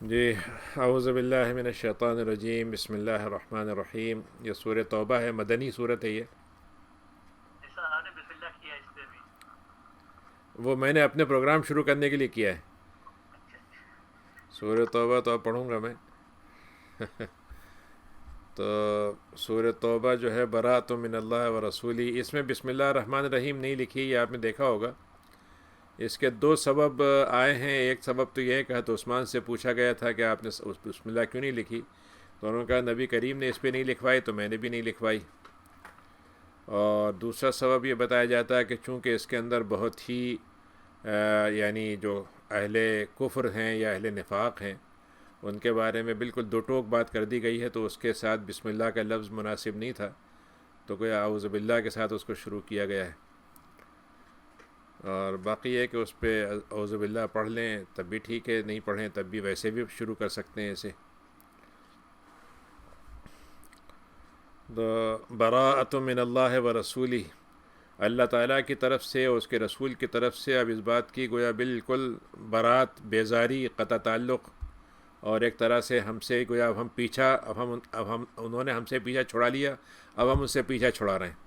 جی، اعوذ باللہ من الشیطان الرجیم، بسم اللہ الرحمن الرحیم۔ یہ سورہ توبہ ہے، مدنی صورت ہے یہ۔ ایسا آپ نے بسم اللہ کیا اس پہ بھی؟ وہ میں نے اپنے پروگرام شروع کرنے کے لیے کیا ہے۔ اچھا اچھا۔ سورہ توبہ تو اب پڑھوں گا میں۔ تو سورہ توبہ جو ہے براۃ من اللہ و رسولی، اس میں بسم اللہ الرحمن الرحیم نہیں لکھی، یہ آپ نے دیکھا ہوگا۔ اس کے دو سبب آئے ہیں۔ ایک سبب تو یہ ہے کہ حضرت عثمان سے پوچھا گیا تھا کہ آپ نے بسم اللہ کیوں نہیں لکھی، تو انہوں نے کہا نبی کریم نے اس پہ نہیں لکھوائی تو میں نے بھی نہیں لکھوائی۔ اور دوسرا سبب یہ بتایا جاتا ہے کہ چونکہ اس کے اندر بہت ہی یعنی جو اہل کفر ہیں یا اہل نفاق ہیں ان کے بارے میں بالکل دو ٹوک بات کر دی گئی ہے، تو اس کے ساتھ بسم اللہ کا لفظ مناسب نہیں تھا، تو کوئی اعوذ باللہ کے ساتھ اس کو شروع کیا گیا ہے۔ اور باقی یہ کہ اس پہ اعوذ باللہ پڑھ لیں تب بھی ٹھیک ہے، نہیں پڑھیں تب بھی ویسے بھی شروع کر سکتے ہیں اسے۔ تو براءۃ من اللہ و رسولی، اللہ تعالیٰ کی طرف سے اور اس کے رسول کی طرف سے اب اس بات کی گویا بالکل برات، بیزاری، قطع تعلق، اور ایک طرح سے ہم سے گویا اب ہم پیچھا اب ہم انہوں نے ہم سے پیچھا چھڑا لیا، اب ہم ان سے پیچھا چھڑا رہے ہیں،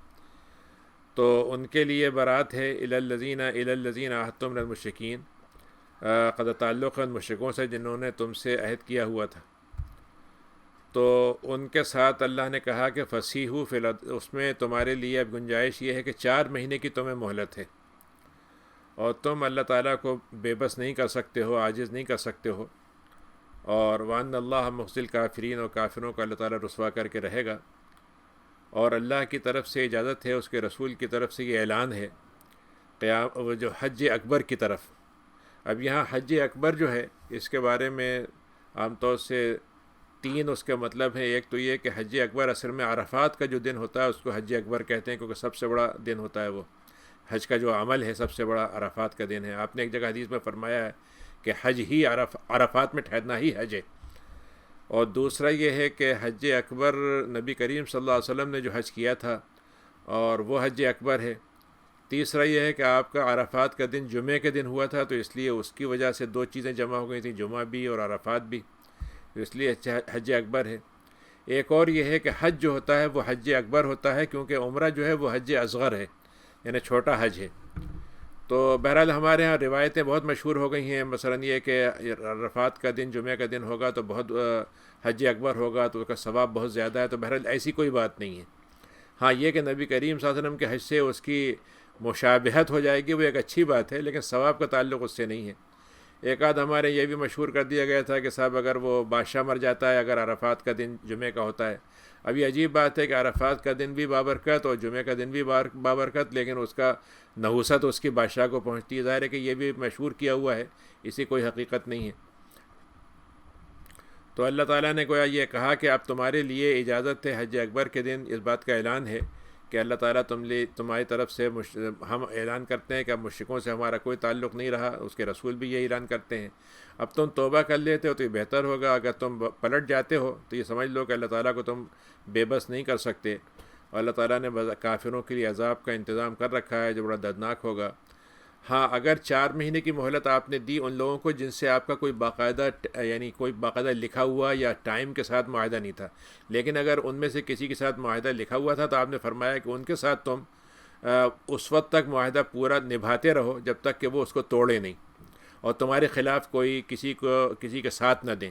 تو ان کے لیے برات ہے۔ الی الذین عاہدتم من المشرکین، قطع تعلق ہے ان مشرکوں سے جنہوں نے تم سے عہد کیا ہوا تھا۔ تو ان کے ساتھ اللہ نے کہا کہ فسیحوا فی الارض، اس میں تمہارے لیے اب گنجائش یہ ہے کہ 4 مہینے کی تمہیں مہلت ہے، اور تم اللہ تعالیٰ کو بے بس نہیں کر سکتے ہو، عاجز نہیں کر سکتے ہو، اور وان اللہ مخزی الکافرین، اور کافروں کو اللہ تعالیٰ رسوا کر کے رہے گا۔ اور اللہ کی طرف سے اجازت ہے، اس کے رسول کی طرف سے یہ اعلان ہے وہ جو حج اکبر کی طرف۔ اب یہاں حج اکبر جو ہے اس کے بارے میں عام طور سے 3 اس کے مطلب ہیں۔ ایک تو یہ کہ حج اکبر اصل میں عرفات کا جو دن ہوتا ہے اس کو حج اکبر کہتے ہیں، کیونکہ سب سے بڑا دن ہوتا ہے وہ حج کا جو عمل ہے، سب سے بڑا عرفات کا دن ہے۔ آپ نے ایک جگہ حدیث میں فرمایا ہے کہ حج ہی عرفات میں ٹھہرنا ہی حج ہے۔ اور دوسرا یہ ہے کہ حج اکبر نبی کریم صلی اللہ علیہ وسلم نے جو حج کیا تھا اور وہ حج اکبر ہے۔ تیسرا یہ ہے کہ آپ کا عرفات کا دن جمعے کے دن ہوا تھا، تو اس لیے اس کی وجہ سے 2 چیزیں جمع ہو گئی تھیں، جمعہ بھی اور عرفات بھی، تو اس لیے حج اکبر ہے۔ ایک اور یہ ہے کہ حج جو ہوتا ہے وہ حج اکبر ہوتا ہے، کیونکہ عمرہ جو ہے وہ حج اصغر ہے، یعنی چھوٹا حج ہے۔ تو بہرحال ہمارے ہاں روایتیں بہت مشہور ہو گئی ہیں، مثلا یہ کہ عرفات کا دن جمعہ کا دن ہوگا تو بہت حج اکبر ہوگا تو اس کا ثواب بہت زیادہ ہے، تو بہرحال ایسی کوئی بات نہیں ہے۔ ہاں یہ کہ نبی کریم صلی اللہ علیہ وسلم کے حج سے اس کی مشابہت ہو جائے گی، وہ ایک اچھی بات ہے، لیکن ثواب کا تعلق اس سے نہیں ہے۔ ایک آدھ ہمارے یہ بھی مشہور کر دیا گیا تھا کہ صاحب اگر وہ بادشاہ مر جاتا ہے اگر عرفات کا دن جمعے کا ہوتا ہے، اب یہ عجیب بات ہے کہ عرفات کا دن بھی بابرکت اور جمعے کا دن بھی بابرکت، لیکن اس کا نحوست اس کی بادشاہ کو پہنچتی ہے۔ ظاہر ہے کہ یہ بھی مشہور کیا ہوا ہے، اسی کوئی حقیقت نہیں ہے۔ تو اللہ تعالیٰ نے گویا یہ کہا کہ اب تمہارے لیے اجازت ہے حج اکبر کے دن، اس بات کا اعلان ہے کہ اللہ تعالیٰ تمہاری طرف سے ہم اعلان کرتے ہیں کہ اب مشرکوں سے ہمارا کوئی تعلق نہیں رہا، اس کے رسول بھی یہ اعلان کرتے ہیں۔ اب تم توبہ کر لیتے ہو تو یہ بہتر ہوگا، اگر تم پلٹ جاتے ہو تو یہ سمجھ لو کہ اللہ تعالیٰ کو تم بے بس نہیں کر سکتے، اور اللہ تعالیٰ نے کافروں کے لیے عذاب کا انتظام کر رکھا ہے جو بڑا دردناک ہوگا۔ ہاں اگر 4 مہینے کی مہلت آپ نے دی ان لوگوں کو جن سے آپ کا کوئی باقاعدہ یعنی کوئی باقاعدہ لکھا ہوا یا ٹائم کے ساتھ معاہدہ نہیں تھا، لیکن اگر ان میں سے کسی کے ساتھ معاہدہ لکھا ہوا تھا تو آپ نے فرمایا کہ ان کے ساتھ تم اس وقت تک معاہدہ پورا نبھاتے رہو جب تک کہ وہ اس کو توڑے نہیں اور تمہارے خلاف کوئی کسی کے ساتھ نہ دیں۔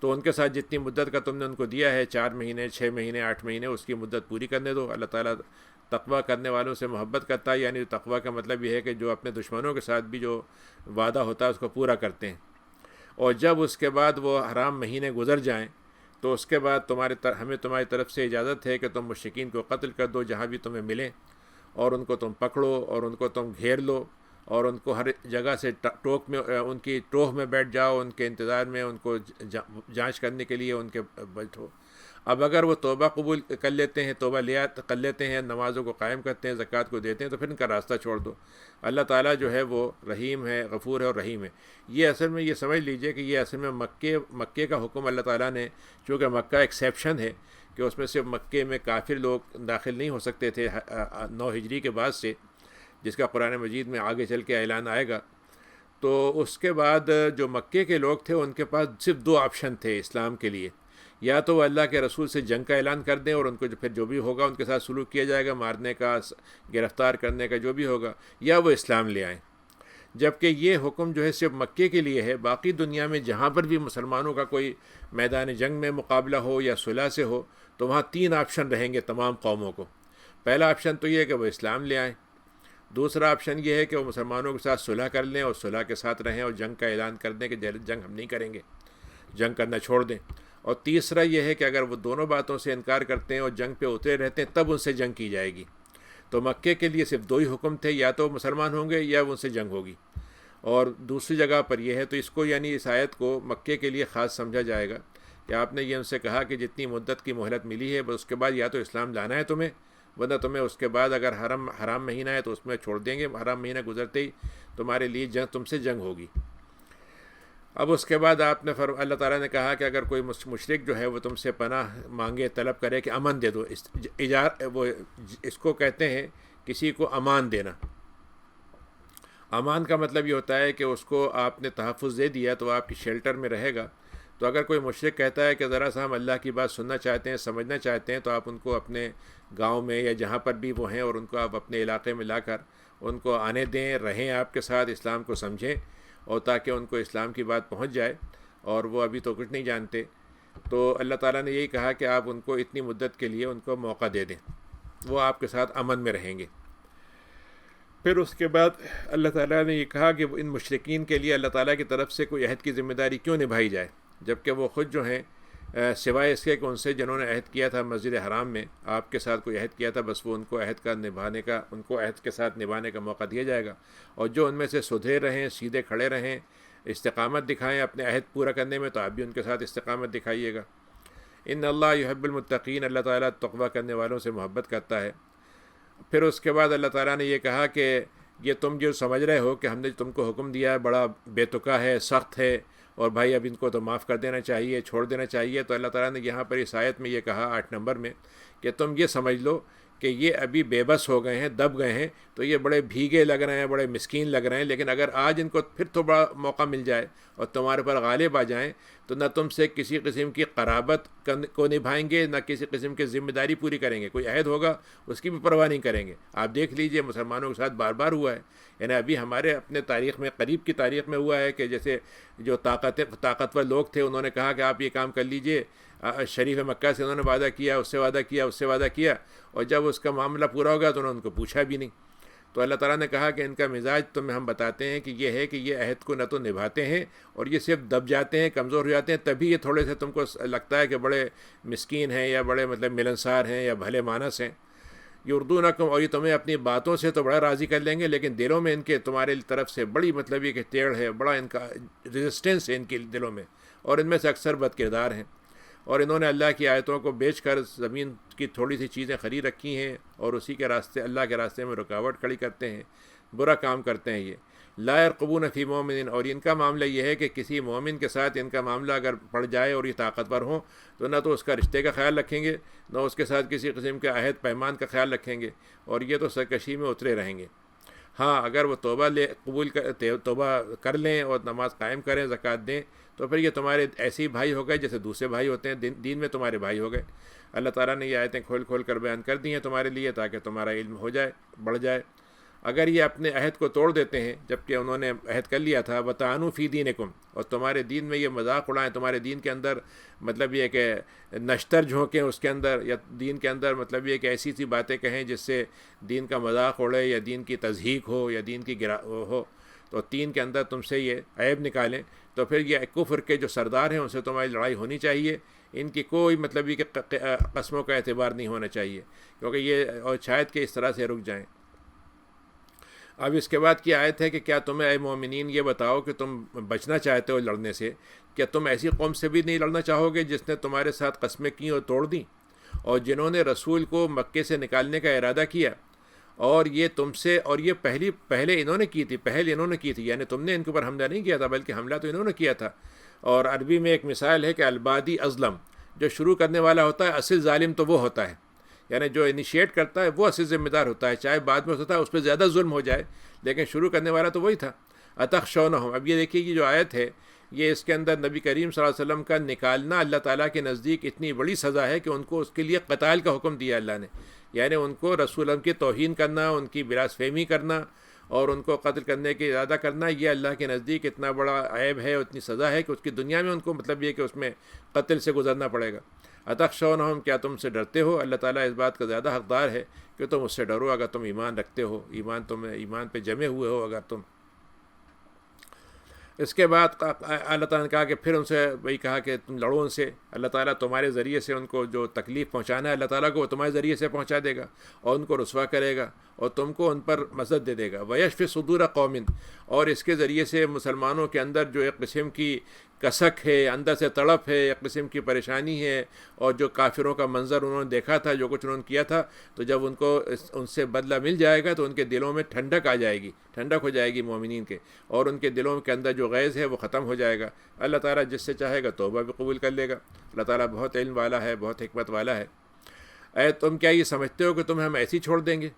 تو ان کے ساتھ جتنی مدت کا تم نے ان کو دیا ہے، 4 مہینے، 6 مہینے، 8 مہینے، اس کی مدت پوری کرنے دو۔ اللہ تعالیٰ تقویٰ کرنے والوں سے محبت کرتا ہے، یعنی تقویٰ کا مطلب یہ ہے کہ جو اپنے دشمنوں کے ساتھ بھی جو وعدہ ہوتا ہے اس کو پورا کرتے ہیں۔ اور جب اس کے بعد وہ حرام مہینے گزر جائیں تو اس کے بعد ہمیں تمہاری طرف سے اجازت ہے کہ تم مشرکین کو قتل کر دو جہاں بھی تمہیں ملیں، اور ان کو تم پکڑو اور ان کو تم گھیر لو، اور ان کو ہر جگہ سے ٹوک میں ان کی ٹوہ میں بیٹھ جاؤ، ان کے انتظار میں ان کو جانچ کرنے کے لیے ان کے بیٹھو۔ اب اگر وہ توبہ قبول کر لیتے ہیں، توبہ کر لیتے ہیں، نمازوں کو قائم کرتے ہیں، زکوٰۃ کو دیتے ہیں، تو پھر ان کا راستہ چھوڑ دو۔ اللہ تعالیٰ جو ہے وہ رحیم ہے، غفور ہے اور رحیم ہے۔ یہ اصل میں یہ سمجھ لیجئے کہ یہ اصل میں مکے کا حکم اللہ تعالیٰ نے، چونکہ مکہ ایکسیپشن ہے کہ اس میں صرف مکے میں کافر لوگ داخل نہیں ہو سکتے تھے 9 ہجری کے بعد سے، جس کا قرآن مجید میں آگے چل کے اعلان آئے گا، تو اس کے بعد جو مکے کے لوگ تھے ان کے پاس صرف 2 آپشن تھے اسلام کے لیے، یا تو وہ اللہ کے رسول سے جنگ کا اعلان کر دیں اور ان کو پھر جو بھی ہوگا ان کے ساتھ سلوک کیا جائے گا، مارنے کا، گرفتار کرنے کا، جو بھی ہوگا، یا وہ اسلام لے آئیں۔ جبکہ یہ حکم جو ہے صرف مکے کے لیے ہے، باقی دنیا میں جہاں پر بھی مسلمانوں کا کوئی میدان جنگ میں مقابلہ ہو یا صلح سے ہو تو وہاں 3 آپشن رہیں گے تمام قوموں کو۔ پہلا آپشن تو یہ ہے کہ وہ اسلام لے آئیں، دوسرا آپشن یہ ہے کہ وہ مسلمانوں کے ساتھ صلح کر لیں اور صلح کے ساتھ رہیں اور جنگ کا اعلان کر دیں کہ جنگ ہم نہیں کریں گے، جنگ کرنا چھوڑ دیں، اور تیسرا یہ ہے کہ اگر وہ دونوں باتوں سے انکار کرتے ہیں اور جنگ پہ اترے رہتے ہیں تب ان سے جنگ کی جائے گی۔ تو مکے کے لیے صرف 2 ہی حکم تھے، یا تو مسلمان ہوں گے یا ان سے جنگ ہوگی، اور دوسری جگہ پر یہ ہے، تو اس کو یعنی اس آیت کو مکے کے لیے خاص سمجھا جائے گا کہ آپ نے یہ ان سے کہا کہ جتنی مدت کی مہلت ملی ہے بس اس کے بعد یا تو اسلام لانا ہے تمہیں، ورنہ تمہیں اس کے بعد اگر حرام مہینہ ہے تو اس میں چھوڑ دیں گے، حرام مہینہ گزرتے ہی تمہارے لیے تم سے جنگ ہوگی۔ اب اس کے بعد آپ نے اللہ تعالیٰ نے کہا کہ اگر کوئی مشرک جو ہے وہ تم سے پناہ مانگے، طلب کرے کہ امن دے دو، وہ اس کو کہتے ہیں کسی کو امان دینا۔ امان کا مطلب یہ ہوتا ہے کہ اس کو آپ نے تحفظ دے دیا تو آپ کی شیلٹر میں رہے گا۔ تو اگر کوئی مشرک کہتا ہے کہ ذرا سا ہم اللہ کی بات سننا چاہتے ہیں، سمجھنا چاہتے ہیں، تو آپ ان کو اپنے گاؤں میں یا جہاں پر بھی وہ ہیں اور ان کو آپ اپنے علاقے میں لا کر ان کو آنے دیں، رہیں آپ کے ساتھ، اسلام کو سمجھیں، اور تاکہ ان کو اسلام کی بات پہنچ جائے، اور وہ ابھی تو کچھ نہیں جانتے۔ تو اللہ تعالیٰ نے یہی کہا کہ آپ ان کو اتنی مدت کے لیے ان کو موقع دے دیں، وہ آپ کے ساتھ امن میں رہیں گے۔ پھر اس کے بعد اللہ تعالیٰ نے یہ کہا کہ ان مشرکین کے لیے اللہ تعالیٰ کی طرف سے کوئی عہد کی ذمہ داری کیوں نبھائی جائے، جبکہ وہ خود جو ہیں سوائے اس کے کہ ان سے جنہوں نے عہد کیا تھا مسجد حرام میں آپ کے ساتھ کوئی عہد کیا تھا، بس وہ ان کو عہد کے ساتھ نبھانے کا موقع دیا جائے گا، اور جو ان میں سے سدھرے رہیں، سیدھے کھڑے رہیں، استقامت دکھائیں اپنے عہد پورا کرنے میں، تو آپ بھی ان کے ساتھ استقامت دکھائیے گا۔ ان اللہ یحب المتقین، اللہ تعالیٰ تقویٰ کرنے والوں سے محبت کرتا ہے۔ پھر اس کے بعد اللہ تعالیٰ نے یہ کہا کہ یہ تم جو سمجھ رہے ہو کہ ہم نے تم کو حکم دیا ہے بڑا بے تکا ہے، سخت ہے، اور بھائی اب ان کو تو معاف کر دینا چاہیے، چھوڑ دینا چاہیے، تو اللہ تعالیٰ نے یہاں پر اس آیت میں یہ کہا 8 نمبر میں کہ تم یہ سمجھ لو کہ یہ ابھی بے بس ہو گئے ہیں، دب گئے ہیں، تو یہ بڑے بھیگے لگ رہے ہیں، بڑے مسکین لگ رہے ہیں، لیکن اگر آج ان کو پھر تو بڑا موقع مل جائے اور تمہارے پر غالب آ جائیں تو نہ تم سے کسی قسم کی قرابت کو نبھائیں گے، نہ کسی قسم کی ذمہ داری پوری کریں گے، کوئی عہد ہوگا اس کی بھی پرواہ نہیں کریں گے۔ آپ دیکھ لیجئے مسلمانوں کے ساتھ بار بار ہوا ہے، یعنی ابھی ہمارے اپنے تاریخ میں، قریب کی تاریخ میں ہوا ہے کہ جیسے جو طاقتور لوگ تھے انہوں نے کہا کہ آپ یہ کام کر لیجئے، شریف مکہ سے انہوں نے وعدہ کیا، اس سے وعدہ کیا، اس سے وعدہ کیا، اور جب اس کا معاملہ پورا ہو گیا تو انہوں نے ان کو پوچھا بھی نہیں۔ تو اللہ تعالیٰ نے کہا کہ ان کا مزاج تمہیں ہم بتاتے ہیں کہ یہ ہے کہ یہ عہد کو نہ تو نبھاتے ہیں اور یہ صرف دب جاتے ہیں، کمزور ہو جاتے ہیں، تبھی یہ تھوڑے سے تم کو لگتا ہے کہ بڑے مسکین ہیں یا بڑے ملنسار ہیں یا بھلے مانس ہیں۔ یہ اردو نقم، اور یہ تمہیں اپنی باتوں سے تو بڑا راضی کر لیں گے، لیکن دلوں میں ان کے تمہارے طرف سے بڑی یہ کہ ٹیڑھ ہے، بڑا ان کا ریزسٹنس ہے ان کے دلوں میں، اور ان میں سے اکثر بد کردار ہیں، اور انہوں نے اللہ کی آیتوں کو بیچ کر زمین کی تھوڑی سی چیزیں خرید رکھی ہیں اور اسی کے راستے، اللہ کے راستے میں رکاوٹ کھڑی کرتے ہیں، برا کام کرتے ہیں۔ یہ لا یرقبون فی مومن، اور ان کا معاملہ یہ ہے کہ کسی مومن کے ساتھ ان کا معاملہ اگر پڑ جائے اور یہ طاقتور ہوں تو نہ تو اس کا رشتے کا خیال رکھیں گے، نہ اس کے ساتھ کسی قسم کے عہد پیمان کا خیال رکھیں گے، اور یہ تو سرکشی میں اترے رہیں گے۔ ہاں اگر وہ توبہ کر لیں اور نماز قائم کریں، زکوٰۃ دیں، تو پھر یہ تمہارے ایسے ہی بھائی ہو گئے جیسے دوسرے بھائی ہوتے ہیں، دین میں تمہارے بھائی ہو گئے۔ اللہ تعالیٰ نے یہ آیتیں کھول کھول کر بیان کر دی ہیں تمہارے لیے تاکہ تمہارا علم ہو جائے، بڑھ جائے۔ اگر یہ اپنے عہد کو توڑ دیتے ہیں جبکہ انہوں نے عہد کر لیا تھا، وَطَعَنُوا فِي دِينِكُمْ، اور تمہارے دین میں یہ مذاق اڑائیں، تمہارے دین کے اندر مطلب یہ کہ نشتر جھونکیں اس کے اندر، یا دین کے اندر مطلب یہ کہ ایسی سی باتیں کہیں جس سے دین کا مذاق اڑے یا دین کی تضحیق ہو یا دین کی ہو، تو دین کے اندر تم سے یہ عیب نکالیں، تو پھر یہ کفر کے جو سردار ہیں ان سے تمہاری لڑائی ہونی چاہیے، ان کی کوئی مطلب یہ کہ قسموں کا اعتبار نہیں ہونا چاہیے، کیونکہ یہ اور شاید کہ اس طرح سے رک جائیں۔ اب اس کے بعد کی آیت ہے کہ کیا تمہیں اے مومنین یہ بتاؤ کہ تم بچنا چاہتے ہو لڑنے سے، کیا تم ایسی قوم سے بھی نہیں لڑنا چاہو گے جس نے تمہارے ساتھ قسمیں کی اور توڑ دیں، اور جنہوں نے رسول کو مکے سے نکالنے کا ارادہ کیا، اور یہ تم سے، اور یہ پہلے انہوں نے کی تھی، یعنی تم نے ان کے اوپر حملہ نہیں کیا تھا بلکہ حملہ تو انہوں نے کیا تھا۔ اور عربی میں ایک مثال ہے کہ البادی ازلم، جو شروع کرنے والا ہوتا ہے اصل ظالم تو وہ ہوتا ہے، یعنی جو انیشیٹ کرتا ہے وہ اصل ذمہ دار ہوتا ہے، چاہے بعد میں ہوتا ہے اس پہ زیادہ ظلم ہو جائے، لیکن شروع کرنے والا تو وہی تھا۔ اتخشونہم، اب یہ دیکھیے یہ جو آیت ہے یہ اس کے اندر نبی کریم صلی اللہ علیہ وسلم کا نکالنا اللہ تعالیٰ کے نزدیک اتنی بڑی سزا ہے کہ ان کو اس کے لیے قتال کا حکم دیا اللہ نے، یعنی ان کو رسول اللہ کی توہین کرنا، ان کی براس فہمی کرنا اور ان کو قتل کرنے کی ارادہ کرنا، یہ اللہ کے نزدیک اتنا بڑا عیب ہے، اتنی سزا ہے کہ اس کی دنیا میں ان کو مطلب یہ کہ اس میں قتل سے گزرنا پڑے گا۔ اتخشونہم، کیا تم سے ڈرتے ہو؟ اللہ تعالیٰ اس بات کا زیادہ حقدار ہے کہ تم اس سے ڈرو اگر تم ایمان رکھتے ہو، ایمان پہ جمے ہوئے ہو اگر تم۔ اس کے بعد اللہ تعالیٰ نے کہا کہ پھر ان سے وہی کہا کہ تم لڑو ان سے، اللہ تعالیٰ تمہارے ذریعے سے ان کو جو تکلیف پہنچانا ہے اللہ تعالیٰ کو وہ تمہارے ذریعے سے پہنچا دے گا اور ان کو رسوا کرے گا اور تم کو ان پر مزد دے دے گا۔ وَيَشْفِ صُدُورَ قَوْمٍ، اور اس کے ذریعے سے مسلمانوں کے اندر جو ایک قسم کی کسک ہے، اندر سے تڑپ ہے، ایک قسم کی پریشانی ہے، اور جو کافروں کا منظر انہوں نے دیکھا تھا، جو کچھ انہوں نے کیا تھا، تو جب ان کو ان سے بدلہ مل جائے گا تو ان کے دلوں میں ٹھنڈک آ جائے گی، ٹھنڈک ہو جائے گی مومنین کے، اور ان کے دلوں کے اندر جو غیظ ہے وہ ختم ہو جائے گا۔ اللہ تعالیٰ جس سے چاہے گا توبہ بھی قبول کر لے گا۔ اللہ تعالیٰ بہت علم والا ہے، بہت حکمت والا ہے۔ اے تم کیا یہ سمجھتے ہو کہ تم ہم ایسے ہی چھوڑ دیں گے؟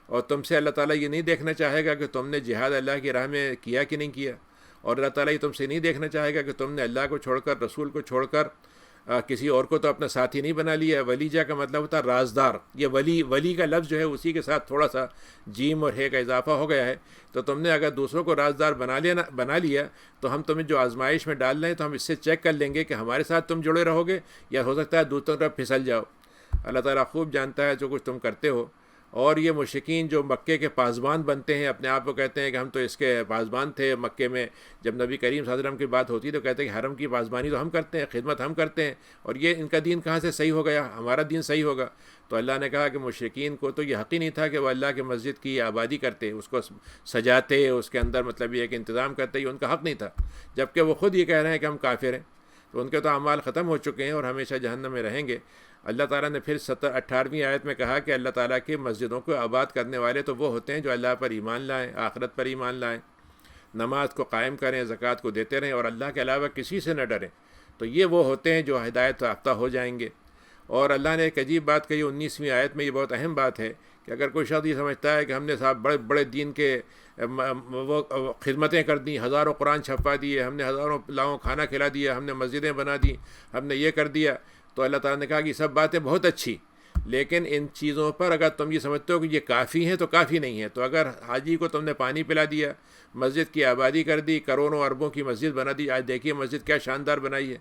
اور تم سے اللہ تعالیٰ یہ نہیں دیکھنا چاہے گا کہ تم نے جہاد اللہ کی راہ میں کیا کہ نہیں کیا، اور اللہ تعالیٰ یہ تم سے نہیں دیکھنا چاہے گا کہ تم نے اللہ کو چھوڑ کر، رسول کو چھوڑ کر کسی اور کو تو اپنا ساتھی نہیں بنا لیا۔ ولیجہ کا مطلب ہوتا ہے رازدار، یہ ولی کا لفظ جو ہے اسی کے ساتھ تھوڑا سا جیم اور ہے کا اضافہ ہو گیا ہے، تو تم نے اگر دوسروں کو رازدار بنا لیا تو ہم تمہیں جو آزمائش میں ڈال رہے ہیں تو ہم اس سے چیک کر لیں گے کہ ہمارے ساتھ تم جڑے رہو گے یا ہو سکتا ہے دوسروں طرف پھسل جاؤ۔ اللہ تعالیٰ خوب جانتا ہے جو کچھ تم کرتے ہو۔ اور یہ مشرکین جو مکے کے پاسبان بنتے ہیں، اپنے آپ کو کہتے ہیں کہ ہم تو اس کے پاسبان تھے مکے میں، جب نبی کریم صلی اللہ علیہ وسلم کی بات ہوتی تو کہتے ہیں کہ حرم کی پاسبانی تو ہم کرتے ہیں، خدمت ہم کرتے ہیں، اور یہ ان کا دین کہاں سے صحیح ہو گیا، ہمارا دین صحیح ہوگا۔ تو اللہ نے کہا کہ مشرکین کو تو یہ حق ہی نہیں تھا کہ وہ اللہ کے مسجد کی آبادی کرتے، اس کو سجاتے، اس کے اندر مطلب یہ کہ انتظام کرتے، یہ ان کا حق نہیں تھا، جبکہ وہ خود یہ کہہ رہے ہیں کہ ہم کافر ہیں، تو ان کے تو اعمال ختم ہو چکے ہیں اور ہمیشہ جہنم میں رہیں گے۔ اللہ تعالیٰ نے پھر 18ویں آیت میں کہا کہ اللہ تعالیٰ کی مسجدوں کو آباد کرنے والے تو وہ ہوتے ہیں جو اللہ پر ایمان لائیں، آخرت پر ایمان لائیں، نماز کو قائم کریں، زکوٰۃ کو دیتے رہیں اور اللہ کے علاوہ کسی سے نہ ڈریں، تو یہ وہ ہوتے ہیں جو ہدایت یافتہ ہو جائیں گے۔ اور اللہ نے ایک عجیب بات کہی 19ویں آیت میں، یہ بہت اہم بات ہے کہ اگر کوئی شخص یہ سمجھتا ہے کہ ہم نے صاحب بڑے بڑے دین کے وہ خدمتیں کر دیں، ہزاروں قرآن چھپا دیے، ہم نے ہزاروں لاؤں کھانا کھلا دیا، ہم نے مسجدیں بنا دی، ہم نے یہ کر دیا، تو اللہ تعالیٰ نے کہا کہ یہ سب باتیں بہت اچھی، لیکن ان چیزوں پر اگر تم یہ سمجھتے ہو کہ یہ کافی ہیں تو کافی نہیں ہے۔ تو اگر حاجی کو تم نے پانی پلا دیا، مسجد کی آبادی کر دی، کروڑوں اربوں کی مسجد بنا دی، آج دیکھیے مسجد کیا شاندار بنائی ہے،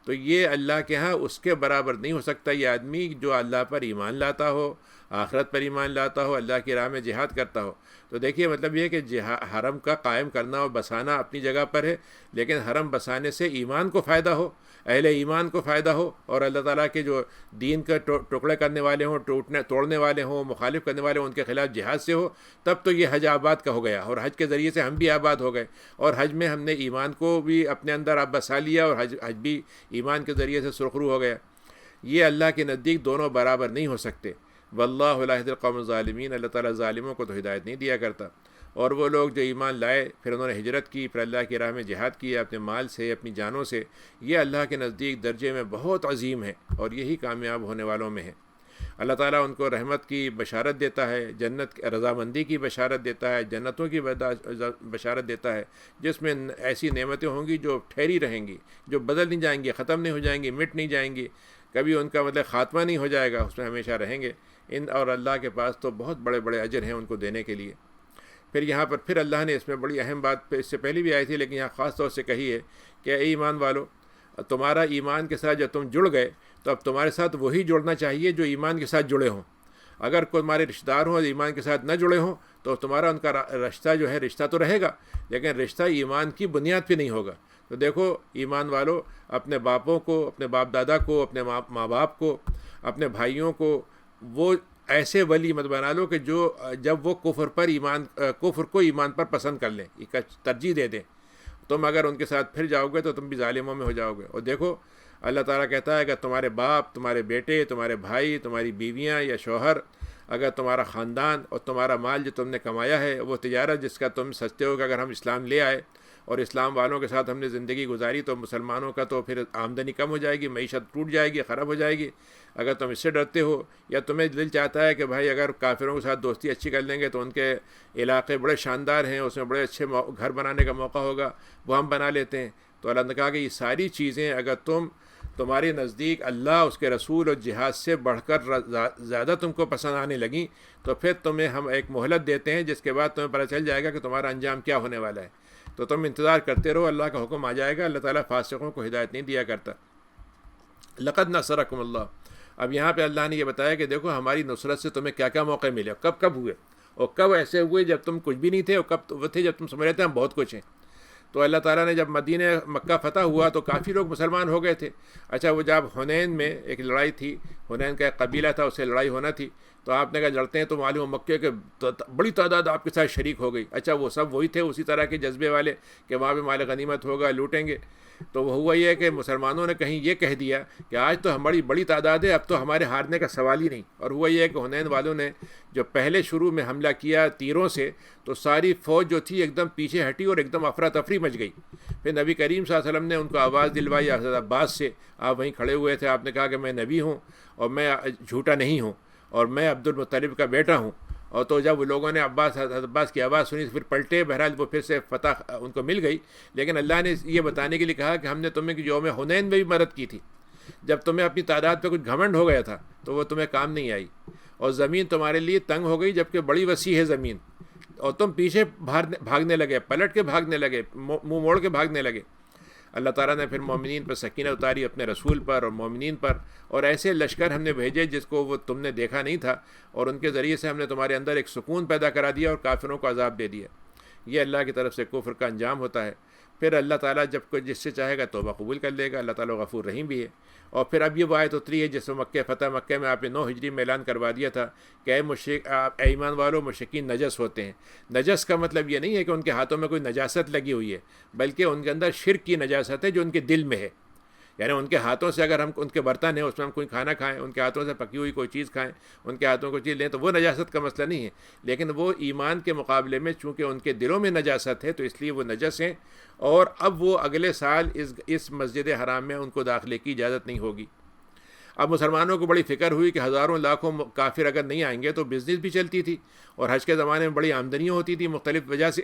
تو یہ اللہ کے ہاں اس کے برابر نہیں ہو سکتا یہ آدمی جو اللہ پر ایمان لاتا ہو، آخرت پر ایمان لاتا ہو، اللہ کی راہ میں جہاد کرتا ہو۔ تو دیکھیے مطلب یہ ہے کہ حرم کا قائم کرنا اور بسانا اپنی جگہ پر ہے، لیکن حرم بسانے سے ایمان کو فائدہ ہو، اہل ایمان کو فائدہ ہو، اور اللہ تعالیٰ کے جو دین کا ٹکڑے کرنے والے ہوں، توڑنے والے ہوں، مخالف کرنے والے ہوں، ان کے خلاف جہاد سے ہو، تب تو یہ حج آباد کا ہو گیا، اور حج کے ذریعے سے ہم بھی آباد ہو گئے، اور حج میں ہم نے ایمان کو بھی اپنے اندر آپ بسا لیا، اور حج بھی ایمان کے ذریعے سے سرخرو ہو گیا۔ یہ اللہ کے نزدیک دونوں برابر نہیں ہو سکتے۔ واللہ لا یہدی القوم الظالمین، اللہ تعالیٰ ظالموں کو تو ہدایت نہیں دیا کرتا۔ اور وہ لوگ جو ایمان لائے، پھر انہوں نے ہجرت کی، پھر اللہ کی راہ میں جہاد کیا اپنے مال سے، اپنی جانوں سے، یہ اللہ کے نزدیک درجے میں بہت عظیم ہے، اور یہی کامیاب ہونے والوں میں ہے۔ اللہ تعالیٰ ان کو رحمت کی بشارت دیتا ہے، جنت رضامندی کی بشارت دیتا ہے، جنتوں کی بشارت دیتا ہے، جس میں ایسی نعمتیں ہوں گی جو ٹھہری رہیں گی، جو بدل نہیں جائیں گی، ختم نہیں ہو جائیں گی، مٹ نہیں جائیں گی، کبھی ان کا مطلب خاتمہ نہیں ہو جائے گا، اس میں ہمیشہ رہیں گے۔ اور اللہ کے پاس تو بہت بڑے بڑے اجر ہیں ان کو دینے کے لیے۔ پھر یہاں پر پھر اللہ نے اس میں بڑی اہم بات اس سے پہلے بھی آئی تھی، لیکن یہاں خاص طور سے کہی ہے کہ اے ایمان والو، تمہارا ایمان کے ساتھ جب تم جڑ گئے تو اب تمہارے ساتھ وہی جڑنا چاہیے جو ایمان کے ساتھ جڑے ہوں۔ اگر کوئی تمہارے رشتہ دار ہوں اور ایمان کے ساتھ نہ جڑے ہوں تو تمہارا ان کا رشتہ جو ہے رشتہ تو رہے گا، لیکن رشتہ ایمان کی بنیاد پہ نہیں ہوگا۔ تو دیکھو ایمان والو، اپنے باپوں کو، اپنے باپ دادا کو، اپنے ماں باپ کو، اپنے بھائیوں کو وہ ایسے ولی مت بنا لو کہ جو جب وہ کفر کو ایمان پر پسند کر لیں، ترجیح دے دیں۔ تم اگر ان کے ساتھ پھر جاؤ گے تو تم بھی ظالموں میں ہو جاؤ گے۔ اور دیکھو اللہ تعالیٰ کہتا ہے کہ تمہارے باپ، تمہارے بیٹے، تمہارے بھائی، تمہاری بیویاں یا شوہر، اگر تمہارا خاندان اور تمہارا مال جو تم نے کمایا ہے، وہ تجارت جس کا تم سمجھتے ہو کہ اگر ہم اسلام لے آئے اور اسلام والوں کے ساتھ ہم نے زندگی گزاری تو مسلمانوں کا تو پھر آمدنی کم ہو جائے گی، معیشت ٹوٹ جائے گی، خراب ہو جائے گی۔ اگر تم اس سے ڈرتے ہو یا تمہیں دل چاہتا ہے کہ بھائی اگر کافروں کے ساتھ دوستی اچھی کر لیں گے تو ان کے علاقے بڑے شاندار ہیں، اس میں بڑے اچھے گھر بنانے کا موقع ہوگا، وہ ہم بنا لیتے ہیں، تو اللہ نے کہا کہ یہ ساری چیزیں اگر تمہارے نزدیک اللہ، اس کے رسول اور جہاد سے بڑھ کر زیادہ تم کو پسند آنے لگیں تو پھر تمہیں ہم ایک مہلت دیتے ہیں، جس کے بعد تمہیں پتہ چل جائے گا کہ تمہارا انجام کیا ہونے والا ہے، تو تم انتظار کرتے رہو، اللہ کا حکم آ جائے گا۔ اللہ تعالیٰ فاسقوں کو ہدایت نہیں دیا کرتا۔ لقد نصرکم اللہ، اب یہاں پہ اللہ نے یہ بتایا کہ دیکھو ہماری نصرت سے تمہیں کیا کیا موقع ملے، کب کب ہوئے، اور کب ایسے ہوئے جب تم کچھ بھی نہیں تھے، اور کب وہ تھے جب تم سمجھ رہے تھے ہم بہت کچھ ہیں۔ تو اللہ تعالیٰ نے جب مدینہ مکہ فتح ہوا تو کافی لوگ مسلمان ہو گئے تھے۔ اچھا، وہ جب حنین میں ایک لڑائی تھی، حنین کا ایک قبیلہ تھا، اس سے لڑائی ہونا تھی، تو آپ نے کہا لڑتے ہیں، تو معلوم مکے کے بڑی تعداد آپ کے ساتھ شریک ہو گئی۔ اچھا، وہ سب وہی تھے اسی طرح کے جذبے والے کہ وہاں پہ مال غنیمت ہوگا، لوٹیں گے۔ تو وہ ہوا یہ کہ مسلمانوں نے کہیں یہ کہہ دیا کہ آج تو ہماری بڑی تعداد ہے، اب تو ہمارے ہارنے کا سوال ہی نہیں۔ اور ہوا یہ کہ حنین والوں نے جو پہلے شروع میں حملہ کیا تیروں سے، تو ساری فوج جو تھی ایک دم پیچھے ہٹی اور ایک دم افراتفری مچ گئی۔ پھر نبی کریم صلی اللہ علیہ وسلم نے ان کو آواز دلوائی حضرت عباس سے، آپ وہیں کھڑے ہوئے تھے، آپ نے کہا کہ میں نبی ہوں اور میں جھوٹا نہیں ہوں اور میں عبد المطلب کا بیٹا ہوں۔ اور تو جب لوگوں نے حضرت عباس کی آواز سنی تو پھر پلٹے، بہرحال وہ پھر سے فتح ان کو مل گئی۔ لیکن اللہ نے یہ بتانے کے لیے کہا کہ ہم نے تمہیں یوم حنین میں بھی مدد کی تھی، جب تمہیں اپنی تعداد پہ کچھ گھمنڈ ہو گیا تھا تو وہ تمہیں کام نہیں آئی، اور زمین تمہارے لیے تنگ ہو گئی جبکہ بڑی وسیع ہے زمین، اور تم پیچھے بھاگنے لگے، پلٹ کے بھاگنے لگے، منہ موڑ کے بھاگنے لگے۔ اللہ تعالیٰ نے پھر مومنین پر سکینہ اتاری، اپنے رسول پر اور مومنین پر، اور ایسے لشکر ہم نے بھیجے جس کو وہ تم نے دیکھا نہیں تھا، اور ان کے ذریعے سے ہم نے تمہارے اندر ایک سکون پیدا کرا دیا اور کافروں کو عذاب دے دیا۔ یہ اللہ کی طرف سے کفر کا انجام ہوتا ہے۔ پھر اللہ تعالیٰ جب کوئی جس سے چاہے گا توبہ قبول کر لے گا، اللہ تعالیٰ غفور رحیم بھی ہے۔ اور پھر اب یہ وہ آیت اتری ہے جس میں فتح مکہ میں آپ نے 9 ہجری میں اعلان کروا دیا تھا کہ اے ایمان والو، مشرکین نجس ہوتے ہیں۔ نجس کا مطلب یہ نہیں ہے کہ ان کے ہاتھوں میں کوئی نجاست لگی ہوئی ہے، بلکہ ان کے اندر شرک کی نجاست ہے جو ان کے دل میں ہے۔ یعنی ان کے ہاتھوں سے اگر ہم ان کے برتن ہیں اس میں ہم کوئی کھانا کھائیں، ان کے ہاتھوں سے پکی ہوئی کوئی چیز کھائیں، ان کے ہاتھوں کو چیز لیں، تو وہ نجاست کا مسئلہ نہیں ہے، لیکن وہ ایمان کے مقابلے میں چونکہ ان کے دلوں میں نجاست ہے تو اس لیے وہ نجس ہیں، اور اب وہ اگلے سال اس مسجد حرام میں ان کو داخلے کی اجازت نہیں ہوگی۔ اب مسلمانوں کو بڑی فکر ہوئی کہ ہزاروں لاکھوں کافر اگر نہیں آئیں گے تو بزنس بھی چلتی تھی، اور حج کے زمانے میں بڑی آمدنیاں ہوتی تھی مختلف وجہ سے۔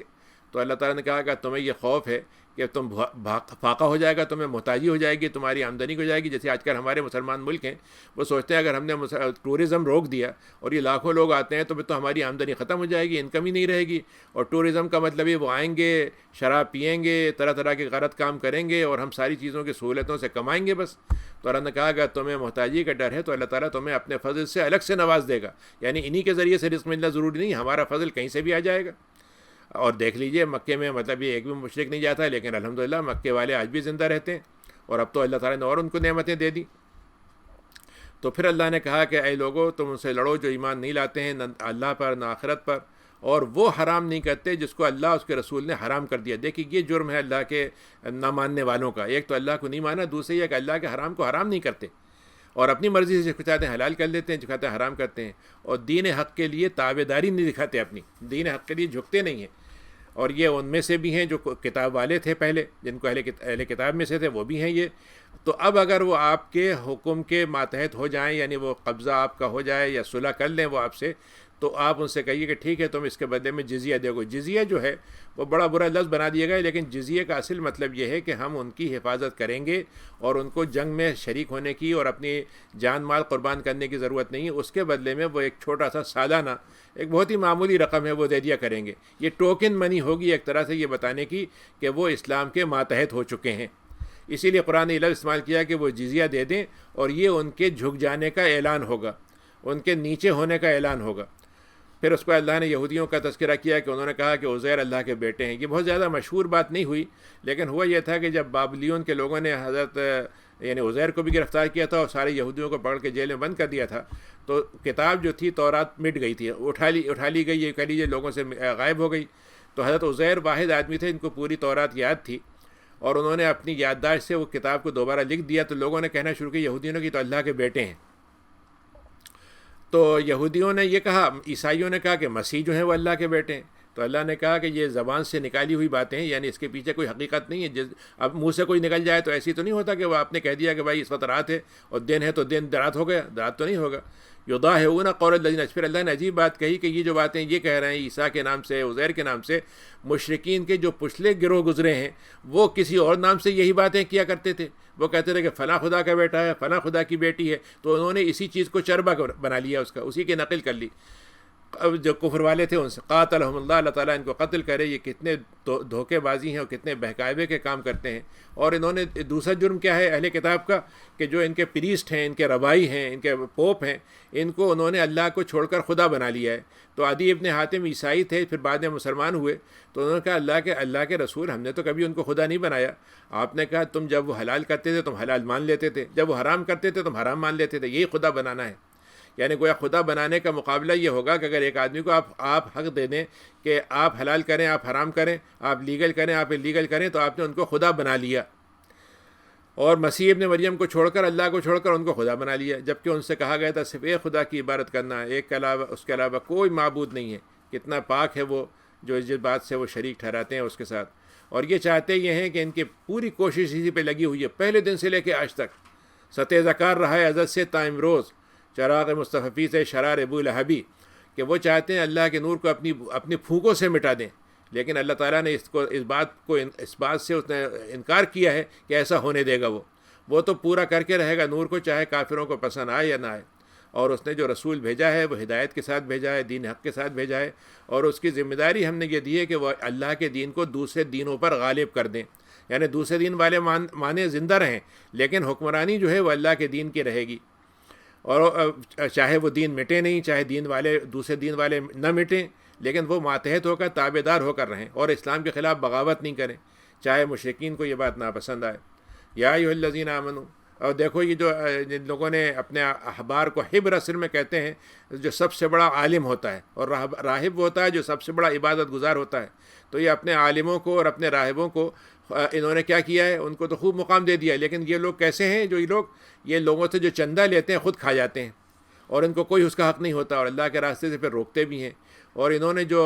تو اللہ تعالیٰ نے کہا کہ تمہیں یہ خوف ہے کہ تم فاقہ ہو جائے گا، تمہیں محتاجی ہو جائے گی، تمہاری آمدنی ہو جائے گی، جیسے آج کل ہمارے مسلمان ملک ہیں، وہ سوچتے ہیں اگر ہم نے ٹورزم روک دیا اور یہ لاکھوں لوگ آتے ہیں تو پھر تو ہماری آمدنی ختم ہو جائے گی، انکم ہی نہیں رہے گی۔ اور ٹورزم کا مطلب یہ وہ آئیں گے، شراب پئیں گے، طرح طرح کے غلط کام کریں گے، اور ہم ساری چیزوں کی سہولتوں سے کمائیں گے بس۔ تو اللہ نے کہا کہ تمہیں محتاجی کا ڈر ہے تو اللہ تعالیٰ تمہیں اپنے فضل سے الگ سے نواز دے گا، یعنی انہی کے ذریعے سے رزق ملنا ضروری نہیں، ہمارا فضل کہیں سے بھی آ جائے گا۔ اور دیکھ لیجئے مکے میں مطلب یہ ایک بھی مشرک نہیں جاتا ہے، لیکن الحمدللہ مکے والے آج بھی زندہ رہتے ہیں، اور اب تو اللہ تعالیٰ نے اور ان کو نعمتیں دے دی۔ تو پھر اللہ نے کہا کہ اے لوگوں، تم ان سے لڑو جو ایمان نہیں لاتے ہیں، نہ اللہ پر نہ آخرت پر، اور وہ حرام نہیں کرتے جس کو اللہ اس کے رسول نے حرام کر دیا۔ دیکھیے یہ جرم ہے اللہ کے نہ ماننے والوں کا، ایک تو اللہ کو نہیں مانا، دوسرے یہ کہ اللہ کے حرام کو حرام نہیں کرتے، اور اپنی مرضی سے جو چاہتے ہیں حلال کر لیتے ہیں، جو چاہتے ہیں حرام کرتے ہیں، اور دین حق کے لیے تابعداری نہیں دکھاتے، اپنی دین حق کے لیے جھکتے نہیں ہیں۔ اور یہ ان میں سے بھی ہیں جو کتاب والے تھے پہلے، جن کو اہل کتاب میں سے تھے، وہ بھی ہیں یہ۔ تو اب اگر وہ آپ کے حکم کے ماتحت ہو جائیں، یعنی وہ قبضہ آپ کا ہو جائے یا صلح کر لیں وہ آپ سے، تو آپ ان سے کہیے کہ ٹھیک ہے تم اس کے بدلے میں جزیہ دے گو۔ جزیہ جو ہے وہ بڑا برا لفظ بنا دیا گیا، لیکن جزیہ کا اصل مطلب یہ ہے کہ ہم ان کی حفاظت کریں گے، اور ان کو جنگ میں شریک ہونے کی اور اپنی جان مال قربان کرنے کی ضرورت نہیں ہے، اس کے بدلے میں وہ ایک چھوٹا سا سالانہ ایک بہت ہی معمولی رقم ہے وہ دے دیا کریں گے۔ یہ ٹوکن منی ہوگی ایک طرح سے یہ بتانے کی کہ وہ اسلام کے ماتحت ہو چکے ہیں۔ اسی لیے قرآن نے لفظ استعمال کیا کہ وہ جزیہ دے دیں، اور یہ ان کے جھک جانے کا اعلان ہوگا، ان کے نیچے ہونے کا اعلان ہوگا۔ پھر اس کو اللہ نے یہودیوں کا تذکرہ کیا کہ انہوں نے کہا کہ عزیر اللہ کے بیٹے ہیں۔ یہ بہت زیادہ مشہور بات نہیں ہوئی، لیکن ہوا یہ تھا کہ جب بابلیون کے لوگوں نے حضرت یعنی عزیر کو بھی گرفتار کیا تھا اور سارے یہودیوں کو پکڑ کے جیل میں بند کر دیا تھا، تو کتاب جو تھی تورات مٹ گئی تھی، اٹھا لی گئی، یہ کہہ لیجیے لوگوں سے غائب ہو گئی۔ تو حضرت عزیر واحد آدمی تھے ان کو پوری تورات یاد تھی، اور انہوں نے اپنی یادداشت سے وہ کتاب کو دوبارہ لکھ دیا۔ تو لوگوں نے کہنا شروع کیا یہودیوں نے کہ تو اللہ کے بیٹے ہیں۔ تو یہودیوں نے یہ کہا، عیسائیوں نے کہا کہ مسیح جو ہیں وہ اللہ کے بیٹے ہیں۔ تو تو اللہ نے کہا کہ یہ زبان سے نکالی ہوئی باتیں ہیں، یعنی اس کے پیچھے کوئی حقیقت نہیں ہے. اب منہ سے کوئی نکل جائے تو ایسی تو نہیں ہوتا کہ وہ آپ نے کہہ دیا کہ بھائی اس وقت رات ہے اور دن ہے تو دن رات ہو گیا، رات تو نہیں ہوگا. یضاہئون قول الذین، پھر اللہ نے عجیب بات کہی کہ یہ جو باتیں یہ کہہ رہے ہیں عیسیٰ کے نام سے، عزیر کے نام سے، مشرکین کے جو پچھلے گروہ گزرے ہیں وہ کسی اور نام سے یہی باتیں کیا کرتے تھے. وہ کہتے تھے کہ فلاں خدا کا بیٹا ہے، فلاں خدا کی بیٹی ہے، تو انہوں نے اسی چیز کو چربہ بنا لیا، اس کا اسی کی نقل کر لی. اب جو کفر والے تھے ان سے قاتلہم اللہ، اللہ تعالیٰ ان کو قتل کرے، یہ کتنے دھوکے بازی ہیں اور کتنے بہکاوے کے کام کرتے ہیں. اور انہوں نے دوسرا جرم کیا ہے اہل کتاب کا، کہ جو ان کے پریسٹ ہیں، ان کے ربائی ہیں، ان کے پوپ ہیں، ان کو انہوں نے اللہ کو چھوڑ کر خدا بنا لیا ہے. تو عدی ابن حاتم عیسائی تھے، پھر بعد میں مسلمان ہوئے، تو انہوں نے کہا اللہ کے رسول، ہم نے تو کبھی ان کو خدا نہیں بنایا. آپ نے کہا تم جب وہ حلال کرتے تھے تم حلال مان لیتے تھے، جب وہ حرام کرتے تھے تم حرام مان لیتے تھے، یہی خدا بنانا ہے. یعنی گویا خدا بنانے کا مقابلہ یہ ہوگا کہ اگر ایک آدمی کو آپ حق دے دیں کہ آپ حلال کریں، آپ حرام کریں، آپ لیگل کریں، آپ انلیگل کریں، تو آپ نے ان کو خدا بنا لیا. اور مسیح ابن مریم کو چھوڑ کر، اللہ کو چھوڑ کر ان کو خدا بنا لیا، جبکہ ان سے کہا گیا تھا صرف ایک خدا کی عبادت کرنا ہے، ایک کے علاوہ، اس کے علاوہ کوئی معبود نہیں ہے. کتنا پاک ہے وہ جو جس بات سے وہ شریک ٹھہراتے ہیں اس کے ساتھ. اور یہ چاہتے یہ ہیں کہ ان کی پوری کوشش اسی پہ لگی ہوئی ہے پہلے دن سے لے کے آج تک. ستہ ذکار رہا ہے ازل سے تا امروز، چراغ مصطفی سے شرار ابو لہبی، کہ وہ چاہتے ہیں اللہ کے نور کو اپنی پھونکوں سے مٹا دیں. لیکن اللہ تعالیٰ نے اس بات سے اس نے انکار کیا ہے کہ ایسا ہونے دے گا. وہ تو پورا کر کے رہے گا نور کو، چاہے کافروں کو پسند آئے یا نہ آئے. اور اس نے جو رسول بھیجا ہے وہ ہدایت کے ساتھ بھیجا ہے، دین حق کے ساتھ بھیجا ہے، اور اس کی ذمہ داری ہم نے یہ دی ہے کہ وہ اللہ کے دین کو دوسرے دینوں پر غالب کر دیں. یعنی دوسرے دین والے مانے زندہ رہیں، لیکن حکمرانی جو ہے وہ اللہ کے دین کی رہے گی. اور چاہے وہ دین مٹے نہیں، چاہے دوسرے دین والے نہ مٹیں، لیکن وہ ماتحت ہو کر، تابع دار ہو کر رہیں، اور اسلام کے خلاف بغاوت نہیں کریں، چاہے مشرکین کو یہ بات ناپسند آئے. یا ایھا الذین آمنوا، اور دیکھو یہ جو جن لوگوں نے اپنے احبار کو حبر اصل میں کہتے ہیں، جو سب سے بڑا عالم ہوتا ہے، اور راہب ہوتا ہے جو سب سے بڑا عبادت گزار ہوتا ہے. تو یہ اپنے عالموں کو اور اپنے راہبوں کو انہوں نے کیا کیا ہے، ان کو تو خوب مقام دے دیا. لیکن یہ لوگ کیسے ہیں، جو یہ لوگوں سے جو چندہ لیتے ہیں خود کھا جاتے ہیں، اور ان کو کوئی اس کا حق نہیں ہوتا، اور اللہ کے راستے سے پھر روکتے بھی ہیں. اور انہوں نے جو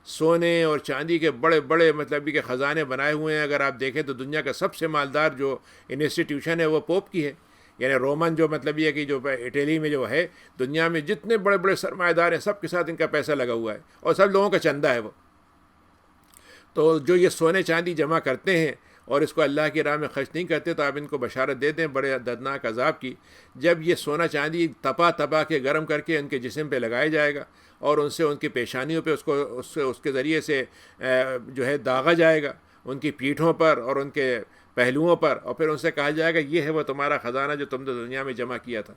سونے اور چاندی کے بڑے بڑے مطلب کہ خزانے بنائے ہوئے ہیں، اگر آپ دیکھیں تو دنیا کا سب سے مالدار جو انسٹیٹیوشن ہے وہ پوپ کی ہے. یعنی رومن جو مطلب یہ کہ جو اٹلی میں جو ہے، دنیا میں جتنے بڑے بڑے سرمایہ دار ہیں سب کے ساتھ ان کا پیسہ لگا ہوا ہے، اور سب لوگوں کا چندہ ہے وہ. تو جو یہ سونے چاندی جمع کرتے ہیں اور اس کو اللہ کی راہ میں خرچ نہیں کرتے، تو آپ ان کو بشارت دے دیں بڑے دردناک عذاب کی. جب یہ سونا چاندی تپا کے گرم کر کے ان کے جسم پہ لگایا جائے گا، اور ان سے ان کی پیشانیوں پہ اس کے ذریعے سے جو ہے داغا جائے گا، ان کی پیٹھوں پر اور ان کے پہلوؤں پر، اور پھر ان سے کہا جائے گا یہ ہے وہ تمہارا خزانہ جو تم نے دنیا میں جمع کیا تھا.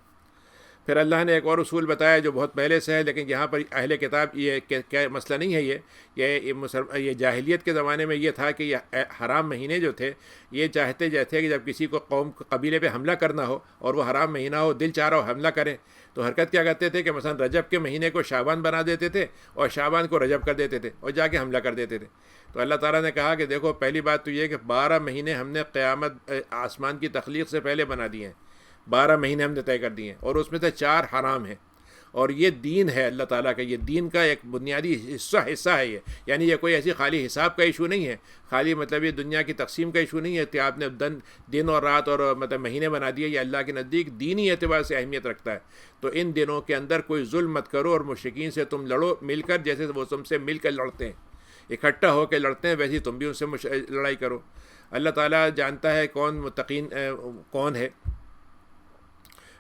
پھر اللہ نے ایک اور اصول بتایا جو بہت پہلے سے ہے، لیکن یہاں پر اہل کتاب یہ کیا مسئلہ نہیں ہے. یہ جاہلیت کے زمانے میں یہ تھا کہ یہ حرام مہینے جو تھے، یہ چاہتے کہ جب کسی کو قبیلے پہ حملہ کرنا ہو اور وہ حرام مہینہ ہو، دل چاہ رہا ہو حملہ کریں، تو حرکت کیا کرتے تھے کہ مثلا رجب کے مہینے کو شعبان بنا دیتے تھے، اور شعبان کو رجب کر دیتے تھے، اور جا کے حملہ کر دیتے تھے. تو اللہ تعالیٰ نے کہا کہ دیکھو پہلی بات تو یہ کہ 12 مہینے ہم نے قیامت آسمان کی تخلیق سے پہلے بنا دیے ہیں. 12 مہینے ہم نے طے کر دیے ہیں، اور اس میں سے 4 حرام ہیں. اور یہ دین ہے اللہ تعالیٰ کا، یہ دین کا ایک بنیادی حصہ ہے یہ. یعنی یہ کوئی ایسی خالی حساب کا ایشو نہیں ہے، خالی مطلب یہ دنیا کی تقسیم کا ایشو نہیں ہے کہ آپ نے دن اور رات اور مطلب مہینے بنا دیے. یہ اللہ کے نزدیک دینی اعتبار سے اہمیت رکھتا ہے. تو ان دنوں کے اندر کوئی ظلم مت کرو، اور مشرکین سے تم لڑو مل کر، جیسے وہ تم سے مل کر لڑتے ہیں، اکٹھا ہو کے لڑتے ہیں، ویسے تم بھی ان سے لڑائی کرو. اللہ تعالیٰ جانتا ہے کون متقین کون ہے.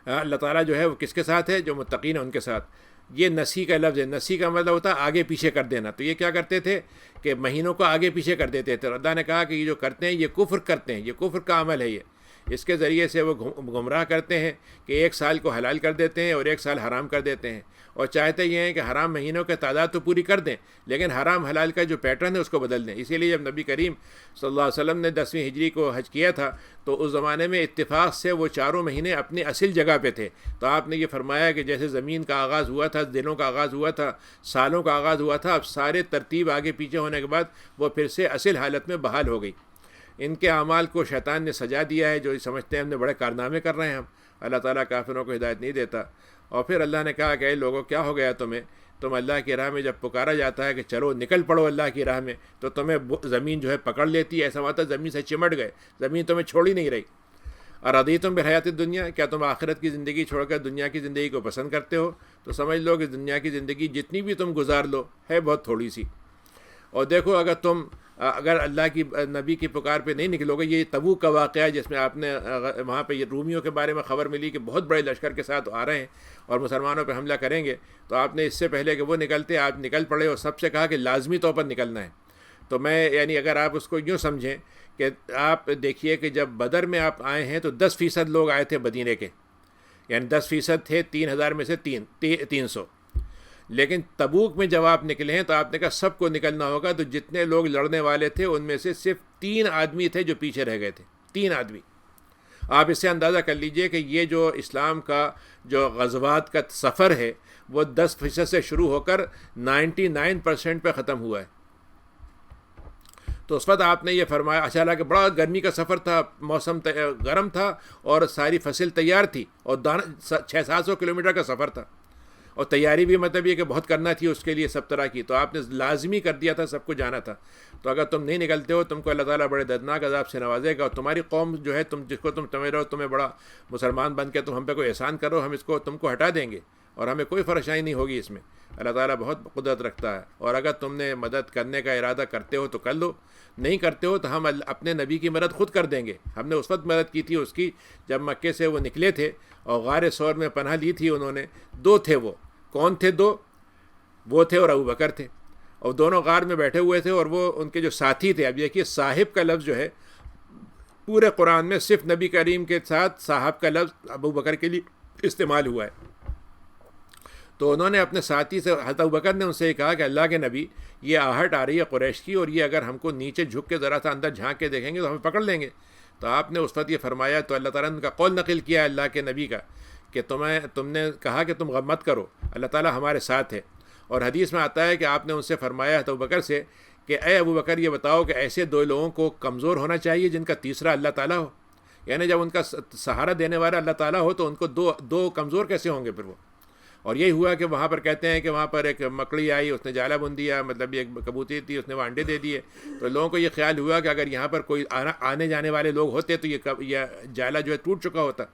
اللہ تعالیٰ جو ہے وہ کس کے ساتھ ہے، جو متقین ہیں ان کے ساتھ. یہ نسی کا لفظ ہے، نسی کا مطلب ہوتا ہے آگے پیچھے کر دینا. تو یہ کیا کرتے تھے کہ مہینوں کو آگے پیچھے کر دیتے تھے. اللہ نے کہا کہ یہ جو کرتے ہیں یہ کفر کرتے ہیں، یہ کفر کا عمل ہے. یہ اس کے ذریعے سے وہ گمراہ کرتے ہیں کہ ایک سال کو حلال کر دیتے ہیں اور ایک سال حرام کر دیتے ہیں، اور چاہتے یہ ہیں کہ حرام مہینوں کے تعداد تو پوری کر دیں، لیکن حرام حلال کا جو پیٹرن ہے اس کو بدل دیں. اسی لیے جب نبی کریم صلی اللہ علیہ وسلم نے 10ویں ہجری کو حج کیا تھا، تو اس زمانے میں اتفاق سے وہ چاروں مہینے اپنی اصل جگہ پہ تھے. تو آپ نے یہ فرمایا کہ جیسے زمین کا آغاز ہوا تھا، دنوں کا آغاز ہوا تھا، سالوں کا آغاز ہوا تھا، اب سارے ترتیب آگے پیچھے ہونے کے بعد وہ پھر سے اصل حالت میں بحال ہو گئی. ان کے اعمال کو شیطان نے سجا دیا ہے، جو سمجھتے ہیں ہم نے بڑے کارنامے کر رہے ہیں ہم. اللہ تعالیٰ کافروں کو ہدایت نہیں دیتا. اور پھر اللہ نے کہا کہ اے لوگوں کیا ہو گیا تمہیں، تم اللہ کی راہ میں جب پکارا جاتا ہے کہ چلو نکل پڑو اللہ کی راہ میں، تو تمہیں زمین جو ہے پکڑ لیتی ہے، ایسا ہوتا ہے زمین سے چمٹ گئے، زمین تمہیں چھوڑ ہی نہیں رہی۔ اور رضیتم بالحیات الدنیا، کیا تم آخرت کی زندگی چھوڑ کر دنیا کی زندگی کو پسند کرتے ہو؟ تو سمجھ لو کہ دنیا کی زندگی جتنی بھی تم گزار لو ہے بہت تھوڑی سی۔ اور دیکھو اگر اللہ کی نبی کی پکار پہ نہیں نکلو گے، یہ تبوک کا واقعہ ہے جس میں آپ نے وہاں پہ یہ رومیوں کے بارے میں خبر ملی کہ بہت بڑے لشکر کے ساتھ آ رہے ہیں اور مسلمانوں پہ حملہ کریں گے، تو آپ نے اس سے پہلے کہ وہ نکلتے آپ نکل پڑے اور سب سے کہا کہ لازمی طور پر نکلنا ہے۔ تو میں یعنی اگر آپ اس کو یوں سمجھیں کہ آپ دیکھیے کہ جب بدر میں آپ آئے ہیں تو 10% لوگ آئے تھے مدینے کے، یعنی 10% تھے 3000 میں سے 300، لیکن تبوک میں جب آپ نکلے ہیں تو آپ نے کہا سب کو نکلنا ہوگا، تو جتنے لوگ لڑنے والے تھے ان میں سے صرف 3 آدمی تھے جو پیچھے رہ گئے تھے، 3 آدمی۔ آپ اس سے اندازہ کر لیجئے کہ یہ جو اسلام کا جو غزوات کا سفر ہے وہ 10% سے شروع ہو کر 99% پہ ختم ہوا ہے۔ تو اس وقت آپ نے یہ فرمایا، اچھا کہ بڑا گرمی کا سفر تھا، موسم گرم تھا اور ساری فصل تیار تھی اور 600-700 کلومیٹر کا سفر تھا، اور تیاری بھی مطلب یہ کہ بہت کرنا تھی اس کے لیے سب طرح کی، تو آپ نے لازمی کر دیا تھا، سب کو جانا تھا۔ تو اگر تم نہیں نکلتے ہو تم کو اللہ تعالیٰ بڑے دردناک عذاب سے نوازے گا، اور تمہاری قوم جو ہے جس کو تم سمجھ رہے ہو تمہیں بڑا مسلمان بن کے تم ہم پہ کوئی احسان کرو، ہم تم کو ہٹا دیں گے اور ہمیں کوئی پریشانی نہیں ہوگی اس میں۔ اللہ تعالیٰ بہت قدرت رکھتا ہے، اور اگر تم نے مدد کرنے کا ارادہ کرتے ہو تو کر لو، نہیں کرتے ہو تو ہم اپنے نبی کی مدد خود کر دیں گے۔ ہم نے اس وقت مدد کی تھی اس کی جب مکے سے وہ نکلے تھے اور غار ثور میں پناہ لی تھی انہوں نے۔ 2 تھے وہ، کون تھے 2؟ وہ تھے اور ابو بکر تھے، اور دونوں غار میں بیٹھے ہوئے تھے، اور وہ ان کے جو ساتھی تھے۔ اب دیکھیے صاحب کا لفظ جو ہے پورے قرآن میں صرف نبی کریم کے ساتھ صاحب کا لفظ ابو بکر کے لیے استعمال ہوا ہے۔ تو انہوں نے اپنے ساتھی سے، حضرت ابوبکر نے ان سے کہا کہ اللہ کے نبی، یہ آہٹ آ رہی ہے قریش کی، اور یہ اگر ہم کو نیچے جھک کے ذرا سا اندر جھانک کے دیکھیں گے تو ہمیں پکڑ لیں گے۔ تو آپ نے اس وقت یہ فرمایا، تو اللہ تعالیٰ نے ان کا قول نقل کیا اللہ کے نبی کا کہ تم نے کہا کہ تم غم مت کرو، اللہ تعالیٰ ہمارے ساتھ ہے۔ اور حدیث میں آتا ہے کہ آپ نے ان سے فرمایا حضرت ابوبکر سے کہ اے ابوبکر یہ بتاؤ کہ ایسے 2 لوگوں کو کمزور ہونا چاہیے جن کا تیسرا اللہ تعالیٰ ہو، یعنی جب ان کا سہارا دینے والا اللہ تعالیٰ ہو تو ان کو دو کمزور کیسے ہوں گے پھر وہ؟ اور یہی ہوا کہ وہاں پر کہتے ہیں کہ وہاں پر ایک مکڑی آئی، اس نے جالا بن دیا، مطلب یہ ایک کبوتری تھی، اس نے وہ انڈے دے دیے۔ تو لوگوں کو یہ خیال ہوا کہ اگر یہاں پر کوئی آنے جانے والے لوگ ہوتے تو یہ جالا جو ہے ٹوٹ چکا ہوتا۔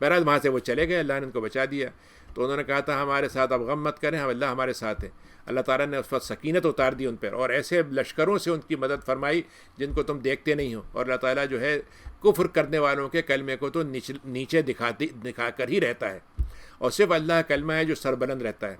بہرحال وہاں سے وہ چلے گئے، اللہ نے ان کو بچا دیا۔ تو انہوں نے کہا تھا ہمارے ساتھ اب غم مت کریں، ہم اللہ ہمارے ساتھ ہے۔ اللہ تعالیٰ نے اس وقت سکینت اتار دی ان پر، اور ایسے لشکروں سے ان کی مدد فرمائی جن کو تم دیکھتے نہیں ہو۔ اور اللہ تعالیٰ جو ہے کفر کرنے والوں کے کلمے کو تو نیچے دکھا کر ہی رہتا ہے، اور صرف اللہ کلمہ ہے جو سربلند رہتا ہے۔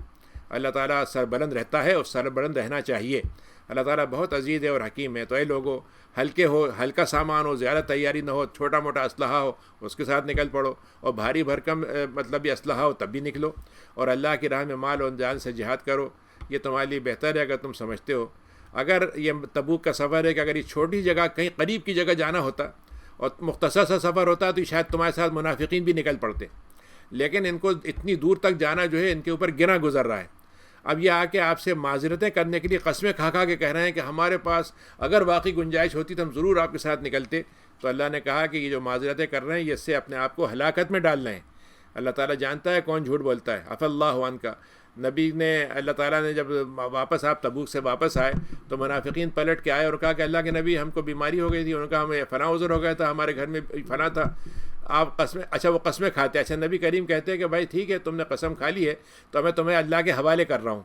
اللہ تعالیٰ سربلند رہتا ہے اور سربلند رہنا چاہیے۔ اللہ تعالیٰ بہت عزیز ہے اور حکیم ہے۔ تو اے لوگو، ہلکا سامان ہو، زیادہ تیاری نہ ہو، چھوٹا موٹا اسلحہ ہو اس کے ساتھ نکل پڑو، اور بھاری بھرکم مطلب یہ اسلحہ ہو تب بھی نکلو، اور اللہ کی راہ میں مال اور جان سے جہاد کرو۔ یہ تمہارے لیے بہتر ہے اگر تم سمجھتے ہو۔ اگر یہ تبوک کا سفر ہے کہ اگر یہ چھوٹی جگہ کہیں قریب کی جگہ جانا ہوتا اور مختصر سا سفر ہوتا تو شاید تمہارے ساتھ منافقین بھی نکل پڑتے، لیکن ان کو اتنی دور تک جانا جو ہے ان کے اوپر گنا گزر رہا ہے۔ اب یہ آ کے آپ سے معذرتیں کرنے کے لیے قسمیں کھا کے کہہ رہے ہیں کہ ہمارے پاس اگر واقعی گنجائش ہوتی تو ہم ضرور آپ کے ساتھ نکلتے۔ تو اللہ نے کہا کہ یہ جو معذرتیں کر رہے ہیں یہ اس سے اپنے آپ کو ہلاکت میں ڈال رہے ہیں۔ اللہ تعالیٰ جانتا ہے کون جھوٹ بولتا ہے۔ عفا اللہ عنک، نبی نے، اللہ تعالیٰ نے جب واپس آپ تبوک سے واپس آئے تو منافقین پلٹ کے آئے اور کہا کہ اللہ کے نبی ہم کو بیماری ہو گئی تھی، انہوں نے کہا ہمیں فلاں عذر ہو گیا تھا، ہمارے گھر میں فلاں تھا، آپ قسمیں، اچھا وہ قسمیں کھاتے، اچھا نبی کریم کہتے ہیں کہ بھائی ٹھیک ہے تم نے قسم کھا لی ہے تو میں تمہیں اللہ کے حوالے کر رہا ہوں۔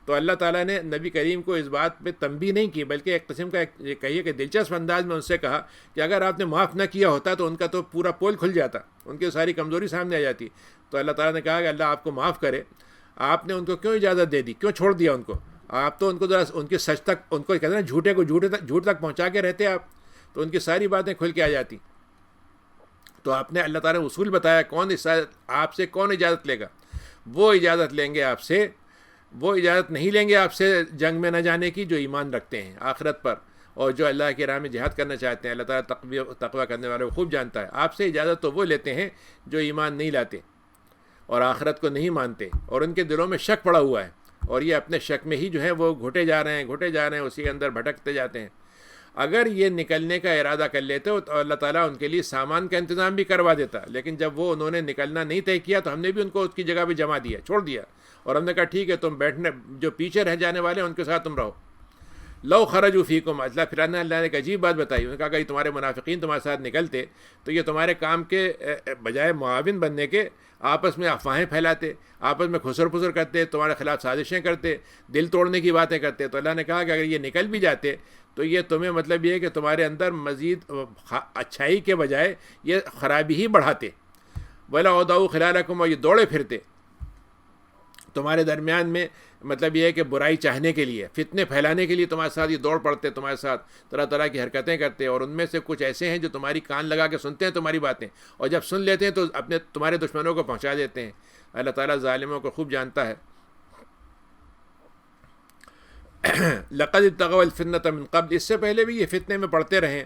تو اللہ تعالیٰ نے نبی کریم کو اس بات پہ تنبیہ نہیں کی، بلکہ ایک قسم کا کہیے کہ دلچسپ انداز میں ان سے کہا کہ اگر آپ نے معاف نہ کیا ہوتا تو ان کا تو پورا پول کھل جاتا، ان کی ساری کمزوری سامنے آ جاتی۔ تو اللہ تعالیٰ نے کہا کہ اللہ آپ کو معاف کرے، آپ نے ان کو کیوں اجازت دے دی، کیوں چھوڑ دیا ان کو؟ آپ تو ان کو ذرا ان کے سچ تک، ان کو کہتے ہیں جھوٹے کو جھوٹ تک پہنچا کے رہتے آپ، تو ان کی ساری باتیں کھل کے آ جاتی۔ تو آپ نے، اللہ تعالیٰ نے اصول بتایا کون آپ سے کون اجازت لے گا؟ وہ اجازت لیں گے آپ سے، وہ اجازت نہیں لیں گے آپ سے جنگ میں نہ جانے کی جو ایمان رکھتے ہیں آخرت پر اور جو اللہ کی راہ میں جہاد کرنا چاہتے ہیں۔ اللہ تعالیٰ تقوی کرنے والوں کو خوب جانتا ہے۔ آپ سے اجازت تو وہ لیتے ہیں جو ایمان نہیں لاتے اور آخرت کو نہیں مانتے، اور ان کے دلوں میں شک پڑا ہوا ہے، اور یہ اپنے شک میں ہی جو ہے وہ گھٹے جا رہے ہیں، اسی کے اندر بھٹکتے جاتے ہیں۔ اگر یہ نکلنے کا ارادہ کر لیتے ہو تو اللہ تعالیٰ ان کے لیے سامان کا انتظام بھی کروا دیتا، لیکن جب وہ انہوں نے نکلنا نہیں طے کیا تو ہم نے بھی ان کو اس کی جگہ پہ جما دیا، چھوڑ دیا، اور ہم نے کہا ٹھیک ہے تم بیٹھنے، جو پیچھے رہ جانے والے ہیں ان کے ساتھ تم رہو۔ لو خرجوا فیکم، اللہ نے ایک عجیب بات بتائی، انہوں نے کہا کہ تمہارے منافقین تمہارے ساتھ نکلتے تو یہ تمہارے کام کے بجائے معاون بننے کے آپس میں افواہیں پھیلاتے، آپس میں خسر پھسر کرتے، تمہارے خلاف سازشیں کرتے، دل توڑنے کی باتیں کرتے۔ تو اللہ نے کہا کہ اگر یہ نکل بھی جاتے تو یہ تمہیں مطلب یہ ہے کہ تمہارے اندر مزید اچھائی کے بجائے یہ خرابی ہی بڑھاتے۔ ولا اودعوا خلالکم، اور یہ دوڑے پھرتے تمہارے درمیان میں، مطلب یہ ہے کہ برائی چاہنے کے لیے، فتنے پھیلانے کے لیے تمہارے ساتھ یہ دوڑ پڑتے، تمہارے ساتھ طرح طرح کی حرکتیں کرتے، اور ان میں سے کچھ ایسے ہیں جو تمہاری کان لگا کے سنتے ہیں تمہاری باتیں، اور جب سن لیتے ہیں تو تمہارے دشمنوں کو پہنچا دیتے ہیں۔ اللہ تعالیٰ ظالموں کو خوب جانتا ہے۔ لقد ابتغوا الفتنة من قبل، اس سے پہلے بھی یہ فتنے میں پڑتے رہے۔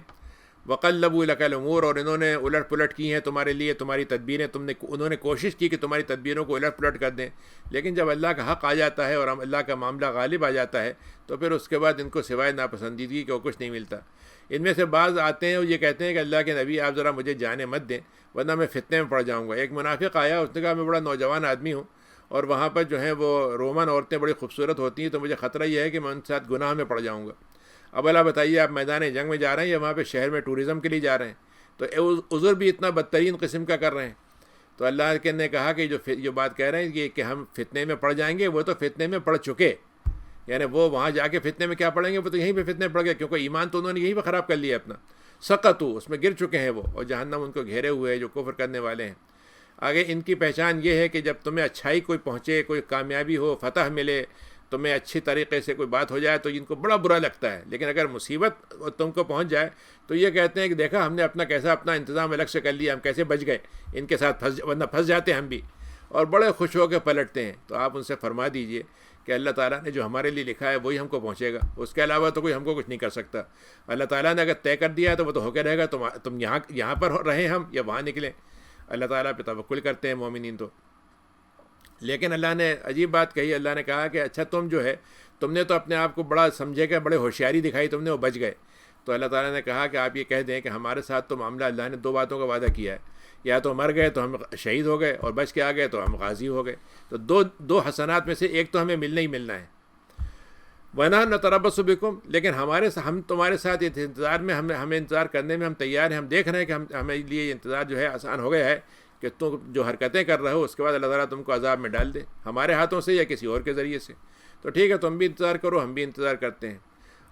وقلبوا لك الامور، اور انہوں نے الٹ پلٹ کی ہیں تمہارے لیے تمہاری تدبیریں، انہوں نے کوشش کی کہ تمہاری تدبیروں کو الٹ پلٹ کر دیں، لیکن جب اللہ کا حق آ جاتا ہے اور اللہ کا معاملہ غالب آ جاتا ہے تو پھر اس کے بعد ان کو سوائے ناپسندیدگی کے کچھ نہیں ملتا۔ ان میں سے بعض آتے ہیں اور یہ کہتے ہیں کہ اللہ کے نبی آپ ذرا مجھے جانے مت دیں ورنہ میں فتنے میں پڑ جاؤں گا۔ ایک منافق آیا، اس نے کہا میں بڑا نوجوان آدمی ہوں اور وہاں پر جو ہیں وہ رومن عورتیں بڑی خوبصورت ہوتی ہیں، تو مجھے خطرہ یہ ہے کہ میں ان کے ساتھ گناہ میں پڑ جاؤں گا۔ اب اللہ بتائیے، آپ میدان جنگ میں جا رہے ہیں یا وہاں پہ شہر میں ٹورزم کے لیے جا رہے ہیں؟ تو عذر بھی اتنا بدترین قسم کا کر رہے ہیں۔ تو اللہ کے نے کہا کہ جو بات کہہ رہے ہیں کہ ہم فتنے میں پڑ جائیں گے، وہ تو فتنے میں پڑ چکے، یعنی وہ وہاں جا کے فتنے میں کیا پڑیں گے، وہ تو یہیں پہ فتنے پڑ گئے، کیونکہ ایمان تو انہوں نے یہیں پہ خراب کر لیا اپنا۔ سقطوا، اس میں گر چکے ہیں وہ، اور جہنم ان کو گھیرے ہوئے ہیں جو کفر کرنے والے ہیں۔ آگے ان کی پہچان یہ ہے کہ جب تمہیں اچھائی کوئی پہنچے، کوئی کامیابی ہو، فتح ملے، تمہیں اچھی طریقے سے کوئی بات ہو جائے تو ان کو بڑا برا لگتا ہے، لیکن اگر مصیبت تم کو پہنچ جائے تو یہ کہتے ہیں کہ دیکھا ہم نے اپنا انتظام الگ سے کر لیا، ہم کیسے بچ گئے، ان کے ساتھ ورنہ پھنس جاتے ہم بھی، اور بڑے خوش ہو کے پلٹتے ہیں۔ تو آپ ان سے فرما دیجئے کہ اللہ تعالیٰ نے جو ہمارے لیے لکھا ہے وہی ہم کو پہنچے گا، اس کے علاوہ تو کوئی ہم کو کچھ نہیں کر سکتا۔ اللہ تعالیٰ نے اگر طے کر دیا ہے تو وہ تو ہو کے رہے گا، تم یہاں پر رہیں ہم یا وہاں نکلیں۔ اللہ تعالیٰ پہ توکل کرتے ہیں مومنین تو۔ لیکن اللہ نے عجیب بات کہی، اللہ نے کہا کہ اچھا تم نے تو اپنے آپ کو بڑا سمجھے کہ بڑے ہوشیاری دکھائی تم نے، وہ بچ گئے۔ تو اللہ تعالیٰ نے کہا کہ آپ یہ کہہ دیں کہ ہمارے ساتھ تو معاملہ، اللہ نے دو باتوں کا وعدہ کیا ہے، یا تو مر گئے تو ہم شہید ہو گئے، اور بچ کے آ گئے تو ہم غازی ہو گئے۔ تو دو حسنات میں سے ایک تو ہمیں ملنا ہی ملنا ہے۔ وَنَحْنُ نَتَرَبَّصُ بِكُمْ، لیکن ہم تمہارے ساتھ انتظار میں، ہمیں انتظار کرنے میں ہم تیار ہیں، ہم دیکھ رہے ہیں کہ ہمیں لیے یہ انتظار جو ہے آسان ہو گیا ہے کہ تم جو حرکتیں کر رہے ہو اس کے بعد اللہ تعالیٰ تم کو عذاب میں ڈال دے، ہمارے ہاتھوں سے یا کسی اور کے ذریعے سے۔ تو ٹھیک ہے، تم بھی انتظار کرو، ہم بھی انتظار کرتے ہیں۔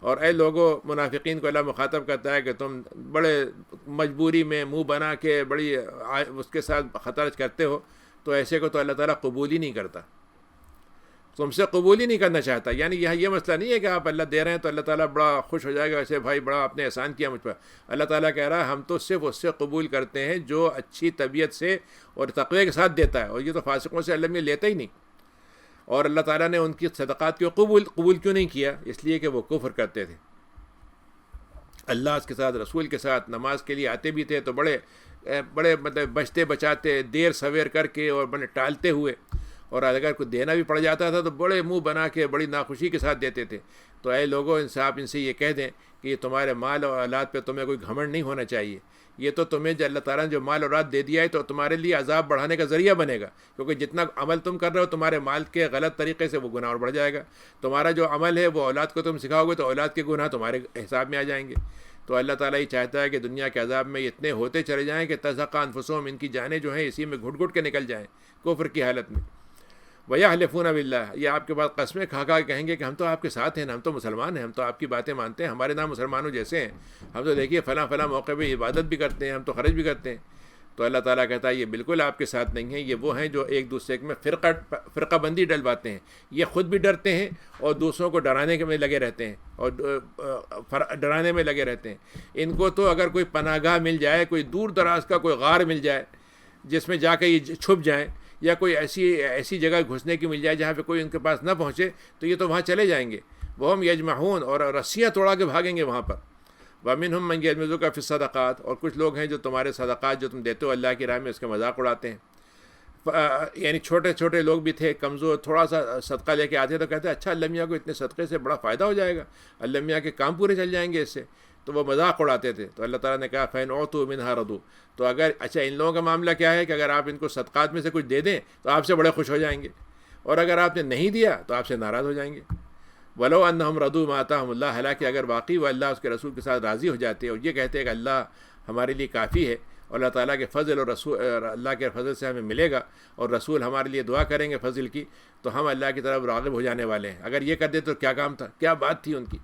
اور اے لوگوں، منافقین کو اللہ مخاطب کرتا ہے کہ تم بڑے مجبوری میں منہ بنا کے بڑی اس کے ساتھ خطرج کرتے ہو، تو ایسے کو تو اللہ تعالیٰ قبول ہی نہیں کرتا، تم سے قبول ہی نہیں کرنا چاہتا۔ یعنی یہاں یہ مسئلہ نہیں ہے کہ آپ اللہ دے رہے ہیں تو اللہ تعالیٰ بڑا خوش ہو جائے گا، ایسے بھائی بڑا آپ نے احسان کیا مجھ پر۔ اللہ تعالیٰ کہہ رہا ہے ہم تو صرف اس سے قبول کرتے ہیں جو اچھی طبیعت سے اور تقوی کے ساتھ دیتا ہے، اور یہ تو فاسقوں سے اللہ میں لیتا ہی نہیں۔ اور اللہ تعالیٰ نے ان کی صدقات کو قبول کیوں نہیں کیا؟ اس لیے کہ وہ کفر کرتے تھے اللہ کے ساتھ، رسول کے ساتھ۔ نماز کے لیے آتے بھی تھے تو بڑے مطلب بچتے بچاتے، دیر سویر کر کے اور بڑے ٹالتے ہوئے، اور اگر کوئی دینا بھی پڑ جاتا تھا تو بڑے منہ بنا کے بڑی ناخوشی کے ساتھ دیتے تھے۔ تو اے لوگوں، آپ ان سے یہ کہہ دیں کہ یہ تمہارے مال اور اولاد پہ تمہیں کوئی گھمنڈ نہیں ہونا چاہیے۔ یہ تو تمہیں جو اللہ تعالیٰ نے جو مال اور اولاد دے دیا ہے تو تمہارے لیے عذاب بڑھانے کا ذریعہ بنے گا، کیونکہ جتنا عمل تم کر رہے ہو تمہارے مال کے غلط طریقے سے وہ گناہ اور بڑھ جائے گا۔ تمہارا جو عمل ہے وہ اولاد کو تم سکھاؤ گے تو اولاد کے گناہ تمہارے حساب میں آ جائیں گے۔ تو اللہ تعالیٰ یہ چاہتا ہے کہ دنیا کے عذاب میں اتنے ہوتے چلے جائیں کہ تزہق انفسہم، ان کی جانیں جو ہیں اسی میں گھٹ گھٹ کے نکل جائیں کفر کی حالت میں۔ وَيَحْلِفُونَ بِاللَّهِ، یہ آپ کے بعد قسمیں کھا کھا کہیں گے کہ ہم تو آپ کے ساتھ ہیں، ہم تو مسلمان ہیں، ہم تو آپ کی باتیں مانتے ہیں، ہمارے نام مسلمانوں جیسے ہیں، ہم تو دیکھیے فلاں موقع پہ عبادت بھی کرتے ہیں، ہم تو خرچ بھی کرتے ہیں۔ تو اللہ تعالیٰ کہتا ہے یہ بالکل آپ کے ساتھ نہیں ہیں، یہ وہ ہیں جو ایک دوسرے میں فرقہ بندی ڈلواتے ہیں۔ یہ خود بھی ڈرتے ہیں اور دوسروں کو ڈرانے میں لگے رہتے ہیں، اور ڈرانے میں لگے رہتے ہیں۔ ان کو تو اگر کوئی پناہ گاہ مل جائے، کوئی دور دراز کا کوئی غار مل جائے جس میں جا کے یہ چھپ جائیں، یا کوئی ایسی جگہ گھسنے کی مل جائے جہاں پہ کوئی ان کے پاس نہ پہنچے، تو یہ تو وہاں چلے جائیں گے۔ وَهُمْ يَجْمَعُونَ، اور رسیاں توڑا کے بھاگیں گے وہاں پر۔ وَمِنْهُمْ مَنْ يَلْمِزُكَ فِي الصَّدَقَاتِ، اور کچھ لوگ ہیں جو تمہارے صدقات جو تم دیتے ہو اللہ کی راہ میں اس کا مذاق اڑاتے ہیں۔ یعنی چھوٹے چھوٹے لوگ بھی تھے، کمزور، تھوڑا سا صدقہ لے کے آتے تو کہتے ہیں اچھا اللہ میاں کو اتنے صدقے سے بڑا فائدہ ہو جائے گا، اللہ میاں کے کام پورے چل جائیں گے اس سے۔ تو وہ مذاق اڑاتے تھے. تو اللہ تعالیٰ نے کہا فَإِنْ أُعْطُوا مِنْهَا رَضُوا. تو اگر اچھا ان لوگوں کا معاملہ کیا ہے کہ اگر آپ ان کو صدقات میں سے کچھ دے دیں تو آپ سے بڑے خوش ہو جائیں گے, اور اگر آپ نے نہیں دیا تو آپ سے ناراض ہو جائیں گے. وَلَوْ أَنَّهُمْ رَضُوا مَا آتَاهُمُ اللَّهُ, حالانکہ اگر واقعی وہ اللہ اس کے رسول کے ساتھ راضی ہو جاتے اور یہ کہتے ہیں کہ اللہ ہمارے لیے کافی ہے اور اللہ تعالیٰ کے فضل اور رسول اللہ کے فضل سے ہمیں ملے گا اور رسول ہمارے لیے دعا کریں گے فضل کی, تو ہم اللہ کی طرف راغب ہو جانے والے ہیں. اگر یہ کر دے تو کیا کام تھا, کیا بات تھی ان کی.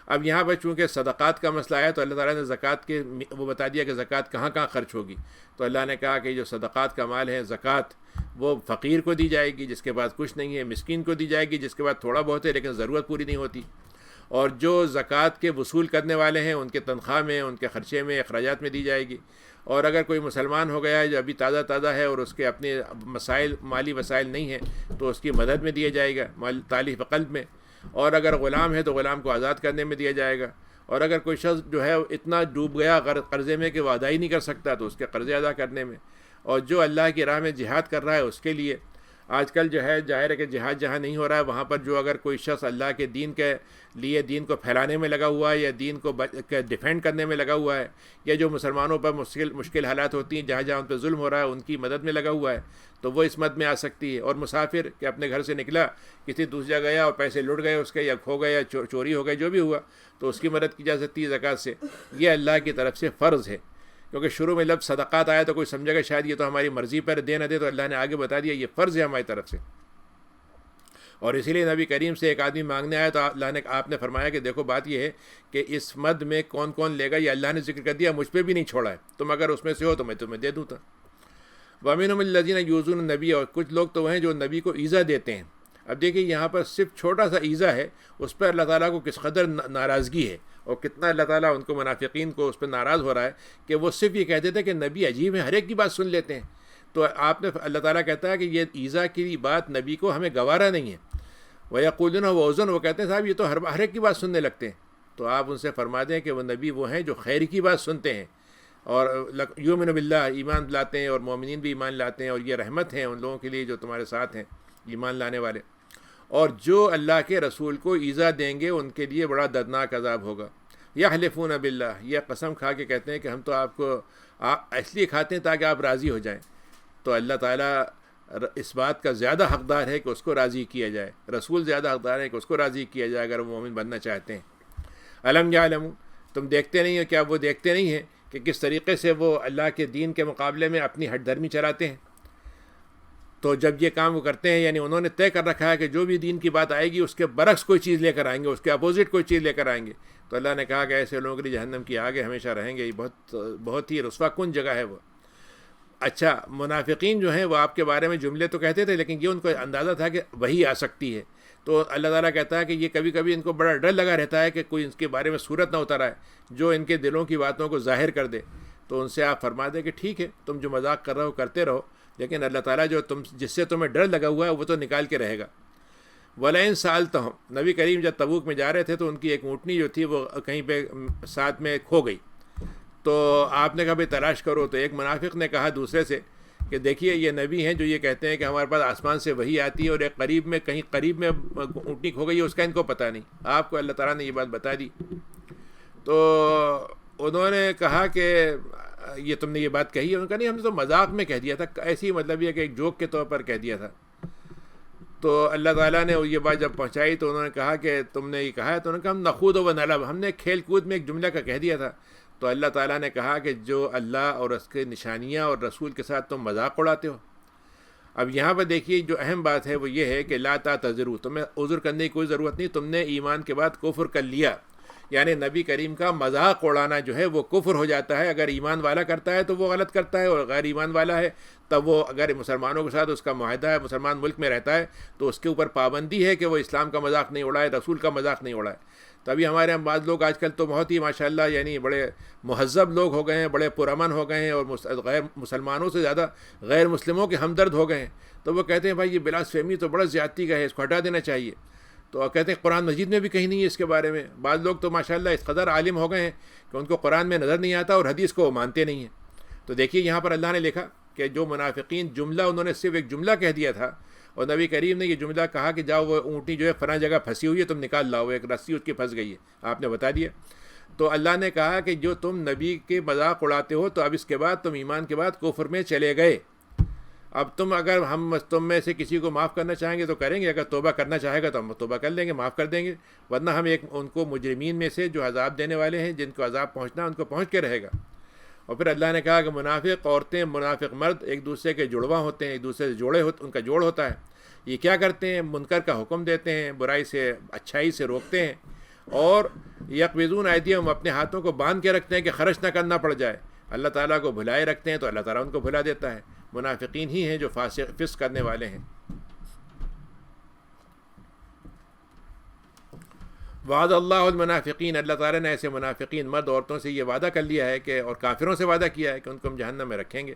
اب یہاں پر چونکہ صدقات کا مسئلہ آیا تو اللہ تعالیٰ نے زکوٰۃ کے وہ بتا دیا کہ زکوٰۃ کہاں کہاں خرچ ہوگی. تو اللہ نے کہا کہ جو صدقات کا مال ہے زکوٰۃ وہ فقیر کو دی جائے گی جس کے پاس کچھ نہیں ہے, مسکین کو دی جائے گی جس کے پاس تھوڑا بہت ہے لیکن ضرورت پوری نہیں ہوتی, اور جو زکوٰۃ کے وصول کرنے والے ہیں ان کے تنخواہ میں, ان کے خرچے میں, اخراجات میں دی جائے گی. اور اگر کوئی مسلمان ہو گیا ہے جو ابھی تازہ ہے اور اس کے اپنے مالی وسائل نہیں ہیں تو اس کی مدد میں دیا جائے گا, تالیف قلب میں. اور اگر غلام ہے تو غلام کو آزاد کرنے میں دیا جائے گا. اور اگر کوئی شخص جو ہے اتنا ڈوب گیا قرضے میں کہ وہ ادا ہی نہیں کر سکتا تو اس کے قرضے ادا کرنے میں. اور جو اللہ کی راہ میں جہاد کر رہا ہے اس کے لیے آج کل جو ہے ظاہر ہے کہ جہاد جہاں نہیں ہو رہا ہے وہاں پر جو اگر کوئی شخص اللہ کے دین کے لیے دین کو پھیلانے میں لگا ہوا ہے یا دین کو ڈیفینڈ کرنے میں لگا ہوا ہے, یا جو مسلمانوں پر مشکل حالات ہوتی ہیں جہاں ان پہ ظلم ہو رہا ہے ان کی مدد میں لگا ہوا ہے, تو وہ اس مد میں آ سکتی ہے. اور مسافر کہ اپنے گھر سے نکلا کسی دوسری جگہ گیا اور پیسے لٹ گئے اس کے, یا کھو گئے یا چوری ہو گئے, جو بھی ہوا تو اس کی مدد کی جا سکتی ہے زکوٰۃ سے. یہ اللہ کی طرف سے فرض ہے, کیونکہ شروع میں لفظ صدقات آیا تو کوئی سمجھے گا شاید یہ تو ہماری مرضی پر دے نہ دے, تو اللہ نے آگے بتا دیا یہ فرض ہے ہماری طرف سے. اور اسی لیے نبی کریم سے ایک آدمی مانگنے آیا تو آپ نے فرمایا کہ دیکھو بات یہ ہے کہ اس مد میں کون کون لے گا, یہ اللہ نے ذکر کر دیا, مجھ پہ بھی نہیں چھوڑا ہے, تم اگر اس میں سے ہو تو میں تمہیں دے دوں تھا. وَمِنْهُمُ الَّذِينَ يُؤْذُونَ النَّبِيَّ, اور کچھ لوگ تو وہ ہیں جو نبی کو ایذا دیتے ہیں. اب دیکھیے یہاں پر صرف چھوٹا سا ایذا ہے, اس پر اللہ تعالیٰ کو کس قدر ناراضگی ہے اور کتنا اللہ تعالیٰ ان کو منافقین کو اس پہ ناراض ہو رہا ہے کہ وہ صرف یہ کہتے تھے کہ نبی عجیب ہے, ہر ایک کی بات سن لیتے ہیں. تو آپ نے اللہ تعالیٰ کہتا ہے کہ یہ ایذا کی بات نبی کو ہمیں گوارا نہیں ہے. وَيَقُولُونَ وَأُذُنَ, وہ کہتے ہیں صاحب یہ تو ہر ایک کی بات سننے لگتے ہیں. تو آپ ان سے فرما دیں کہ وہ نبی وہ ہیں جو خیر کی بات سنتے ہیں اور یؤمنون باللہ, ایمان لاتے ہیں, اور مومنین بھی ایمان لاتے ہیں, اور یہ رحمت ہیں ان لوگوں کے لیے جو تمہارے ساتھ ہیں ایمان لانے والے. اور جو اللہ کے رسول کو ایذا دیں گے ان کے لیے بڑا دردناک عذاب ہوگا. یحلفون باللہ, یہ قسم کھا کے کہتے ہیں کہ ہم تو آپ کو اس لیے کھاتے ہیں تاکہ آپ راضی ہو جائیں. تو اللہ تعالیٰ اس بات کا زیادہ حقدار ہے کہ اس کو راضی کیا جائے, رسول زیادہ حقدار ہے کہ اس کو راضی کیا جائے اگر وہ مومن بننا چاہتے ہیں. الم یعلموا, تم دیکھتے نہیں ہو, کیا وہ دیکھتے نہیں ہیں کہ کس طریقے سے وہ اللہ کے دین کے مقابلے میں اپنی ہٹ دھرمی چلاتے ہیں. تو جب یہ کام وہ کرتے ہیں یعنی انہوں نے طے کر رکھا ہے کہ جو بھی دین کی بات آئے گی اس کے برعکس کوئی چیز لے کر آئیں گے, اس کے اپوزٹ کوئی چیز لے کر آئیں گے. تو اللہ نے کہا کہ ایسے لوگوں کے لیے جہنم کی آگ ہمیشہ رہیں گے, یہ بہت ہی رسوا کن جگہ ہے وہ. اچھا, منافقین جو ہیں وہ آپ کے بارے میں جملے تو کہتے تھے لیکن یہ ان کو اندازہ تھا کہ وہی آ سکتی ہے. تو اللہ تعالیٰ کہتا ہے کہ یہ کبھی کبھی ان کو بڑا ڈر لگا رہتا ہے کہ کوئی ان کے بارے میں صورت نہ اتر آئے جو ان کے دلوں کی باتوں کو ظاہر کر دے. تو ان سے آپ فرما دیں کہ ٹھیک ہے تم جو مذاق کر رہے ہو کرتے رہو, لیکن اللہ تعالیٰ جو جس سے تمہیں ڈر لگا ہوا ہے وہ تو نکال کے رہے گا. وَلَئِن سَأَلْتَهُمْ, نبی کریم جب تبوک میں جا رہے تھے تو ان کی ایک اونٹنی جو تھی وہ کہیں پہ ساتھ میں کھو گئی. تو آپ نے کہا بھائی تلاش کرو. تو ایک منافق نے کہا دوسرے سے کہ دیکھیے یہ نبی ہیں جو یہ کہتے ہیں کہ ہمارے پاس آسمان سے وہی آتی ہے اور ایک قریب میں اونٹنی کھو گئی ہے, اس کا ان کو پتہ نہیں, آپ کو اللہ تعالیٰ نے یہ بات بتا دی. تو انہوں نے کہا کہ یہ تم نے یہ بات کہی ہے. انہوں نے کہا نہیں, ہم نے تو مذاق میں کہہ دیا تھا, ایسے ہی مطلب یہ کہ ایک جوک کے طور پر کہہ دیا تھا. تو اللہ تعالیٰ نے یہ بات جب پہنچائی تو انہوں نے کہا کہ تم نے یہ کہا ہے. تو انہوں نے کہا ہم نخوض و نلعب, ہم نے کھیل کود میں ایک جملہ کا کہہ دیا تھا. تو اللہ تعالیٰ نے کہا کہ جو اللہ اور اس کے نشانیاں اور رسول کے ساتھ تم مذاق اڑاتے ہو. اب یہاں پر دیکھیے جو اہم بات ہے وہ یہ ہے کہ لا تعتذروا, تمہیں عذر کرنے کی کوئی ضرورت نہیں. تم نے ایمان کے بعد کفر کر لیا, یعنی نبی کریم کا مذاق اڑانا جو ہے وہ کفر ہو جاتا ہے. اگر ایمان والا کرتا ہے تو وہ غلط کرتا ہے, اور غیر ایمان والا ہے تب وہ اگر مسلمانوں کے ساتھ اس کا معاہدہ ہے, مسلمان ملک میں رہتا ہے, تو اس کے اوپر پابندی ہے کہ وہ اسلام کا مذاق نہیں اڑائے, رسول کا مذاق نہیں اڑائے. تبھی ہمارے ہم بعض لوگ آج کل تو بہت ہی ماشاءاللہ یعنی بڑے مہذب لوگ ہو گئے ہیں, بڑے پرامن ہو گئے ہیں, اور غیر مسلمانوں سے زیادہ غیر مسلموں کے ہمدرد ہو گئے ہیں. تو وہ کہتے ہیں بھائی یہ بلاسفیمی تو بڑا زیادتی کا ہے, اس کو ہٹا دینا چاہیے. تو کہتے ہیں قرآن مجید میں بھی کہیں نہیں ہے اس کے بارے میں. بعض لوگ تو ماشاءاللہ اس قدر عالم ہو گئے ہیں کہ ان کو قرآن میں نظر نہیں آتا اور حدیث کو وہ مانتے نہیں ہیں. تو دیکھیے یہاں پر اللہ نے لکھا کہ جو منافقین جملہ انہوں نے صرف ایک جملہ کہہ دیا تھا, اور نبی کریم نے یہ جملہ کہا کہ جاؤ وہ اونٹنی جو ہے فلاں جگہ پھنسی ہوئی ہے, تم نکال لاؤ, ایک رسی اس کی پھنس گئی ہے, آپ نے بتا دیا. تو اللہ نے کہا کہ جو تم نبی کے مذاق اڑاتے ہو تو اب اس کے بعد تم ایمان کے بعد کفر میں چلے گئے. اب اگر ہم تم میں سے کسی کو معاف کرنا چاہیں گے تو کریں گے, اگر توبہ کرنا چاہے گا تو ہم توبہ کر لیں گے, معاف کر دیں گے, ورنہ ہم ان کو مجرمین میں سے جو عذاب دینے والے ہیں, جن کو عذاب پہنچنا ان کو پہنچ کے رہے گا. اور پھر اللہ نے کہا کہ منافق عورتیں منافق مرد ایک دوسرے کے جڑواں ہوتے ہیں, ایک دوسرے سے جوڑے ان کا جوڑ ہوتا ہے. یہ کیا کرتے ہیں؟ منکر کا حکم دیتے ہیں, برائی سے اچھائی سے روکتے ہیں, اور یقبضون ایدیہم اپنے ہاتھوں کو باندھ کے رکھتے ہیں کہ خرچ نہ کرنا پڑ جائے. اللہ تعالیٰ کو بھلائے رکھتے ہیں تو اللہ تعالیٰ ان کو بھلا دیتا ہے. منافقین ہی ہیں جو فسق کرنے والے ہیں. وعد اللہ المنافقین, اللہ تعالیٰ نے ایسے منافقین مرد عورتوں سے یہ وعدہ کر لیا ہے کہ, اور کافروں سے وعدہ کیا ہے کہ ان کو ہم جہنم میں رکھیں گے,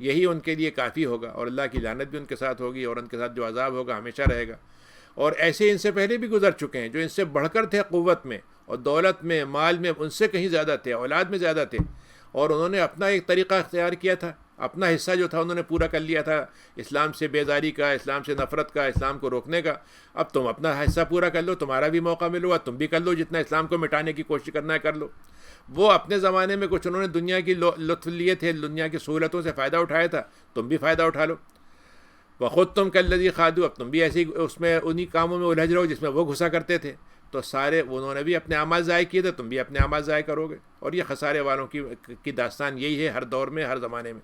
یہی ان کے لیے کافی ہوگا, اور اللہ کی لعنت بھی ان کے ساتھ ہوگی, اور ان کے ساتھ جو عذاب ہوگا ہمیشہ رہے گا. اور ایسے ان سے پہلے بھی گزر چکے ہیں جو ان سے بڑھ کر تھے قوت میں اور دولت میں, مال میں, ان سے کہیں زیادہ تھے, اولاد میں زیادہ تھے, اور انہوں نے اپنا ایک طریقہ اختیار کیا تھا, اپنا حصہ جو تھا انہوں نے پورا کر لیا تھا اسلام سے بیزاری کا, اسلام سے نفرت کا, اسلام کو روکنے کا. اب تم اپنا حصہ پورا کر لو, تمہارا بھی موقع ملے گا, تم بھی کر لو, جتنا اسلام کو مٹانے کی کوشش کرنا ہے کر لو. وہ اپنے زمانے میں کچھ انہوں نے دنیا کی لطف لیے تھے, دنیا کی سہولتوں سے فائدہ اٹھایا تھا, تم بھی فائدہ اٹھا لو. وخود تم کالذی خادوا, اب تم بھی ایسی اس میں انہی کاموں میں الجھ رہو جس میں وہ گھسا کرتے تھے. تو سارے انہوں نے بھی اپنے اعمال ضائع کیے تھے, تم بھی اپنے اعمال ضائع کرو گے. اور یہ خسارے والوں کی داستان یہی ہے ہر دور میں, ہر زمانے میں.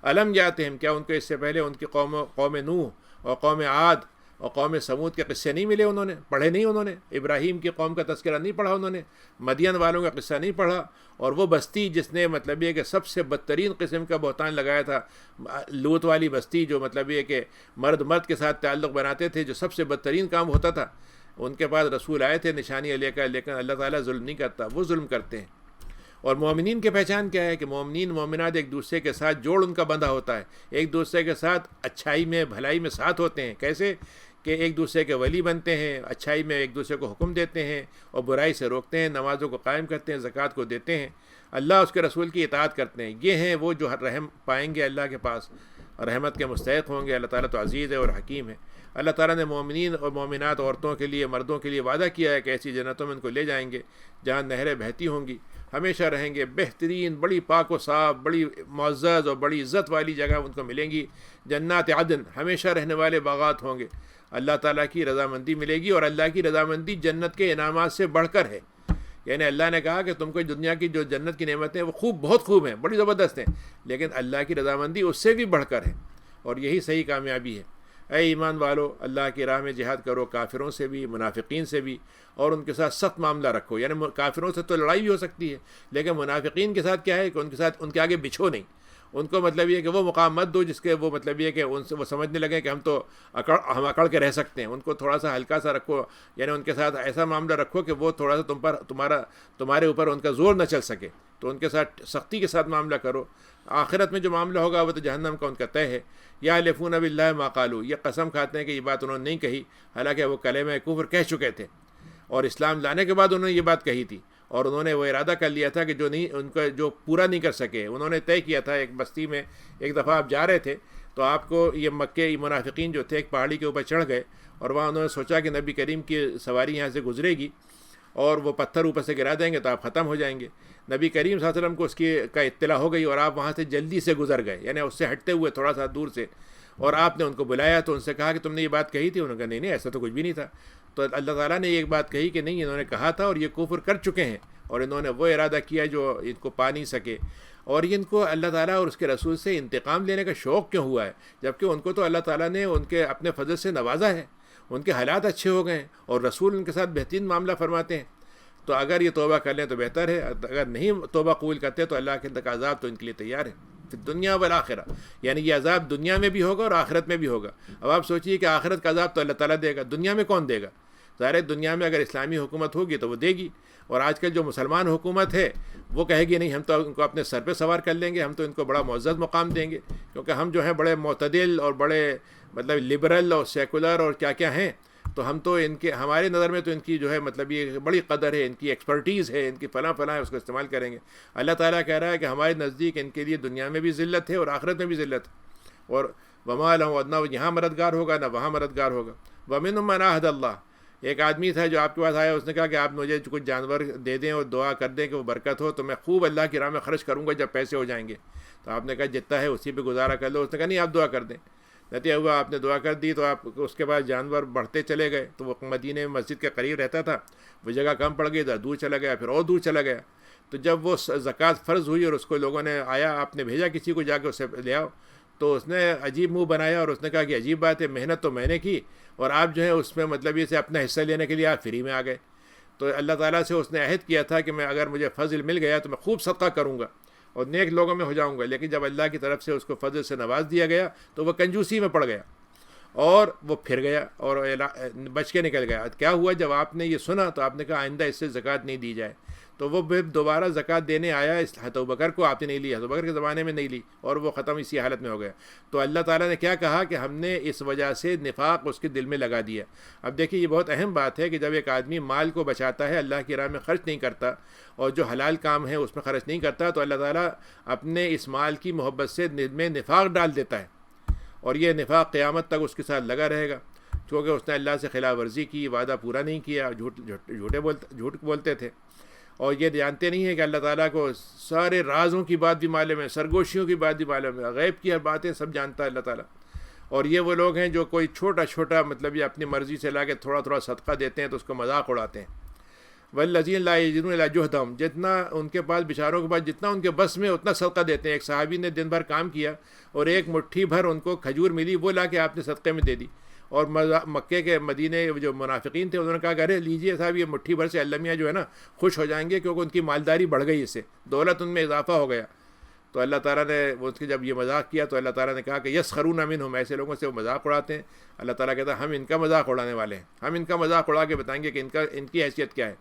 الم یاتہم, کیا ان کو اس سے پہلے ان کی قوم نوح اور قوم عاد اور قوم سمود کے قصے نہیں ملے؟ انہوں نے پڑھے نہیں؟ انہوں نے ابراہیم کی قوم کا تذکرہ نہیں پڑھا؟ انہوں نے مدین والوں کا قصہ نہیں پڑھا؟ اور وہ بستی جس نے مطلب یہ کہ سب سے بدترین قسم کا بہتان لگایا تھا, لوط والی بستی, جو مطلب یہ کہ مرد کے ساتھ تعلق بناتے تھے, جو سب سے بدترین کام ہوتا تھا. ان کے پاس رسول آئے تھے نشانی لے کر, لیکن اللہ تعالیٰ ظلم نہیں کرتا, وہ ظلم کرتے ہیں. اور مومنین کی پہچان کیا ہے کہ مومنین مومنات ایک دوسرے کے ساتھ جوڑ ان کا بندھا ہوتا ہے, ایک دوسرے کے ساتھ اچھائی میں بھلائی میں ساتھ ہوتے ہیں. کیسے کہ ایک دوسرے کے ولی بنتے ہیں, اچھائی میں ایک دوسرے کو حکم دیتے ہیں اور برائی سے روکتے ہیں, نمازوں کو قائم کرتے ہیں, زکوٰۃ کو دیتے ہیں, اللہ اس کے رسول کی اطاعت کرتے ہیں. یہ ہیں وہ جو رحم پائیں گے اللہ کے پاس, رحمت کے مستحق ہوں گے. اللہ تعالیٰ تو عزیز ہے اور حکیم ہے. اللہ تعالیٰ نے مومنین اور مومنات عورتوں کے لیے, مردوں کے لیے وعدہ کیا ہے کہ ایسی جنتوں میں ان کو لے جائیں گے جہاں نہریں بہتی ہوں گی, ہمیشہ رہیں گے. بہترین, بڑی پاک و صاف, بڑی معزز اور بڑی عزت والی جگہ ان کو ملیں گی. جنات عدن, ہمیشہ رہنے والے باغات ہوں گے. اللہ تعالیٰ کی رضامندی ملے گی, اور اللہ کی رضامندی جنت کے انعامات سے بڑھ کر ہے. یعنی اللہ نے کہا کہ تم کو دنیا کی جو جنت کی نعمتیں وہ بہت خوب ہیں, بڑی زبردست ہیں, لیکن اللہ کی رضامندی اس سے بھی بڑھ کر ہے, اور یہی صحیح کامیابی ہے. اے ایمان والو, اللہ کی راہ میں جہاد کرو, کافروں سے بھی, منافقین سے بھی, اور ان کے ساتھ سخت معاملہ رکھو. یعنی کافروں سے تو لڑائی بھی ہو سکتی ہے, لیکن منافقین کے ساتھ کیا ہے کہ ان کے ساتھ ان کے آگے بچھو نہیں. ان کو مطلب یہ کہ وہ مقام مت دو جس کے وہ مطلب یہ کہ ان سے وہ سمجھنے لگے کہ ہم اکڑ کے رہ سکتے ہیں. ان کو تھوڑا سا ہلکا سا رکھو, یعنی ان کے ساتھ ایسا معاملہ رکھو کہ وہ تھوڑا سا تمہارے اوپر ان کا زور نہ چل سکے. تو ان کے ساتھ سختی کے ساتھ معاملہ کرو. آخرت میں جو معاملہ ہوگا وہ تو جہنم کا ان کا طے ہے. یا یحلفون باللہ ما قالوا, یہ قسم کھاتے ہیں کہ یہ بات انہوں نے نہیں کہی, حالانکہ وہ کلمہ کفر کہہ چکے تھے, اور اسلام لانے کے بعد انہوں نے یہ بات کہی تھی. اور انہوں نے وہ ارادہ کر لیا تھا کہ ان کا جو پورا نہیں کر سکے. انہوں نے طے کیا تھا, ایک بستی میں ایک دفعہ آپ جا رہے تھے تو آپ کو یہ مکے منافقین جو تھے ایک پہاڑی کے اوپر چڑھ گئے, اور وہاں انہوں نے سوچا کہ نبی کریم کی سواری یہاں سے گزرے گی اور وہ پتھر اوپر سے گرا دیں گے تو آپ ختم ہو جائیں گے. نبی کریم صلی اللہ علیہ وسلم کو اس کا اطلاع ہو گئی, اور آپ وہاں سے جلدی سے گزر گئے, یعنی اس سے ہٹتے ہوئے تھوڑا سا دور سے. اور آپ نے ان کو بلایا تو ان سے کہا کہ تم نے یہ بات کہی تھی؟ انہوں نے کہا نہیں ایسا تو کچھ بھی نہیں تھا. تو اللہ تعالیٰ نے ایک بات کہی کہ نہیں, انہوں نے کہا تھا اور یہ کفر کر چکے ہیں, اور انہوں نے وہ ارادہ کیا جو ان کو پا نہیں سکے. اور ان کو اللہ تعالیٰ اور اس کے رسول سے انتقام لینے کا شوق کیوں ہوا ہے, جبکہ ان کو تو اللہ تعالیٰ نے ان کے اپنے فضل سے نوازا ہے, ان کے حالات اچھے ہو گئے ہیں, اور رسول ان کے ساتھ بہترین معاملہ فرماتے ہیں. تو اگر یہ توبہ کر لیں تو بہتر ہے, اگر نہیں توبہ قبول کرتے تو اللہ کے کا عذاب تو ان کے لیے تیار ہے دنیا والآخرہ. یعنی یہ عذاب دنیا میں بھی ہوگا اور آخرت میں بھی ہوگا. اب آپ سوچئے کہ آخرت کا عذاب تو اللہ تعالیٰ دے گا, دنیا میں کون دے گا؟ ظاہر دنیا میں اگر اسلامی حکومت ہوگی تو وہ دے گی, اور آج کل جو مسلمان حکومت ہے وہ کہے گی نہیں, ہم تو ان کو اپنے سر پہ سوار کر لیں گے, ہم تو ان کو بڑا معزز مقام دیں گے, کیونکہ ہم جو ہیں بڑے معتدل اور بڑے مطلب لبرل اور سیکولر اور کیا کیا ہیں, تو ہم تو ان کے ہمارے نظر میں تو ان کی جو ہے مطلب یہ بڑی قدر ہے, ان کی ایکسپرٹیز ہے, ان کی فلاں ہے, اس کو استعمال کریں گے. اللہ تعالیٰ کہہ رہا ہے کہ ہمارے نزدیک ان کے لیے دنیا میں بھی ذلت ہے اور آخرت میں بھی ذلت ہے, اور وما لهم, نہ یہاں مددگار ہوگا نہ وہاں مددگار ہوگا. ومنهم من عاهد اللہ, ایک آدمی تھا جو آپ کے پاس آیا، اس نے کہا کہ آپ مجھے کچھ جانور دے دیں اور دعا کر دیں کہ وہ برکت ہو، تو میں خوب اللہ کی راہ میں خرچ کروں گا جب پیسے ہو جائیں گے. تو آپ نے کہا جتنا ہے اسی پہ گزارا کر لو. اس نے کہا نہیں، آپ دعا کر دیں. نتیجہ ہوا آپ نے دعا کر دی تو آپ اس کے بعد جانور بڑھتے چلے گئے. تو وہ مدینے میں مسجد کے قریب رہتا تھا، وہ جگہ کم پڑ گئی، ادھر دور چلا گیا، پھر اور دور چلا گیا. تو جب وہ زکوٰۃ فرض ہوئی اور اس کو لوگوں نے آیا، آپ نے بھیجا کسی کو جا کے اسے لے آؤ، تو اس نے عجیب منہ بنایا اور اس نے کہا کہ عجیب بات ہے، محنت تو میں نے کی اور آپ جو ہے اس میں مطلب یہ سے اپنا حصہ لینے کے لیے آپ فری میں آ گئے. تو اللہ تعالیٰ سے اس نے عہد کیا تھا کہ میں اگر مجھے فضل مل گیا تو میں خوب صدقہ کروں گا اور نیک لوگوں میں ہو جاؤں گا. لیکن جب اللہ کی طرف سے اس کو فضل سے نواز دیا گیا تو وہ کنجوسی میں پڑ گیا اور وہ پھر گیا اور بچ کے نکل گیا. کیا ہوا، جب آپ نے یہ سنا تو آپ نے کہا آئندہ اس سے زکوٰۃ نہیں دی جائے. تو وہ دوبارہ زکوٰۃ دینے آیا، اس ابوبکر کو آپ نے نہیں لی، ابوبکر کے زمانے میں نہیں لی اور وہ ختم اسی حالت میں ہو گیا. تو اللہ تعالیٰ نے کیا کہا کہ ہم نے اس وجہ سے نفاق اس کے دل میں لگا دیا. اب دیکھیے یہ بہت اہم بات ہے کہ جب ایک آدمی مال کو بچاتا ہے، اللہ کی راہ میں خرچ نہیں کرتا اور جو حلال کام ہے اس میں خرچ نہیں کرتا، تو اللہ تعالیٰ اپنے اس مال کی محبت سے دل میں نفاق ڈال دیتا ہے اور یہ نفاق قیامت تک اس کے ساتھ لگا رہے گا، کیونکہ اس نے اللہ سے خلاف ورزی کی، وعدہ پورا نہیں کیا، جھوٹ بولتے تھے. اور یہ جانتے نہیں ہیں کہ اللہ تعالیٰ کو سارے رازوں کی بات بھی معلوم ہے، سرگوشیوں کی بات بھی معلوم ہے، غیب کی ہر باتیں سب جانتا ہے اللہ تعالیٰ. اور یہ وہ لوگ ہیں جو کوئی چھوٹا مطلب یہ اپنی مرضی سے لا کے تھوڑا صدقہ دیتے ہیں تو اس کو مذاق اڑاتے ہیں. والذین لا یجدون الا جہدہم، جتنا ان کے پاس بیچاروں کے پاس جتنا ان کے بس میں اتنا صدقہ دیتے ہیں. ایک صحابی نے دن بھر کام کیا اور ایک مٹھی بھر ان کو کھجور ملی، وہ لا کے آپ نے صدقے میں دے دی. اور مکے کے مدینے جو منافقین تھے انہوں نے کہا کہ ارے لیجیے صاحب یہ مٹھی بھر سے اللہ میاں جو ہے نا خوش ہو جائیں گے، کیونکہ ان کی مالداری بڑھ گئی، اس سے دولت ان میں اضافہ ہو گیا. تو اللہ تعالیٰ نے اس کے جب یہ مذاق کیا تو اللہ تعالیٰ نے کہا کہ یسخرون منہم، ایسے لوگوں سے وہ مذاق اڑاتے ہیں. اللہ تعالیٰ کہتا ہے ہم ان کا مذاق اڑانے والے ہیں، ہم ان کا مذاق اڑا کے بتائیں گے کہ ان کی حیثیت کیا ہے.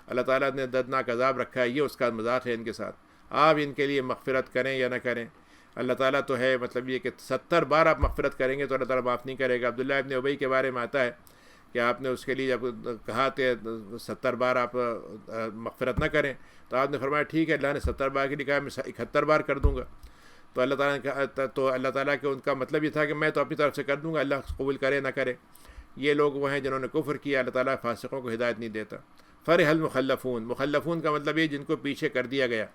اللہ تعالیٰ نے دردناک عذاب رکھا ہے، یہ اس کا مذاق ہے ان کے ساتھ. آپ ان کے لیے مغفرت کریں یا نہ کریں، اللہ تعالیٰ تو ہے مطلب یہ کہ 70 بار آپ مغفرت کریں گے تو اللہ تعالیٰ معاف نہیں کرے گا. عبداللہ ابن ابی کے بارے میں آتا ہے کہ آپ نے اس کے لیے جب کہا کہ 70 بار آپ مغفرت نہ کریں تو آپ نے فرمایا ٹھیک ہے، اللہ نے 70 بار کے لیے کہا میں 71 بار کر دوں گا. تو اللہ تعالیٰ نے کہا، تو اللہ تعالیٰ کے ان کا مطلب یہ تھا کہ میں تو اپنی طرف سے کر دوں گا، اللہ قبول کرے نہ کرے. یہ لوگ وہ ہیں جنہوں نے کفر کیا، اللہ تعالیٰ فاسقوں کو ہدایت نہیں دیتا. فرح المخلفون، مخلفون کا مطلب یہ جن کو پیچھے کر دیا گیا،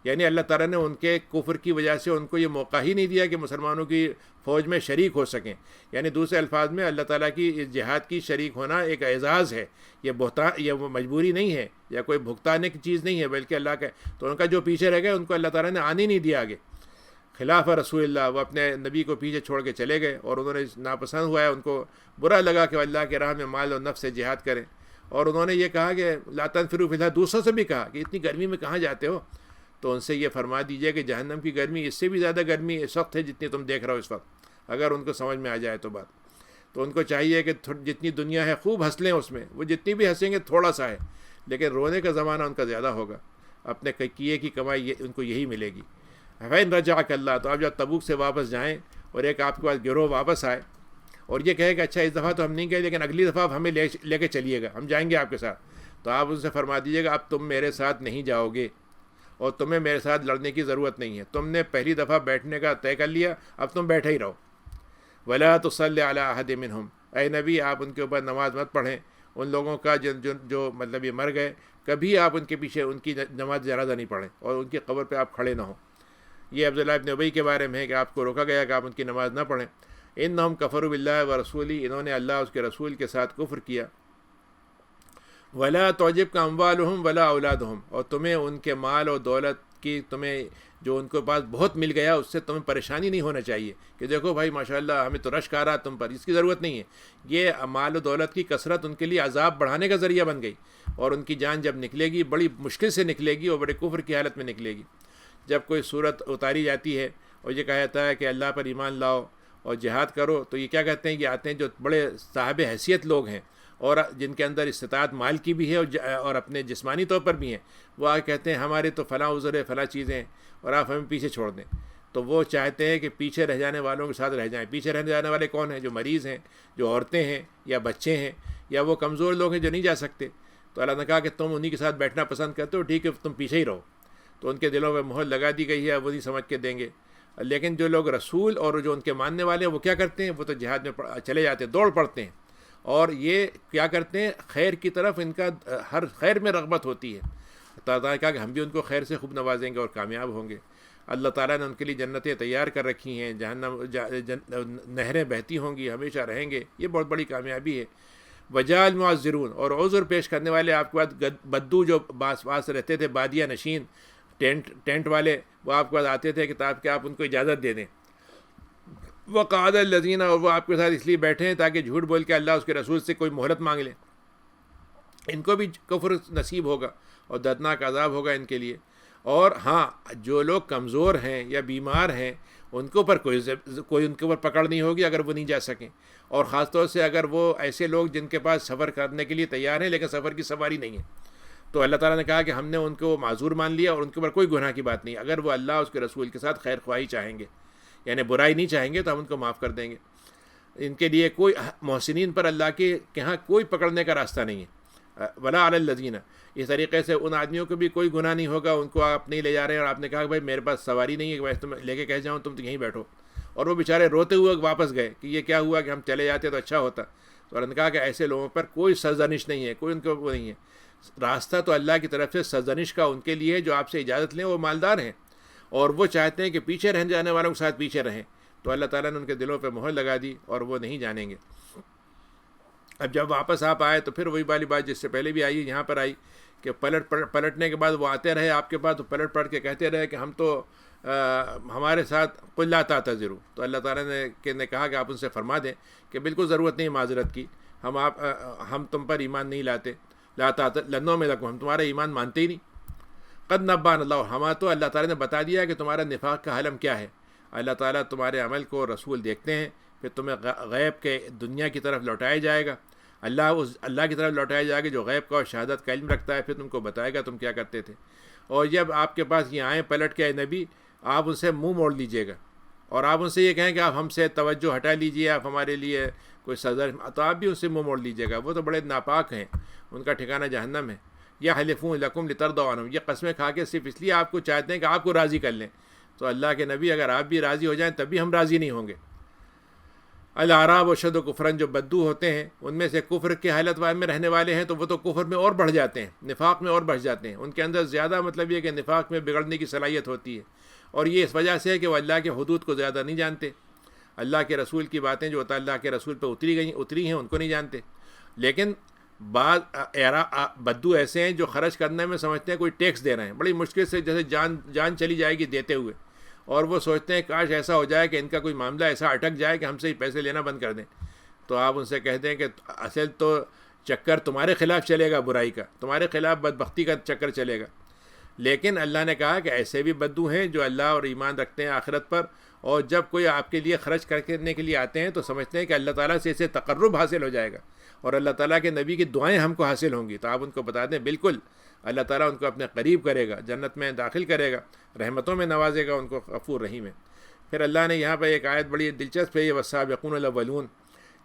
یعنی اللہ تعالیٰ نے ان کے کفر کی وجہ سے ان کو یہ موقع ہی نہیں دیا کہ مسلمانوں کی فوج میں شریک ہو سکیں. یعنی دوسرے الفاظ میں اللہ تعالیٰ کی اس جہاد کی شریک ہونا ایک اعزاز ہے، یہ مجبوری نہیں ہے یا کوئی بھگتانے کی چیز نہیں ہے، بلکہ اللہ کا. تو ان کا جو پیچھے رہ گئے ان کو اللہ تعالیٰ نے آنے نہیں دیا آگے. خلاف رسول اللہ، وہ اپنے نبی کو پیچھے چھوڑ کے چلے گئے اور انہوں نے ناپسند ہوا ہے، ان کو برا لگا کہ اللہ کے راہ میں مال و نفس سے جہاد کریں. اور انہوں نے یہ کہا کہ لا تنفروا فی الحرب، دوسروں سے بھی کہا کہ اتنی گرمی میں کہاں جاتے ہو. تو ان سے یہ فرما دیجئے کہ جہنم کی گرمی اس سے بھی زیادہ گرمی اس وقت ہے جتنی تم دیکھ رہے ہو اس وقت، اگر ان کو سمجھ میں آ جائے تو بات. تو ان کو چاہیے کہ جتنی دنیا ہے خوب ہنس لیں اس میں، وہ جتنی بھی ہنسیں گے تھوڑا سا ہے، لیکن رونے کا زمانہ ان کا زیادہ ہوگا. اپنے کیے کی کمائی ان کو یہی ملے گی. فَإِن رَجَعَكَ اللَّهُ، تو آپ جب تبوک سے واپس جائیں اور ایک آپ کے پاس گروہ واپس آئے اور یہ کہے کہ اچھا اس دفعہ تو ہم نہیں گئے لیکن اگلی دفعہ آپ ہمیں لے کے چلیے گا، ہم جائیں گے آپ کے ساتھ. تو آپ ان سے فرما دیجیے گا اب تم میرے ساتھ نہیں جاؤ گے اور تمہیں میرے ساتھ لڑنے کی ضرورت نہیں ہے، تم نے پہلی دفعہ بیٹھنے کا طے کر لیا، اب تم بیٹھے ہی رہو. وَلَا تُصَلِّ عَلَىٰ أَحَدٍ مِّنْهُمْ، اے نبی آپ ان کے اوپر نماز مت پڑھیں، ان لوگوں کا جو مطلب یہ مر گئے، کبھی آپ ان کے پیچھے ان کی نماز جنازہ نہیں پڑھیں اور ان کی قبر پہ آپ کھڑے نہ ہوں. یہ عبداللہ ابن ابی کے بارے میں ہے کہ آپ کو روکا گیا کہ آپ ان کی نماز نہ پڑھیں. اِنَّهُمْ كَفَرُوا بِاللَّهِ وَرَسُولِهِ، انہوں نے اللہ اس کے رسول کے ساتھ کفر کیا. وَلَا تُعْجِبْكَ أَمْوَالُهُمْ وَلَا أَوْلَادُهُمْ، اور تمہیں ان کے مال اور دولت کی، تمہیں جو ان کے پاس بہت مل گیا اس سے تمہیں پریشانی نہیں ہونا چاہیے کہ دیکھو بھائی ماشاءاللہ ہمیں تو رشک آ رہا تم پر، اس کی ضرورت نہیں ہے. یہ مال و دولت کی کثرت ان کے لیے عذاب بڑھانے کا ذریعہ بن گئی اور ان کی جان جب نکلے گی بڑی مشکل سے نکلے گی اور بڑے کفر کی حالت میں نکلے گی. جب کوئی صورت اتاری جاتی ہے اور یہ کہا جاتا ہے کہ اللہ پر ایمان لاؤ اور جہاد کرو، تو یہ کیا کہتے ہیں، یہ آتے ہیں جو بڑے صاحب حیثیت لوگ ہیں اور جن کے اندر استطاعت مال کی بھی ہے اور اپنے جسمانی طور پر بھی ہیں، وہ آ کہتے ہیں ہمارے تو فلاں عذر ہے، فلاں چیزیں ہیں اور آپ ہمیں پیچھے چھوڑ دیں. تو وہ چاہتے ہیں کہ پیچھے رہ جانے والوں کے ساتھ رہ جائیں. پیچھے رہنے جانے والے کون ہیں؟ جو مریض ہیں، جو عورتیں ہیں یا بچے ہیں یا وہ کمزور لوگ ہیں جو نہیں جا سکتے. تو اللہ نے کہا کہ تم انہی کے ساتھ بیٹھنا پسند کرتے ہو، ٹھیک ہے تم پیچھے ہی رہو. تو ان کے دلوں میں مہر لگا دی گئی ہے، وہی سمجھ کے دیں گے. لیکن جو لوگ رسول اور جو ان کے ماننے والے ہیں وہ کیا کرتے ہیں، وہ تو جہاد میں چلے جاتے ہیں، دوڑ پڑتے ہیں اور یہ کیا کرتے ہیں، خیر کی طرف ان کا ہر خیر میں رغبت ہوتی ہے. تعالیٰ نے کہا کہ ہم بھی ان کو خیر سے خوب نوازیں گے اور کامیاب ہوں گے. اللہ تعالیٰ نے ان کے لیے جنتیں تیار کر رکھی ہیں، جہنم نہریں بہتی ہوں گی، ہمیشہ رہیں گے. یہ بہت بڑی کامیابی ہے. وجال معذرون، اور عذر پیش کرنے والے آپ کے بعد بدو جو پاس رہتے تھے، بادیہ نشین ٹینٹ والے، وہ آپ کے پاس آتے تھے کہ آپ ان کو اجازت دے دیں. وقعد الذین، اور وہ آپ کے ساتھ اس لیے بیٹھے ہیں تاکہ جھوٹ بول کے اللہ اس کے رسول سے کوئی مہلت مانگ لیں. ان کو بھی کفر نصیب ہوگا اور دردناک عذاب ہوگا ان کے لیے. اور ہاں، جو لوگ کمزور ہیں یا بیمار ہیں ان کے اوپر کوئی ان کے اوپر پکڑ نہیں ہوگی اگر وہ نہیں جا سکیں، اور خاص طور سے اگر وہ ایسے لوگ جن کے پاس سفر کرنے کے لیے تیار ہیں لیکن سفر کی سواری نہیں ہے، تو اللہ تعالیٰ نے کہا کہ ہم نے ان کو معذور مان لیا اور ان کے اوپر کوئی گناہ کی بات نہیں. اگر وہ اللہ اس کے رسول کے ساتھ خیر خواہی چاہیں گے، یعنی برائی نہیں چاہیں گے، تو ہم ان کو معاف کر دیں گے. ان کے لیے کوئی محسنین پر اللہ کے یہاں کوئی پکڑنے کا راستہ نہیں ہے. ولا علی الذین، اس طریقے سے ان آدمیوں کو بھی کوئی گناہ نہیں ہوگا. ان کو آپ نہیں لے جا رہے ہیں اور آپ نے کہا کہ بھائی میرے پاس سواری نہیں ہے، کہ تم لے کے کہہ جاؤں تم تو یہیں بیٹھو، اور وہ بیچارے روتے ہوئے واپس گئے کہ یہ کیا ہوا کہ ہم چلے جاتے تو اچھا ہوتا. تو انہوں نے کہا کہ ایسے لوگوں پر کوئی سرزنش نہیں ہے، کوئی ان کو وہ نہیں ہے. راستہ تو اللہ کی طرف سے سرزنش کا ان کے لیے جو آپ سے اجازت لیں. وہ مالدار ہیں اور وہ چاہتے ہیں کہ پیچھے رہ جانے والوں کے ساتھ پیچھے رہیں، تو اللہ تعالیٰ نے ان کے دلوں پہ مہر لگا دی اور وہ نہیں جانیں گے. اب جب واپس آپ آئے تو پھر وہی والی بات جس سے پہلے بھی آئی یہاں پر آئی کہ پلٹنے کے بعد وہ آتے رہے آپ کے پاس، تو پلٹ کے کہتے رہے کہ ہم تو ہمارے ساتھ قل لا تعتذروا. تو اللہ تعالیٰ نے کہا کہ آپ ان سے فرما دیں کہ بالکل ضرورت نہیں معذرت کی، ہم تم پر ایمان نہیں لاتے. لا لنو میں لکم، ہم تمہارا ایمان مانتے ہی نہیں. قد نبان اللہ، ہمارا تو اللہ تعالیٰ نے بتا دیا کہ تمہارا نفاق کا حلم کیا ہے. اللہ تعالیٰ تمہارے عمل کو رسول دیکھتے ہیں، پھر تمہیں غیب کے دنیا کی طرف لوٹایا جائے گا. اللہ کی طرف لوٹایا جائے گا جو غیب کا اور شہادت کا علم رکھتا ہے، پھر تم کو بتائے گا تم کیا کرتے تھے. اور جب آپ کے پاس یہ آئیں پلٹ کے، اے نبی، آپ ان سے منہ موڑ لیجئے گا اور آپ ان سے یہ کہیں کہ آپ ہم سے توجہ ہٹا لیجئے، آپ ہمارے لیے کوئی سزا، تو آپ بھی ان سے منہ موڑ لیجئے گا. وہ تو بڑے ناپاک ہیں، ان کا ٹھکانہ جہنم ہے. یا حلفون لکم لترضوا عنہم، یہ قسمیں کھا کے صرف اس لیے آپ کو چاہتے ہیں کہ آپ کو راضی کر لیں. تو اللہ کے نبی اگر آپ بھی راضی ہو جائیں تب بھی ہم راضی نہیں ہوں گے. الاعراب اشد کفرن، جو بدو ہوتے ہیں ان میں سے کفر کے حالت میں رہنے والے ہیں، تو وہ تو کفر میں اور بڑھ جاتے ہیں، نفاق میں اور بڑھ جاتے ہیں. ان کے اندر زیادہ مطلب یہ کہ نفاق میں بگڑنے کی صلاحیت ہوتی ہے، اور یہ اس وجہ سے ہے کہ وہ اللہ کے حدود کو زیادہ نہیں جانتے. اللہ کے رسول کی باتیں جو اللہ کے رسول پہ اتری ہیں ان کو نہیں جانتے. لیکن بعض بدو ایسے ہیں جو خرچ کرنے میں سمجھتے ہیں کوئی ٹیکس دے رہے ہیں، بڑی مشکل سے، جیسے جان چلی جائے گی دیتے ہوئے، اور وہ سوچتے ہیں کاش ایسا ہو جائے کہ ان کا کوئی معاملہ ایسا اٹک جائے کہ ہم سے ہی پیسے لینا بند کر دیں. تو آپ ان سے کہتے ہیں کہ اصل تو چکر تمہارے خلاف چلے گا، برائی کا، تمہارے خلاف بدبختی کا چکر چلے گا. لیکن اللہ نے کہا کہ ایسے بھی بدو ہیں جو اللہ اور ایمان رکھتے ہیں آخرت پر، اور جب کوئی آپ کے لیے خرچ کرنے کے لیے آتے ہیں تو سمجھتے ہیں کہ اللہ تعالیٰ سے اسے تقرب حاصل ہو جائے گا اور اللہ تعالیٰ کے نبی کی دعائیں ہم کو حاصل ہوں گی. تو آپ ان کو بتا دیں بالکل اللہ تعالیٰ ان کو اپنے قریب کرے گا، جنت میں داخل کرے گا، رحمتوں میں نوازے گا ان کو، غفور رحیم ہے. پھر اللہ نے یہاں پہ ایک آیت بڑی دلچسپ ہے، یہ والسابقون الاولون،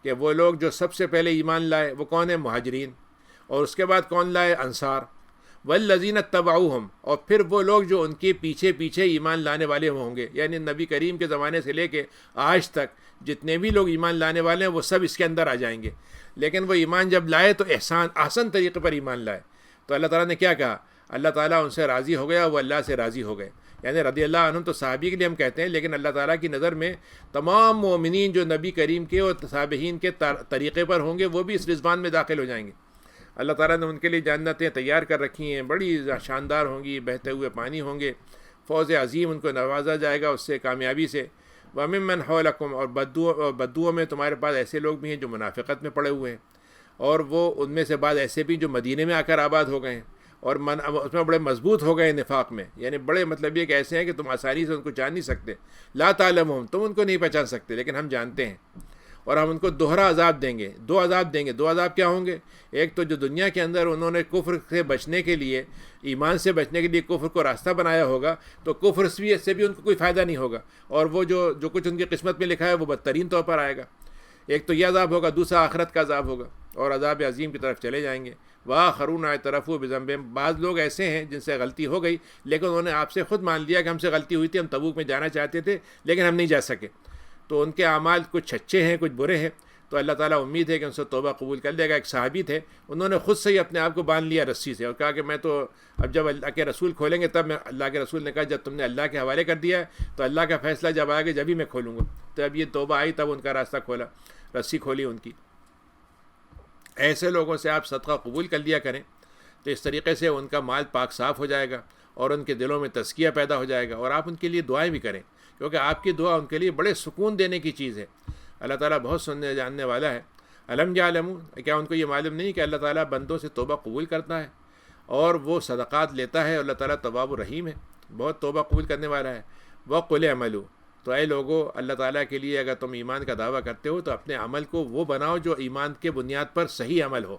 کہ وہ لوگ جو سب سے پہلے ایمان لائے وہ کون ہیں؟ مہاجرین. اور اس کے بعد کون لائے؟ انصار. والذین اتبعوہم، اور پھر وہ لوگ جو ان کے پیچھے پیچھے ایمان لانے والے ہوں گے، یعنی نبی کریم کے زمانے سے لے کے آج تک جتنے بھی لوگ ایمان لانے والے ہیں وہ سب اس کے اندر آ جائیں گے. لیکن وہ ایمان جب لائے تو آسان طریقے پر ایمان لائے. تو اللہ تعالیٰ نے کیا کہا؟ اللہ تعالیٰ ان سے راضی ہو گیا، وہ اللہ سے راضی ہو گئے. یعنی رضی اللہ عنہم تو صحابی کے لیے ہم کہتے ہیں، لیکن اللہ تعالیٰ کی نظر میں تمام مومنین جو نبی کریم کے اور صحابین کے طریقے پر ہوں گے وہ بھی اس رضوان میں داخل ہو جائیں گے. اللہ تعالیٰ نے ان کے لیے جنتیں تیار کر رکھی ہیں، بڑی شاندار ہوں گی، بہتے ہوئے پانی ہوں گے، فوز عظیم ان کو نوازا جائے گا اس سے، کامیابی سے. وَمِمَّنْ حَوْلَكُمْ، اور بدوؤں میں تمہارے پاس ایسے لوگ بھی ہیں جو منافقت میں پڑے ہوئے ہیں، اور وہ ان میں سے بعض ایسے بھی جو مدینے میں آ کر آباد ہو گئے ہیں اور اس میں بڑے مضبوط ہو گئے نفاق میں، یعنی بڑے مطلب یہ کہ ایسے ہیں کہ تم آسانی سے ان کو جان نہیں سکتے. لا تعلمہم، تم ان کو نہیں پہچان سکتے لیکن ہم جانتے ہیں. اور ہم ان کو دوہرا عذاب دیں گے، دو عذاب دیں گے. دو عذاب کیا ہوں گے؟ ایک تو جو دنیا کے اندر انہوں نے کفر سے بچنے کے لیے، ایمان سے بچنے کے لیے کفر کو راستہ بنایا ہوگا، تو کفر سے بھی ان کو کوئی فائدہ نہیں ہوگا، اور وہ جو کچھ ان کی قسمت میں لکھا ہے وہ بدترین طور پر آئے گا. ایک تو یہ عذاب ہوگا، دوسرا آخرت کا عذاب ہوگا، اور عذاب عظیم کی طرف چلے جائیں گے. وآخرون اعترفوا بذنبہم، بعض لوگ ایسے ہیں جن سے غلطی ہو گئی لیکن انہوں نے آپ سے خود مان لیا کہ ہم سے غلطی ہوئی تھی، ہم تبوک میں جانا چاہتے تھے لیکن ہم نہیں جا سکے. تو ان کے اعمال کچھ اچھے ہیں کچھ برے ہیں. تو اللہ تعالیٰ امید ہے کہ ان سے توبہ قبول کر لے گا۔ ایک صحابی تھے، انہوں نے خود سے ہی اپنے آپ کو باندھ لیا رسی سے اور کہا کہ میں تو اب جب اللہ کے رسول کھولیں گے تب میں، اللہ کے رسول نے کہا جب تم نے اللہ کے حوالے کر دیا ہے تو اللہ کا فیصلہ جب آئے گا جب ہی میں کھولوں گا۔ تو اب یہ توبہ آئی تب ان کا راستہ کھولا، رسی کھولی ان کی۔ ایسے لوگوں سے آپ صدقہ قبول کر لیا کریں تو اس طریقے سے ان کا مال پاک صاف ہو جائے گا اور ان کے دلوں میں تزکیہ پیدا ہو جائے گا، اور آپ ان کے لیے دعائیں بھی کریں کیونکہ آپ کی دعا ان کے لیے بڑے سکون دینے کی چیز ہے۔ اللہ تعالیٰ بہت سننے جاننے والا ہے۔ الم یعلمون، کیا ان کو یہ معلوم نہیں کہ اللہ تعالیٰ بندوں سے توبہ قبول کرتا ہے اور وہ صدقات لیتا ہے، اللہ تعالیٰ تواب الرحیم ہے، بہت توبہ قبول کرنے والا ہے۔ وقل اعملوا، تو اے لوگوں اللہ تعالیٰ کے لیے اگر تم ایمان کا دعویٰ کرتے ہو تو اپنے عمل کو وہ بناؤ جو ایمان کے بنیاد پر صحیح عمل ہو،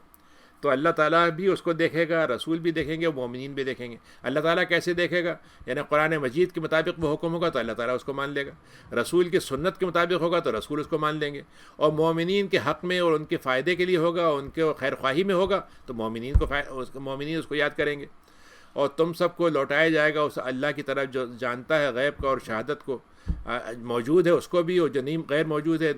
تو اللہ تعالیٰ بھی اس کو دیکھے گا، رسول بھی دیکھیں گے، مومنین بھی دیکھیں گے۔ اللہ تعالیٰ کیسے دیکھے گا؟ یعنی قرآن مجید کے مطابق وہ حکم ہوگا تو اللہ تعالیٰ اس کو مان لے گا، رسول کی سنت کے مطابق ہوگا تو رسول اس کو مان لیں گے، اور مومنین کے حق میں اور ان کے فائدے کے لیے ہوگا، ان کے خیر خواہی میں ہوگا تو مومنین اس کو یاد کریں گے۔ اور تم سب کو لوٹایا جائے گا اس اللہ کی طرف جو جانتا ہے غیب کا اور شہادت کو، موجود ہے اس کو بھی، اور جو نہیں غیر موجود ہے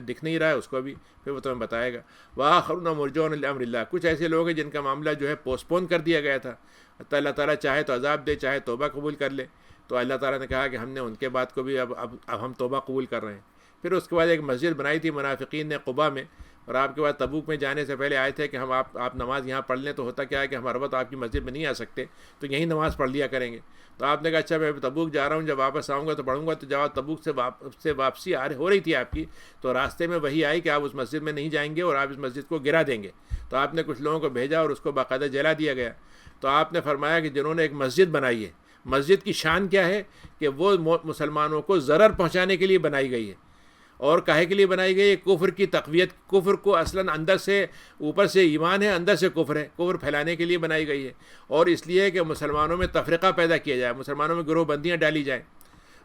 دکھ نہیں رہا ہے اس کو بھی، پھر وہ تمہیں بتائے گا۔ وآخرون مرجون لامر اللہ، کچھ ایسے لوگ ہیں جن کا معاملہ جو ہے پوسٹ پون کر دیا گیا تھا، اللہ تعالیٰ چاہے تو عذاب دے چاہے توبہ قبول کر لے، تو اللہ تعالیٰ نے کہا کہ ہم نے ان کے بات کو بھی اب ہم توبہ قبول کر رہے ہیں۔ پھر اس کے بعد ایک مسجد بنائی تھی منافقین نے قبا میں، اور آپ کے بعد تبوک میں جانے سے پہلے آئے تھے کہ ہم آپ نماز یہاں پڑھ لیں، تو ہوتا کیا ہے کہ ہم ہر وقت آپ کی مسجد میں نہیں آ سکتے تو یہیں نماز پڑھ لیا کریں گے۔ تو آپ نے کہا اچھا میں تبوک جا رہا ہوں، جب واپس آؤں گا تو پڑھوں گا۔ تو جب تبوک سے واپسی ہو رہی تھی آپ کی، تو راستے میں وہی آئی کہ آپ اس مسجد میں نہیں جائیں گے اور آپ اس مسجد کو گرا دیں گے۔ تو آپ نے کچھ لوگوں کو بھیجا اور اس کو باقاعدہ جلا دیا گیا۔ تو آپ نے فرمایا کہ جنہوں نے ایک مسجد بنائی ہے، مسجد کی شان کیا ہے کہ وہ مسلمانوں کو ضرر پہنچانے کے لیے بنائی گئی ہے، اور کاہے کے لیے بنائی گئی ہے؟ کفر کی تقویت، کفر کو اصلاً اندر سے، اوپر سے ایمان ہے اندر سے کفر ہے، کفر پھیلانے کے لیے بنائی گئی ہے، اور اس لیے کہ مسلمانوں میں تفرقہ پیدا کیا جائے، مسلمانوں میں گروہ بندیاں ڈالی جائیں۔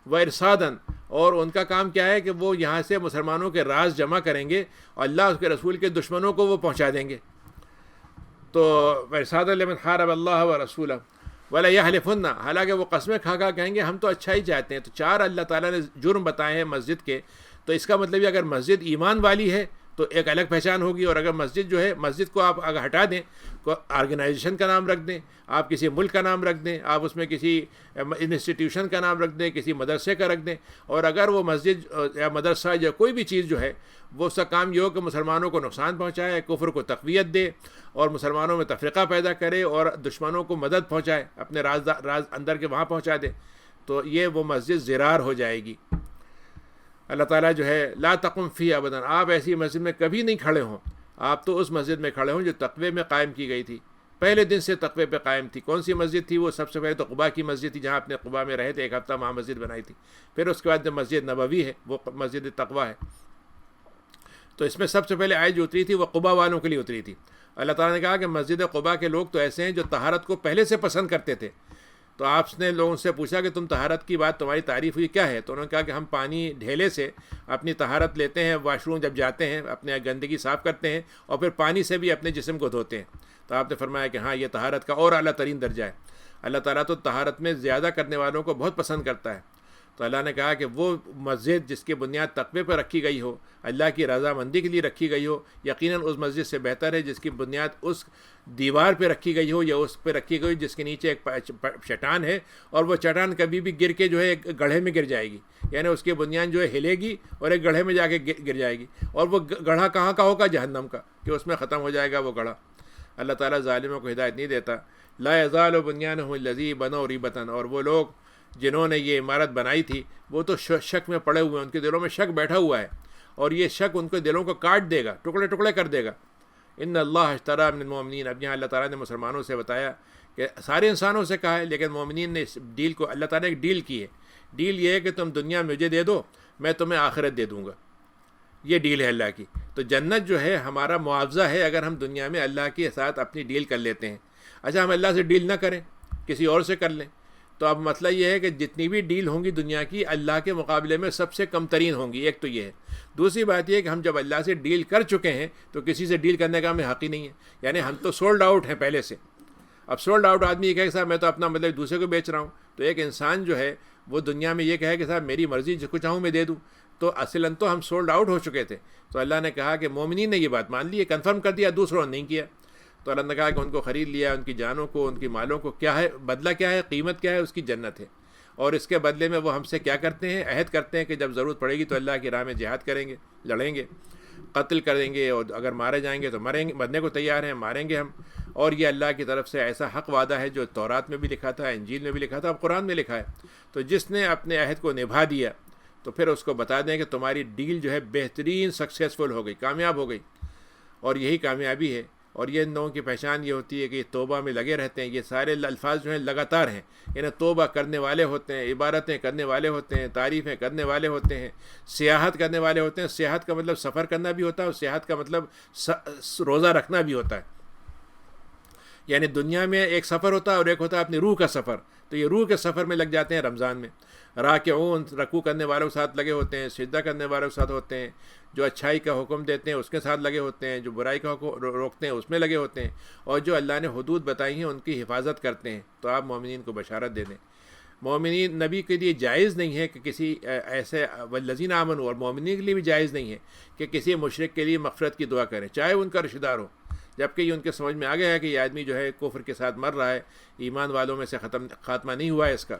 وارصاداً، اور ان کا کام کیا ہے کہ وہ یہاں سے مسلمانوں کے راز جمع کریں گے اور اللہ اس کے رسول کے دشمنوں کو وہ پہنچا دیں گے۔ تو وارصاداً لمن حارب اللہ ورسولہ ولیحلفن، حالانکہ وہ قسمیں کھا کھا کہیں گے ہم تو اچھا ہی چاہتے ہیں۔ تو چار اللہ تعالیٰ نے جرم بتائے ہیں مسجد کے، تو اس کا مطلب یہ اگر مسجد ایمان والی ہے تو ایک الگ پہچان ہوگی، اور اگر مسجد جو ہے، مسجد کو آپ اگر ہٹا دیں، آرگنائزیشن کا نام رکھ دیں، آپ کسی ملک کا نام رکھ دیں، آپ اس میں کسی انسٹیٹیوشن کا نام رکھ دیں، کسی مدرسے کا رکھ دیں، اور اگر وہ مسجد یا مدرسہ یا کوئی بھی چیز جو ہے وہ اس کا کام یہ ہو کہ مسلمانوں کو نقصان پہنچائے، کفر کو تقویت دے اور مسلمانوں میں تفرقہ پیدا کرے اور دشمنوں کو مدد پہنچائے، اپنے راز اندر کے وہاں پہنچا دے، تو یہ وہ مسجد زرار ہو جائے گی۔ اللہ تعالیٰ جو ہے لا تقم فی ابدا، آپ ایسی مسجد میں کبھی نہیں کھڑے ہوں، آپ تو اس مسجد میں کھڑے ہوں جو تقوی میں قائم کی گئی تھی، پہلے دن سے تقوی پہ قائم تھی۔ کون سی مسجد تھی وہ؟ سب سے پہلے تو قباء کی مسجد تھی، جہاں اپنے قباء میں رہے تھے، ایک ہفتہ وہاں مسجد بنائی تھی۔ پھر اس کے بعد جو مسجد نبوی ہے وہ مسجد تقوی ہے۔ تو اس میں سب سے پہلے آیت جو اتری تھی وہ قباء والوں کے لیے اتری تھی۔ اللہ تعالیٰ نے کہا کہ مسجد قباء کے لوگ تو ایسے ہیں جو طہارت کو پہلے سے پسند کرتے تھے۔ تو آپ نے لوگوں سے پوچھا کہ تم طہارت کی بات، تمہاری تعریف ہوئی کیا ہے؟ تو انہوں نے کہا کہ ہم پانی ڈھیلے سے اپنی طہارت لیتے ہیں، واش روم جب جاتے ہیں اپنے گندگی صاف کرتے ہیں، اور پھر پانی سے بھی اپنے جسم کو دھوتے ہیں۔ تو آپ نے فرمایا کہ ہاں یہ طہارت کا اور اعلیٰ ترین درجہ ہے۔ اللہ تعالیٰ تو طہارت میں زیادہ کرنے والوں کو بہت پسند کرتا ہے۔ تو اللہ نے کہا کہ وہ مسجد جس کی بنیاد تقوی پر رکھی گئی ہو، اللہ کی رضامندی کے لیے رکھی گئی ہو، یقیناً اس مسجد سے بہتر ہے جس کی بنیاد اس دیوار پہ رکھی گئی ہو یا اس پہ رکھی گئی جس کے نیچے ایک چٹان ہے، اور وہ چٹان کبھی بھی گر کے جو ہے ایک گڑھے میں گر جائے گی، یعنی اس کی بنیاد جو ہے ہلے گی اور ایک گڑھے میں جا کے گر جائے گی، اور وہ گڑھا کہاں کا ہوگا؟ جہنم کا، کہ اس میں ختم ہو جائے گا وہ گڑھا۔ اللہ تعالیٰ ظالموں کو ہدایت نہیں دیتا۔ لا یزال بنیانہم الذی بنوا ریبۃ، اور وہ لوگ جنہوں نے یہ عمارت بنائی تھی وہ تو شک میں پڑے ہوئے ہیں، ان کے دلوں میں شک بیٹھا ہوا ہے، اور یہ شک ان کے دلوں کو کاٹ دے گا، ٹکڑے ٹکڑے کر دے گا۔ ان اللہ اشتری من المؤمنین، اب یہاں اللہ تعالیٰ نے مسلمانوں سے بتایا کہ سارے انسانوں سے کہا ہے، لیکن مومنین نے اس ڈیل کو، اللہ تعالیٰ نے ایک ڈیل کی ہے۔ ڈیل یہ ہے کہ تم دنیا مجھے دے دو، میں تمہیں آخرت دے دوں گا، یہ ڈیل ہے اللہ کی۔ تو جنت جو ہے ہمارا معاوضہ ہے اگر ہم دنیا میں اللہ کے ساتھ اپنی ڈیل کر لیتے ہیں۔ اچھا ہم اللہ سے ڈیل نہ کریں، کسی اور سے کر لیں، تو اب مسئلہ یہ ہے کہ جتنی بھی ڈیل ہوں گی دنیا کی، اللہ کے مقابلے میں سب سے کم ترین ہوں گی، ایک تو یہ ہے۔ دوسری بات یہ ہے کہ ہم جب اللہ سے ڈیل کر چکے ہیں تو کسی سے ڈیل کرنے کا ہمیں حق ہی نہیں ہے، یعنی ہم تو سولڈ آؤٹ ہیں پہلے سے۔ اب سولڈ آؤٹ آدمی یہ کہے کہ صاحب میں تو اپنا مطلب دوسرے کو بیچ رہا ہوں، تو ایک انسان جو ہے وہ دنیا میں یہ کہے کہ صاحب میری مرضی جو کچھ چاہوں میں دے دوں، تو اصلاً تو ہم سولڈ آؤٹ ہو چکے تھے. تو اللہ نے کہا کہ مومنین نے یہ بات مان لی ہے, کنفرم کر دیا, دوسروں نے نہیں کیا. تو اللہ نے کہا کہ ان کو خرید لیا, ان کی جانوں کو, ان کی مالوں کو. کیا ہے بدلہ, کیا ہے قیمت, کیا ہے اس کی جنت ہے. اور اس کے بدلے میں وہ ہم سے کیا کرتے ہیں, عہد کرتے ہیں کہ جب ضرورت پڑے گی تو اللہ کی راہ میں جہاد کریں گے, لڑیں گے, قتل کریں گے, اور اگر مارے جائیں گے تو مریں گے, مرنے کو تیار ہیں, ماریں گے ہم. اور یہ اللہ کی طرف سے ایسا حق وعدہ ہے جو تورات میں بھی لکھا تھا, انجیل میں بھی لکھا تھا, اب قرآن میں لکھا ہے. تو جس نے اپنے عہد کو نبھا دیا تو پھر اس کو بتا دیں کہ تمہاری ڈیل جو ہے بہترین سکسیسفل ہو گئی, کامیاب ہو گئی. اور یہی کامیابی ہے. اور یہ ان لوگوں کی پہچان یہ ہوتی ہے کہ یہ توبہ میں لگے رہتے ہیں. یہ سارے الفاظ جو ہیں لگاتار ہیں, یعنی توبہ کرنے والے ہوتے ہیں, عبادتیں کرنے والے ہوتے ہیں, تعریفیں کرنے والے ہوتے ہیں, سیاحت کرنے والے ہوتے ہیں. سیاحت کا مطلب سفر کرنا بھی ہوتا ہے, اور سیاحت کا مطلب روزہ رکھنا بھی ہوتا ہے. یعنی دنیا میں ایک سفر ہوتا ہے اور ایک ہوتا ہے اپنی روح کا سفر. تو یہ روح کے سفر میں لگ جاتے ہیں رمضان میں. راکعون رکوع کرنے والوں کے ساتھ لگے ہوتے ہیں, سجدہ کرنے والوں کے ساتھ ہوتے ہیں, جو اچھائی کا حکم دیتے ہیں اس کے ساتھ لگے ہوتے ہیں, جو برائی کا حکم روکتے ہیں اس میں لگے ہوتے ہیں, اور جو اللہ نے حدود بتائی ہیں ان کی حفاظت کرتے ہیں. تو آپ مومنین کو بشارت دے دیں. مومنین نبی کے لیے جائز نہیں ہے کہ کسی ایسے والذین آمنوا, اور مومنین کے لیے بھی جائز نہیں ہے کہ کسی مشرک کے لیے مغفرت کی دعا کریں, چاہے ان کا رشتہ دار ہو. جبکہ یہ ان کے سمجھ میں آ گیا ہے کہ یہ آدمی جو ہے کفر کے ساتھ مر رہا ہے, ایمان والوں میں سے خاتمہ نہیں ہوا ہے اس کا.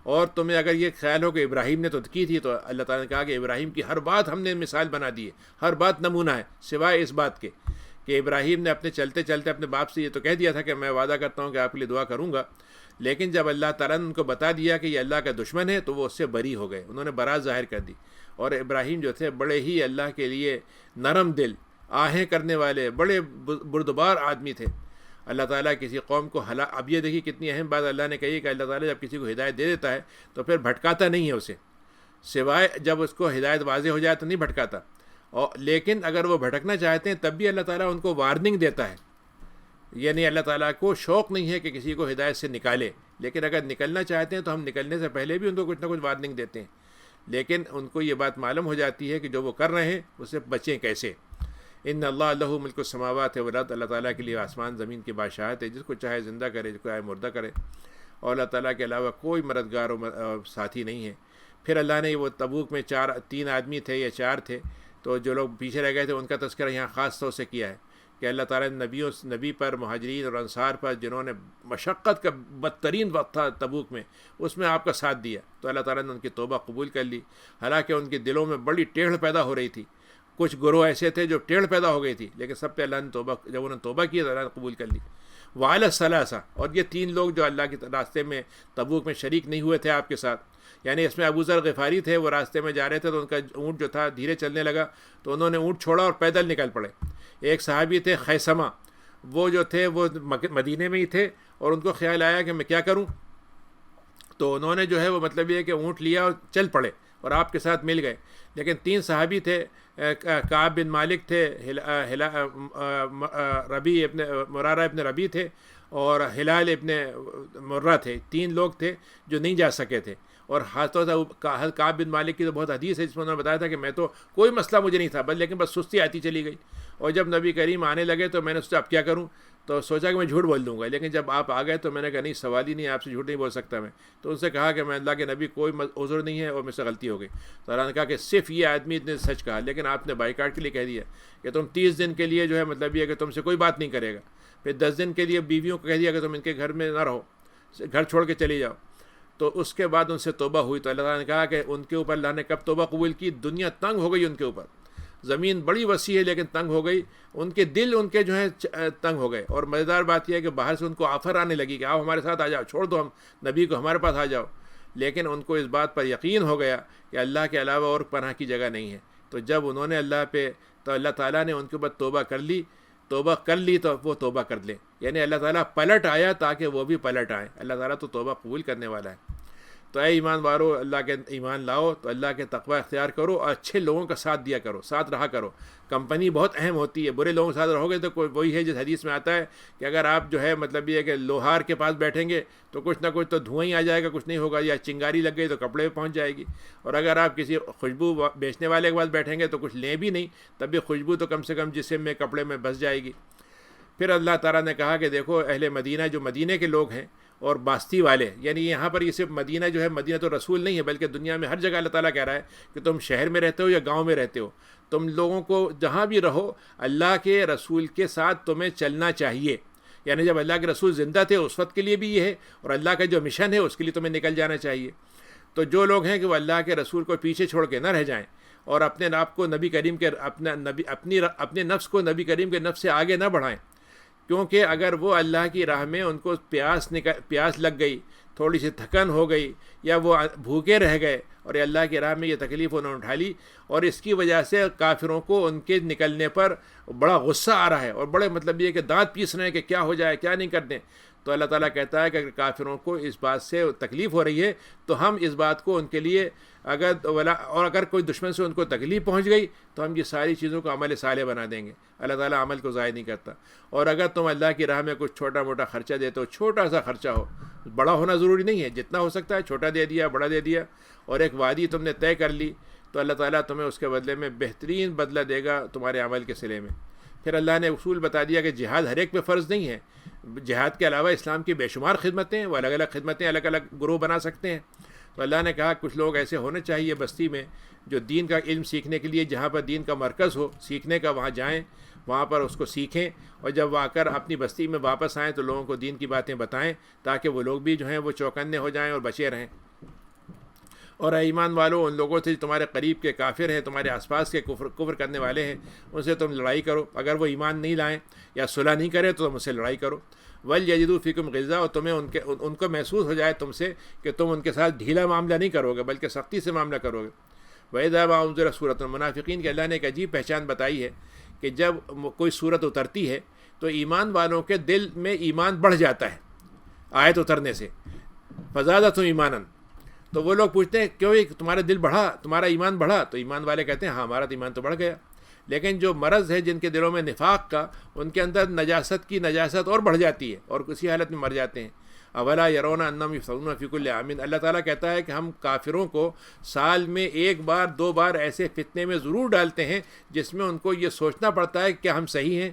اور تمہیں اگر یہ خیال ہو کہ ابراہیم نے تو کی تھی, تو اللہ تعالیٰ نے کہا کہ ابراہیم کی ہر بات ہم نے مثال بنا دی ہے, ہر بات نمونہ ہے, سوائے اس بات کے کہ ابراہیم نے اپنے چلتے چلتے اپنے باپ سے یہ تو کہہ دیا تھا کہ میں وعدہ کرتا ہوں کہ آپ کے لیے دعا کروں گا. لیکن جب اللہ تعالیٰ نے ان کو بتا دیا کہ یہ اللہ کا دشمن ہے تو وہ اس سے بری ہو گئے, انہوں نے برات ظاہر کر دی. اور ابراہیم جو تھے بڑے ہی اللہ کے لیے نرم دل, آہیں کرنے والے, بڑے بردبار آدمی تھے. اللہ تعالیٰ کسی قوم کو اب یہ دیکھیے کتنی اہم بات اللہ نے کہی کہ اللہ تعالیٰ جب کسی کو ہدایت دے دیتا ہے تو پھر بھٹکاتا نہیں ہے اسے, سوائے جب اس کو ہدایت واضح ہو جائے تو نہیں بھٹکاتا. لیکن اگر وہ بھٹکنا چاہتے ہیں تب بھی اللہ تعالیٰ ان کو وارننگ دیتا ہے. یعنی اللہ تعالیٰ کو شوق نہیں ہے کہ کسی کو ہدایت سے نکالے, لیکن اگر نکلنا چاہتے ہیں تو ہم نکلنے سے پہلے بھی ان کو کچھ نہ کچھ وارننگ دیتے ہیں. لیکن ان کو یہ بات معلوم ہو جاتی ہے کہ جو وہ کر رہے ہیں اس سے بچیں کیسے. ان اللہ لہ ملک السماوات والارض, اللہ تعالیٰ کے لیے آسمان زمین کی بادشاہت ہے, جس کو چاہے زندہ کرے, جس کو چاہے مردہ کرے, اور اللہ تعالیٰ کے علاوہ کوئی مددگار و ساتھی نہیں ہے. پھر اللہ نے وہ تبوک میں 3 آدمی تھے یا 4 تھے, تو جو لوگ پیچھے رہ گئے تھے ان کا تذکرہ یہاں خاص طور سے کیا ہے کہ اللہ تعالیٰ نے نبی پر, مہاجرین اور انصار پر, جنہوں نے مشقت کا بدترین وقت تھا تبوک میں, اس میں آپ کا ساتھ دیا. تو اللہ تعالیٰ نے ان کی توبہ قبول کر لی, حالانکہ ان کے دلوں میں بڑی ٹیڑھ پیدا ہو رہی تھی. کچھ گروہ ایسے تھے جو ٹیڑھ پیدا ہو گئی تھی, لیکن سب پہ اللہ نے جب انہوں نے توبہ کی تو اللہ نے قبول کر لی. وعلی الثلاثہ, اور یہ 3 لوگ جو اللہ کے راستے میں تبوک میں شریک نہیں ہوئے تھے آپ کے ساتھ, یعنی اس میں ابو ذر غفاری تھے, وہ راستے میں جا رہے تھے تو ان کا اونٹ جو تھا دھیرے چلنے لگا, تو انہوں نے اونٹ چھوڑا اور پیدل نکل پڑے. ایک صحابی تھے خیثمہ, وہ جو تھے وہ مدینے میں ہی تھے, اور ان کو خیال آیا کہ میں کیا کروں, تو انہوں نے جو ہے وہ مطلب یہ کہ اونٹ لیا اور چل پڑے اور آپ کے ساتھ مل گئے. لیکن 3 صحابی تھے, کعب بن مالک تھے, ربی ابن مرارہ ابن ربی تھے, اور ہلال ابن مرہ تھے. 3 لوگ تھے جو نہیں جا سکے تھے. اور خاص طور سے کعب بن مالک کی تو بہت حدیث ہے جس میں انہوں نے بتایا تھا کہ میں تو کوئی مسئلہ مجھے نہیں تھا, لیکن بس سستی آتی چلی گئی. اور جب نبی کریم آنے لگے تو میں نے سوچا اب کیا کروں, تو سوچا کہ میں جھوٹ بول دوں گا. لیکن جب آپ آ گئے تو میں نے کہا نہیں, سوال ہی نہیں, آپ سے جھوٹ نہیں بول سکتا میں. تو ان سے کہا کہ میں اللہ کے نبی کوئی عذر نہیں ہے اور مجھ سے غلطی ہو گئی. تو اللہ نے کہا کہ صرف یہ آدمی نے سچ کہا, لیکن آپ نے بائیکاٹ کے لیے کہہ دیا کہ تم 30 دن کے لیے جو ہے مطلب یہ کہ تم سے کوئی بات نہیں کرے گا. پھر 10 دن کے لیے بیویوں کو کہہ دیا کہ تم ان کے گھر میں نہ رہو, گھر چھوڑ کے چلی جاؤ. تو اس کے بعد ان سے توبہ ہوئی. تو اللہ تعالیٰ نے کہا کہ ان کے اوپر اللہ نے کب توبہ قبول کی, دنیا تنگ ہو گئی ان کے اوپر, زمین بڑی وسیع ہے لیکن تنگ ہو گئی, ان کے دل ان کے جو ہیں تنگ ہو گئے. اور مزیدار بات یہ ہے کہ باہر سے ان کو آفر آنے لگی کہ آؤ ہمارے ساتھ آ جاؤ, چھوڑ دو ہم نبی کو, ہمارے پاس آ جاؤ. لیکن ان کو اس بات پر یقین ہو گیا کہ اللہ کے علاوہ اور پناہ کی جگہ نہیں ہے. تو جب انہوں نے اللہ پہ, تو اللہ تعالیٰ نے ان کے اوپر توبہ کر لی تو وہ توبہ کر لیں. یعنی اللہ تعالیٰ پلٹ آیا تاکہ وہ بھی پلٹ آئیں. اللہ تعالیٰ تو توبہ قبول کرنے والا ہے. تو اے ایمان وارو, اللہ کے ایمان لاؤ تو اللہ کے تقوی اختیار کرو اور اچھے لوگوں کا ساتھ دیا کرو, ساتھ رہا کرو. کمپنی بہت اہم ہوتی ہے, برے لوگوں کے ساتھ رہو گے تو کوئی وہی ہے جس حدیث میں آتا ہے کہ اگر آپ جو ہے مطلب یہ ہے کہ لوہار کے پاس بیٹھیں گے تو کچھ نہ کچھ تو دھواں ہی آ جائے گا, کچھ نہیں ہوگا, یا چنگاری لگ گئی تو کپڑے پہ پہنچ جائے گی. اور اگر آپ کسی خوشبو بیچنے والے کے پاس بیٹھیں گے تو کچھ لیں بھی نہیں, تب بھی خوشبو تو کم سے کم جسم میں, کپڑے میں بس جائے گی. پھر اللہ تعالیٰ نے کہا کہ دیکھو اہل مدینہ, جو مدینے کے لوگ ہیں, اور باستی والے، یعنی یہاں پر یہ صرف مدینہ جو ہے مدینہ تو رسول نہیں ہے، بلکہ دنیا میں ہر جگہ اللہ تعالیٰ کہہ رہا ہے کہ تم شہر میں رہتے ہو یا گاؤں میں رہتے ہو، تم لوگوں کو جہاں بھی رہو اللہ کے رسول کے ساتھ تمہیں چلنا چاہیے. یعنی جب اللہ کے رسول زندہ تھے اس وقت کے لیے بھی یہ ہے، اور اللہ کا جو مشن ہے اس کے لیے تمہیں نکل جانا چاہیے. تو جو لوگ ہیں کہ وہ اللہ کے رسول کو پیچھے چھوڑ کے نہ رہ جائیں اور اپنے آپ کو نبی کریم کے اپنے نفس کو نبی کریم کے نفس سے آگے نہ بڑھائیں، کیونکہ اگر وہ اللہ کی راہ میں ان کو پیاس لگ گئی، تھوڑی سی تھکن ہو گئی، یا وہ بھوکے رہ گئے اور اللہ کی راہ میں یہ تکلیف انہوں نے اٹھا لی، اور اس کی وجہ سے کافروں کو ان کے نکلنے پر بڑا غصہ آ رہا ہے اور بڑے مطلب یہ کہ دانت پیس رہے ہیں کہ کیا ہو جائے کیا نہیں کرتے، تو اللہ تعالیٰ کہتا ہے کہ اگر کافروں کو اس بات سے تکلیف ہو رہی ہے تو ہم اس بات کو ان کے لیے اگر کوئی دشمن سے ان کو تکلیف پہنچ گئی تو ہم یہ ساری چیزوں کو عمل صالح بنا دیں گے. اللہ تعالیٰ عمل کو ضائع نہیں کرتا. اور اگر تم اللہ کی راہ میں کچھ چھوٹا موٹا خرچہ دیتے ہو، چھوٹا سا خرچہ ہو، بڑا ہونا ضروری نہیں ہے، جتنا ہو سکتا ہے چھوٹا دے دیا بڑا دے دیا، اور ایک وعدی تم نے طے کر لی، تو اللہ تعالیٰ تمہیں اس کے بدلے میں بہترین بدلہ دے گا تمہارے عمل کے صلے میں. پھر اللہ نے اصول بتا دیا کہ جہاد ہر ایک پہ فرض نہیں ہے. جہاد کے علاوہ اسلام کی بے شمار خدمتیں، وہ الگ الگ خدمتیں الگ الگ گروہ بنا سکتے ہیں. تو اللہ نے کہا کچھ لوگ ایسے ہونے چاہیے بستی میں جو دین کا علم سیکھنے کے لیے جہاں پر دین کا مرکز ہو سیکھنے کا، وہاں جائیں، وہاں پر اس کو سیکھیں، اور جب وہ آ کر اپنی بستی میں واپس آئیں تو لوگوں کو دین کی باتیں بتائیں، تاکہ وہ لوگ بھی جو ہیں وہ چوکنے ہو جائیں اور بچے رہیں. اور اے ایمان والو، ان لوگوں سے تمہارے قریب کے کافر ہیں، تمہارے آس پاس کے کفر کرنے والے ہیں، ان سے تم لڑائی کرو. اگر وہ ایمان نہیں لائیں یا صلح نہیں کرے تو تم اس سے لڑائی کرو. وَلْيَجِدُوا فِيكُمْ غِلظَّةً، اور تمہیں ان کو محسوس ہو جائے تم سے کہ تم ان کے ساتھ ڈھیلا معاملہ نہیں کرو گے بلکہ سختی سے معاملہ کرو گے. وَإِذَا مَا أُنزِلَتْ سُورَةٌ، منافقین کے اللہ نے ایک عجیب پہچان بتائی ہے کہ جب کوئی صورت اترتی ہے تو ایمان والوں کے دل میں ایمان بڑھ جاتا ہے آیت اترنے سے. فَزَادَتْهُمْ ایمانًا، تو وہ لوگ پوچھتے ہیں کیوں تمہارا دل بڑھا، تمہارا ایمان بڑھا؟ تو ایمان والے کہتے ہیں ہاں ہمارا تو ایمان تو بڑھ گیا. لیکن جو مرض ہے جن کے دلوں میں نفاق کا، ان کے اندر نجاست اور بڑھ جاتی ہے اور کسی حالت میں مر جاتے ہیں. اولا یرون انہم یفتنون فی کل عام، اللہ تعالیٰ کہتا ہے کہ ہم کافروں کو سال میں ایک بار دو بار ایسے فتنے میں ضرور ڈالتے ہیں جس میں ان کو یہ سوچنا پڑتا ہے کہ ہم صحیح ہیں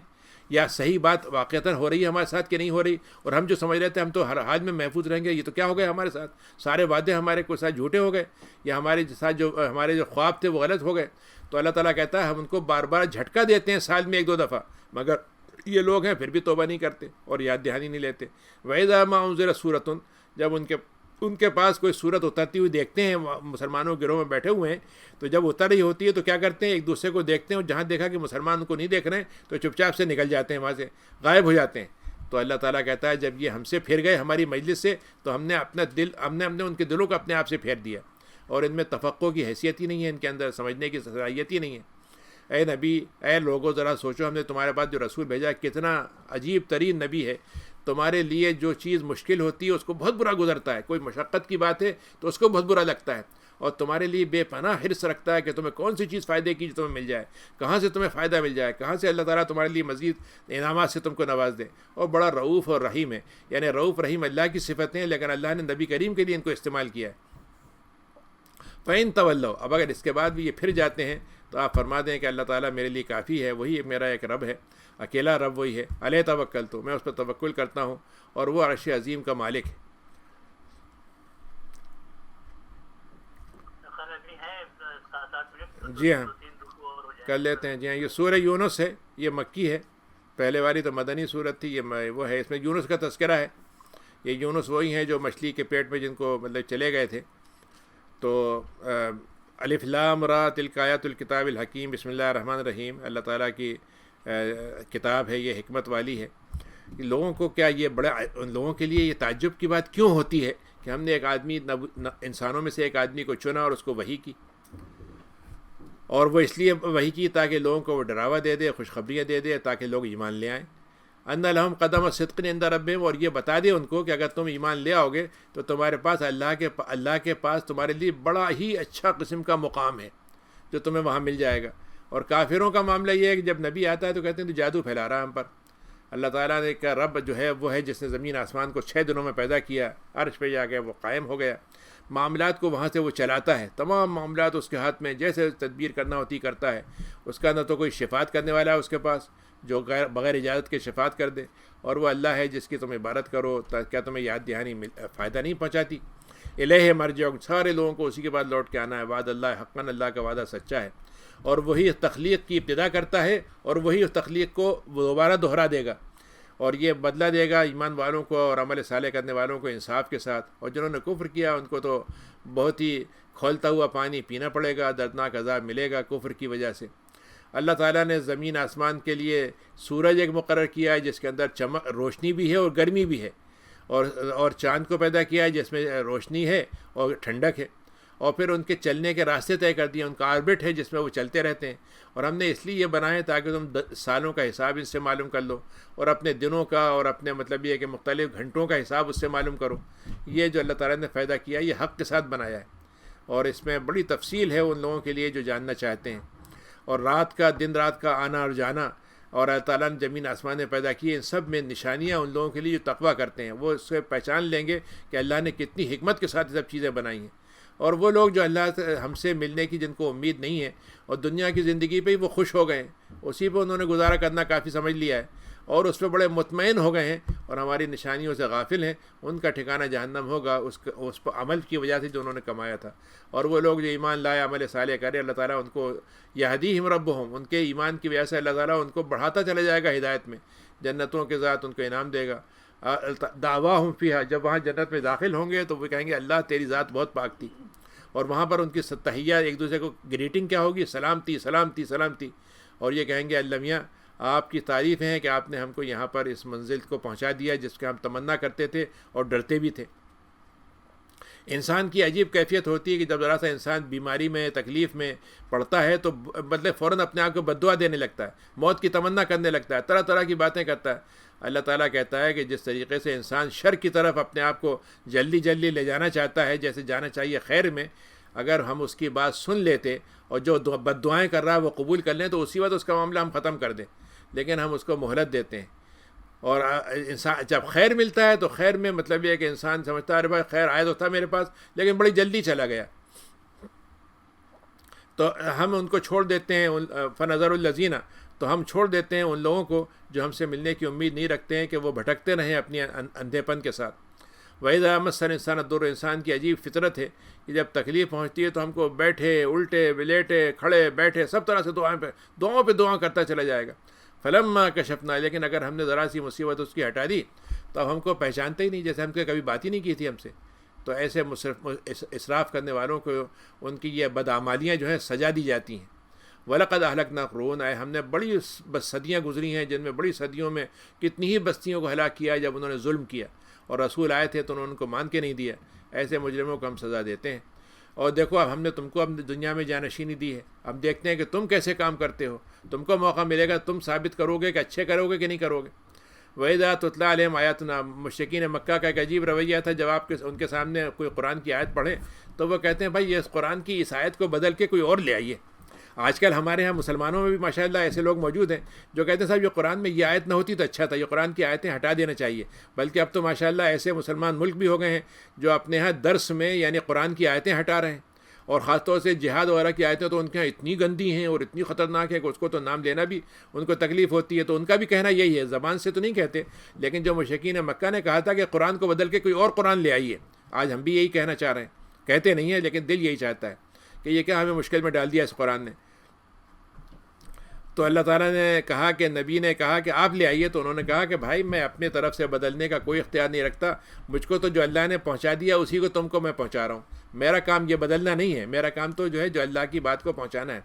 یا صحیح بات واقعتاً ہو رہی ہے ہمارے ساتھ کہ نہیں ہو رہی، اور ہم جو سمجھ رہے تھے ہم تو ہر حال میں محفوظ رہیں گے، یہ تو کیا ہو گیا ہمارے ساتھ، سارے وعدے ہمارے کو ساتھ جھوٹے ہو گئے، یا ہمارے ساتھ ہمارے جو خواب تھے وہ غلط ہو گئے. تو اللہ تعالیٰ کہتا ہے ہم ان کو بار بار جھٹکا دیتے ہیں سال میں ایک دو دفعہ، مگر یہ لوگ ہیں پھر بھی توبہ نہیں کرتے اور یاد دہانی نہیں لیتے. وَإِذَا مَا أُنزِلَتْ سُورَةٌ، جب ان کے پاس کوئی صورت اترتی ہوئی دیکھتے ہیں، مسلمانوں کے گروہ میں بیٹھے ہوئے ہیں، تو جب اتر رہی ہوتی ہے تو کیا کرتے ہیں، ایک دوسرے کو دیکھتے ہیں، اور جہاں دیکھا کہ مسلمان ان کو نہیں دیکھ رہے ہیں تو چپ چاپ سے نکل جاتے ہیں، وہاں سے غائب ہو جاتے ہیں. تو اللہ تعالیٰ کہتا ہے جب یہ ہم سے پھر گئے ہماری مجلس سے تو ہم نے ان کے دلوں کو اپنے آپ سے پھیر دیا، اور ان میں تفقع کی حیثیت ہی نہیں ہے، ان کے اندر سمجھنے کی صلاحیت ہی نہیں ہے. اے نبی، اے لوگوں ذرا سوچو، ہم نے تمہارے پاس جو رسول بھیجا کتنا عجیب ترین نبی ہے. تمہارے لیے جو چیز مشکل ہوتی ہے اس کو بہت برا گزرتا ہے، کوئی مشقت کی بات ہے تو اس کو بہت برا لگتا ہے، اور تمہارے لیے بے پناہ حرص رکھتا ہے کہ تمہیں کون سی چیز فائدے کی جو تمہیں مل جائے، کہاں سے تمہیں فائدہ مل جائے، کہاں سے اللہ تعالیٰ تمہارے لیے مزید انعامات سے تم کو نواز دے. اور بڑا رؤوف اور رحیم ہے، یعنی رؤوف رحیم اللہ کی صفتیں ہیں، لیکن اللہ نے نبی کریم کے لیے ان کو استعمال کیا ہے. فَإِن تَوَلَّوْا، اب اگر اس کے بعد بھی یہ پھر جاتے ہیں تو آپ فرما دیں کہ اللہ تعالیٰ میرے لیے کافی ہے، وہی میرا ایک رب ہے، اکیلا رب وہی ہے. علیہ توکلت، میں اس پر توکل کرتا ہوں، اور وہ عرش عظیم کا مالک ہے. جی ہاں کر لیتے ہیں. جی ہاں، یہ سورہ یونس ہے، یہ مکی ہے، پہلے والی تو مدنی صورت تھی، یہ وہ ہے، اس میں یونس کا تذکرہ ہے. یہ یونس وہی ہیں جو مچھلی کے پیٹ میں جن کو مطلب چلے گئے تھے. تو الف لام را تلک آیات الکتاب الحکیم، بسم اللہ الرحمن الرحیم، اللہ تعالیٰ کی کتاب ہے، یہ حکمت والی ہے. لوگوں کو کیا یہ ان لوگوں کے لیے یہ تعجب کی بات کیوں ہوتی ہے کہ ہم نے ایک آدمی انسانوں میں سے ایک آدمی کو چنا اور اس کو وحی کی، اور وہ اس لیے وحی کی تاکہ لوگوں کو وہ ڈراوا دے دے، خوشخبریاں دے دے، تاکہ لوگ ایمان لے آئیں. ان لہم قدم صدق عند ربہم، اور یہ بتا دے ان کو کہ اگر تم ایمان لے آؤ گے تو تمہارے پاس اللہ کے پاس تمہارے لیے بڑا ہی اچھا قسم کا مقام ہے جو تمہیں وہاں مل جائے گا. اور کافروں کا معاملہ یہ ہے کہ جب نبی آتا ہے تو کہتے ہیں تو جادو پھیلا رہا ہے ہم پر. اللہ تعالیٰ نے کا رب جو ہے وہ ہے جس نے زمین آسمان کو 6 دنوں میں پیدا کیا، عرش پہ جا کے وہ قائم ہو گیا، معاملات کو وہاں سے وہ چلاتا ہے، تمام معاملات اس کے ہاتھ میں، جیسے تدبیر کرنا ہوتی کرتا ہے. اس کا نہ تو کوئی شفاعت کرنے والا ہے اس کے پاس، جو بغیر اجازت کے شفاعت کر دے، اور وہ اللہ ہے جس کی تم عبادت کرو، کیا تمہیں یاد دہانی فائدہ نہیں پہنچاتی؟ الہ مرجعکم، سارے لوگوں کو اسی کے بعد لوٹ کے آنا ہے، وعد اللہ حقاً، اللہ کا وعدہ سچا ہے، اور وہی تخلیق کی ابتدا کرتا ہے اور وہی اس تخلیق کو دوبارہ دہرا دے گا، اور یہ بدلہ دے گا ایمان والوں کو اور عمل صالح کرنے والوں کو انصاف کے ساتھ، اور جنہوں نے کفر کیا ان کو تو بہت ہی کھولتا ہوا پانی پینا پڑے گا، دردناک عذاب ملے گا کفر کی وجہ سے۔ اللہ تعالیٰ نے زمین آسمان کے لیے سورج ایک مقرر کیا ہے جس کے اندر چمک روشنی بھی ہے اور گرمی بھی ہے، اور چاند کو پیدا کیا ہے جس میں روشنی ہے اور ٹھنڈک ہے، اور پھر ان کے چلنے کے راستے طے کر دیے، ان کا آربٹ ہے جس میں وہ چلتے رہتے ہیں، اور ہم نے اس لیے یہ بنائے تاکہ تم سالوں کا حساب ان سے معلوم کر لو، اور اپنے دنوں کا اور اپنے مطلب یہ کہ مختلف گھنٹوں کا حساب اس سے معلوم کرو۔ یہ جو اللہ تعالیٰ نے فائدہ کیا یہ حق کے ساتھ بنایا ہے، اور اس میں بڑی تفصیل ہے ان لوگوں کے لیے جو جاننا چاہتے ہیں۔ اور رات کا دن رات کا آنا اور جانا، اور اللہ تعالیٰ نے زمین آسمان نے پیدا کیے، ان سب میں نشانیاں ان لوگوں کے لیے جو تقویٰ کرتے ہیں، وہ اس سے پہچان لیں گے کہ اللہ نے کتنی حکمت کے ساتھ یہ سب چیزیں بنائی ہیں۔ اور وہ لوگ جو اللہ سے ہم سے ملنے کی جن کو امید نہیں ہے اور دنیا کی زندگی پہ ہی وہ خوش ہو گئے ہیں، اسی پہ انہوں نے گزارا کرنا کافی سمجھ لیا ہے اور اس پہ بڑے مطمئن ہو گئے ہیں اور ہماری نشانیوں سے غافل ہیں، ان کا ٹھکانہ جہنم ہوگا اس پر عمل کی وجہ سے جو انہوں نے کمایا تھا۔ اور وہ لوگ جو ایمان لائے، عمل صالح کرے، اللہ تعالیٰ ان کو یہدیہم ربہم، ان کے ایمان کی وجہ سے اللہ تعالیٰ ان کو بڑھاتا چلا جائے گا ہدایت میں، جنتوں کے ذات ان کو انعام دے گا۔ دعواہم فیہا، جب وہاں جنت میں داخل ہوں گے تو وہ کہیں گے اللہ تیری ذات بہت پاک تھی، اور وہاں پر ان کی تحیہ ایک دوسرے کو گریٹنگ کیا ہوگی؟ سلامتی سلامتی سلامتی، اور یہ کہیں گے اللہ میاں آپ کی تعریف ہے کہ آپ نے ہم کو یہاں پر اس منزل کو پہنچا دیا جس کے ہم تمنا کرتے تھے اور ڈرتے بھی تھے۔ انسان کی عجیب کیفیت ہوتی ہے کہ جب ذرا سا انسان بیماری میں تکلیف میں پڑتا ہے تو مطلب فوراً اپنے آپ کو بددعا دینے لگتا ہے، موت کی تمنا کرنے لگتا ہے، طرح طرح کی باتیں کرتا ہے۔ اللہ تعالیٰ کہتا ہے کہ جس طریقے سے انسان شر کی طرف اپنے آپ کو جلدی جلدی لے جانا چاہتا ہے، جیسے جانا چاہیے خیر میں، اگر ہم اس کی بات سن لیتے اور جو بد دعائیں کر رہا ہے وہ قبول کر لیں تو اسی وقت اس کا معاملہ ہم ختم کر دیں، لیکن ہم اس کو مہلت دیتے ہیں۔ اور انسان جب خیر ملتا ہے تو خیر میں مطلب یہ ہے کہ انسان سمجھتا ہے ارے بھائی خیر آیا تو تھا میرے پاس لیکن بڑی جلدی چلا گیا، تو ہم ان کو چھوڑ دیتے ہیں، فنظر الذین، تو ہم چھوڑ دیتے ہیں ان لوگوں کو جو ہم سے ملنے کی امید نہیں رکھتے ہیں کہ وہ بھٹکتے رہیں اپنی اندھے پن کے ساتھ۔ وَإِذَا مَسَّ الْإِنسَانَ الضُّرُّ، انسان کی عجیب فطرت ہے کہ جب تکلیف پہنچتی ہے تو ہم کو بیٹھے الٹے ولیٹے کھڑے بیٹھے سب طرح سے دعاؤں پہ دعا کرتا چلا جائے گا۔ فَلَمَّا كَشَفْنَا، لیکن اگر ہم نے ذرا سی مصیبت اس کی ہٹا دی تو اب ہم کو پہچانتے ہی نہیں، جیسے ہم کو کبھی بات ہی نہیں کی تھی ہم سے۔ تو ایسے اسراف کرنے والوں کو ان کی یہ بدعمالیاں جو ہیں سجا دی جاتی ہیں۔ وَلَقَدْ أَهْلَكْنَا قُرُونًا، ہم نے بڑی صدیاں گزری ہیں جن میں بڑی صدیوں میں کتنی ہی بستیوں کو ہلاک کیا جب انہوں نے ظلم کیا اور رسول آئے تھے تو انہوں نے ان کو مان کے نہیں دیا۔ ایسے مجرموں کو ہم سزا دیتے ہیں۔ اور دیکھو اب ہم نے تم کو اب دنیا میں جانشینی دی ہے، اب دیکھتے ہیں کہ تم کیسے کام کرتے ہو، تم کو موقع ملے گا تم ثابت کرو گے کہ اچھے کرو گے کہ نہیں کرو گے۔ وَإِذَا تُتْلَىٰ عَلَيْهِمْ آيَاتُنَا، مشرکین مکہ کا ایک عجیب رویہ تھا، جب آپ ان کے سامنے کوئی قرآن کی آیت پڑھے تو وہ کہتے ہیں بھائی اس قرآن کی اس آیت کو بدل کے کوئی اور لے آئیے۔ آج کل ہمارے ہاں مسلمانوں میں بھی ماشاءاللہ ایسے لوگ موجود ہیں جو کہتے ہیں صاحب یہ قرآن میں یہ آیت نہ ہوتی تو اچھا تھا، یہ قرآن کی آیتیں ہٹا دینا چاہیے۔ بلکہ اب تو ماشاءاللہ ایسے مسلمان ملک بھی ہو گئے ہیں جو اپنے ہاں درس میں یعنی قرآن کی آیتیں ہٹا رہے ہیں، اور خاص طور سے جہاد وغیرہ کی آیتیں تو ان کے یہاں اتنی گندی ہیں اور اتنی خطرناک ہے کہ اس کو تو نام لینا بھی ان کو تکلیف ہوتی ہے۔ تو ان کا بھی کہنا یہی ہے، زبان سے تو نہیں کہتے، لیکن جو مشرکین مکہ نے کہا تھا کہ قرآن کو بدل کے کوئی اور قرآن لے آئیے، آج ہم بھی یہی کہنا چاہ رہے ہیں، کہتے نہیں ہیں لیکن دل یہی چاہتا ہے کہ یہ کیا ہمیں مشکل میں ڈال دیا اس قرآن نے۔ تو اللہ تعالیٰ نے کہا کہ نبی نے کہا کہ آپ لے آئیے، تو انہوں نے کہا کہ بھائی میں اپنے طرف سے بدلنے کا کوئی اختیار نہیں رکھتا، مجھ کو تو جو اللہ نے پہنچا دیا اسی کو تم کو میں پہنچا رہا ہوں، میرا کام یہ بدلنا نہیں ہے، میرا کام تو جو ہے جو اللہ کی بات کو پہنچانا ہے۔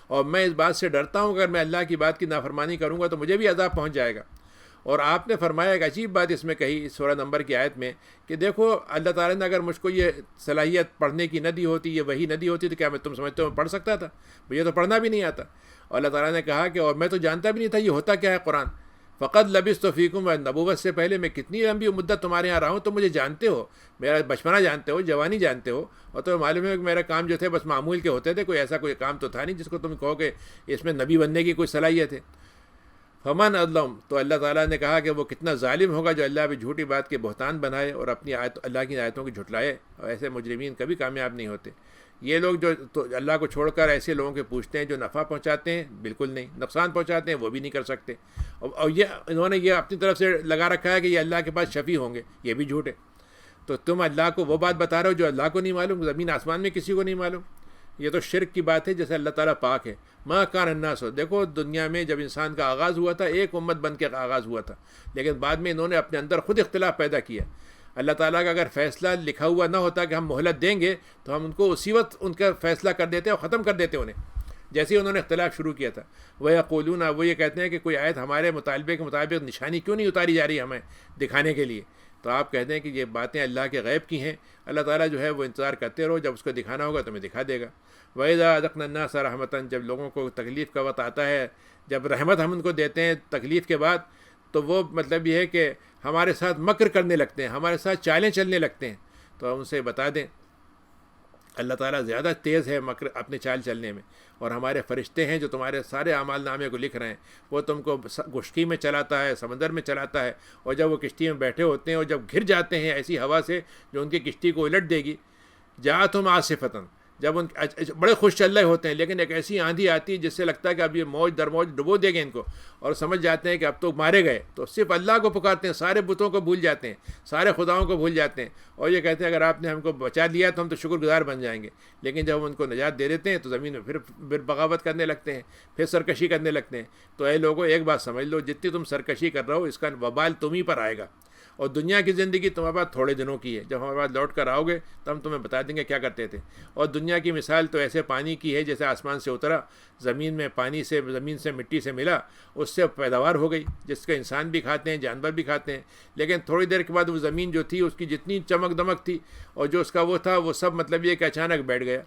اور میں اس بات سے ڈرتا ہوں اگر میں اللہ کی بات کی نافرمانی کروں گا تو مجھے بھی عذاب پہنچ جائے گا۔ اور آپ نے فرمایا ایک عجیب بات اس میں کہی، سورہ نمبر کی آیت میں، کہ دیکھو اللہ تعالیٰ نے اگر مجھ کو یہ صلاحیت پڑھنے کی نہ دی ہوتی، یہ وہی نہ دی ہوتی تو کیا میں تم سمجھتے ہو میں پڑھ سکتا تھا؟ مجھے تو پڑھنا بھی نہیں آتا۔ اور اللہ تعالیٰ نے کہا کہ اور میں تو جانتا بھی نہیں تھا یہ ہوتا کیا ہے قرآن۔ فقط لبثت فیکم، نبوت سے پہلے میں کتنی لمبی مدت تمہارے یہاں رہا ہوں، تم مجھے جانتے ہو، میرا بچپنا جانتے ہو، جوانی جانتے ہو، اور تمہیں معلوم ہے کہ میرا کام جو تھے بس معمول کے ہوتے تھے، کوئی ایسا کوئی کام تو تھا نہیں جس کو تم کہو کہ اس میں نبی بننے کی کوئی صلاحیت ہے۔ فمن اظلم، تو اللہ تعالیٰ نے کہا کہ وہ کتنا ظالم ہوگا جو اللہ پہ جھوٹی بات کے بہتان بنائے اور اپنی اللہ کی آیتوں کی جھٹلائے، اور ایسے مجرمین کبھی کامیاب نہیں ہوتے۔ یہ لوگ جو تو اللہ کو چھوڑ کر ایسے لوگوں کے پوچھتے ہیں جو نفع پہنچاتے ہیں، بالکل نہیں، نقصان پہنچاتے ہیں وہ بھی نہیں کر سکتے، اور یہ انہوں نے یہ اپنی طرف سے لگا رکھا ہے کہ یہ اللہ کے پاس شفیع ہوں گے، یہ بھی جھوٹ ہے۔ تو تم اللہ کو وہ بات بتا رہے ہو جو اللہ کو نہیں معلوم، زمین آسمان میں کسی کو نہیں معلوم، یہ تو شرک کی بات ہے، جیسے اللہ تعالیٰ پاک ہے۔ ما کان الناس، دیکھو دنیا میں جب انسان کا آغاز ہوا تھا ایک امت بن کے آغاز ہوا تھا، لیکن بعد میں انہوں نے اپنے اندر خود اختلاف پیدا کیا۔ اللہ تعالیٰ کا اگر فیصلہ لکھا ہوا نہ ہوتا کہ ہم مہلت دیں گے تو ہم ان کو اسی وقت ان کا فیصلہ کر دیتے اور ختم کر دیتے انہیں، جیسے ہی انہوں نے اختلاف شروع کیا تھا۔ وَيَقُولُونَ، وہ یہ کہتے ہیں کہ کوئی آیت ہمارے مطالبے کے مطابق نشانی کیوں نہیں اتاری جا رہی ہمیں دکھانے کے لیے؟ تو آپ کہتے ہیں کہ یہ باتیں اللہ کے غیب کی ہیں، اللہ تعالیٰ جو ہے وہ انتظار کرتے رہو، جب اس کو دکھانا ہوگا تو ہمیں دکھا دے گا۔ وَإِذَا أَذَقْنَا النَّاسَ رَحْمَةً، جب لوگوں کو تکلیف کا وقت آتا ہے، جب رحمت ہم ان کو دیتے ہیں تکلیف کے بعد، تو وہ مطلب یہ ہے کہ ہمارے ساتھ مکر کرنے لگتے ہیں، ہمارے ساتھ چالیں چلنے لگتے ہیں۔ تو ہم ان سے بتا دیں اللہ تعالیٰ زیادہ تیز ہے مکر اپنے چال چلنے میں، اور ہمارے فرشتے ہیں جو تمہارے سارے اعمال نامے کو لکھ رہے ہیں، وہ تم کو خشکی میں چلاتا ہے، سمندر میں چلاتا ہے، اور جب وہ کشتی میں بیٹھے ہوتے ہیں اور جب گر جاتے ہیں ایسی ہوا سے جو ان کی کشتی کو الٹ دے گی، جاءتہم عاصفتاً، جب ان بڑے خوش چل رہے ہوتے ہیں لیکن ایک ایسی آندھی آتی ہے جس سے لگتا ہے کہ اب یہ موج در موج ڈبو دے گے ان کو، اور سمجھ جاتے ہیں کہ اب تو مارے گئے، تو صرف اللہ کو پکارتے ہیں، سارے بتوں کو بھول جاتے ہیں، سارے خداؤں کو بھول جاتے ہیں، اور یہ کہتے ہیں اگر آپ نے ہم کو بچا لیا تو ہم تو شکر گزار بن جائیں گے۔ لیکن جب ہم ان کو نجات دے دیتے ہیں تو زمین میں پھر بغاوت کرنے لگتے ہیں، پھر سرکشی کرنے لگتے ہیں۔ تو اے لوگوں ایک بات سمجھ لو، جتنی تم سرکشی کر رہے ہو اس کا وبال تم ہی پر آئے گا، اور دنیا کی زندگی تمہارے پاس تھوڑے دنوں کی ہے، جب ہمارے پاس لوٹ کر آؤ گے تو ہم تمہیں بتا دیں گے کیا کرتے تھے۔ اور دنیا کی مثال تو ایسے پانی کی ہے جیسے آسمان سے اترا، زمین میں پانی سے، زمین سے مٹی سے ملا، اس سے پیداوار ہو گئی جس کا انسان بھی کھاتے ہیں، جانور بھی کھاتے ہیں، لیکن تھوڑی دیر کے بعد وہ زمین جو تھی اس کی جتنی چمک دمک تھی اور جو اس کا وہ تھا وہ سب مطلب یہ کہ اچانک بیٹھ گیا۔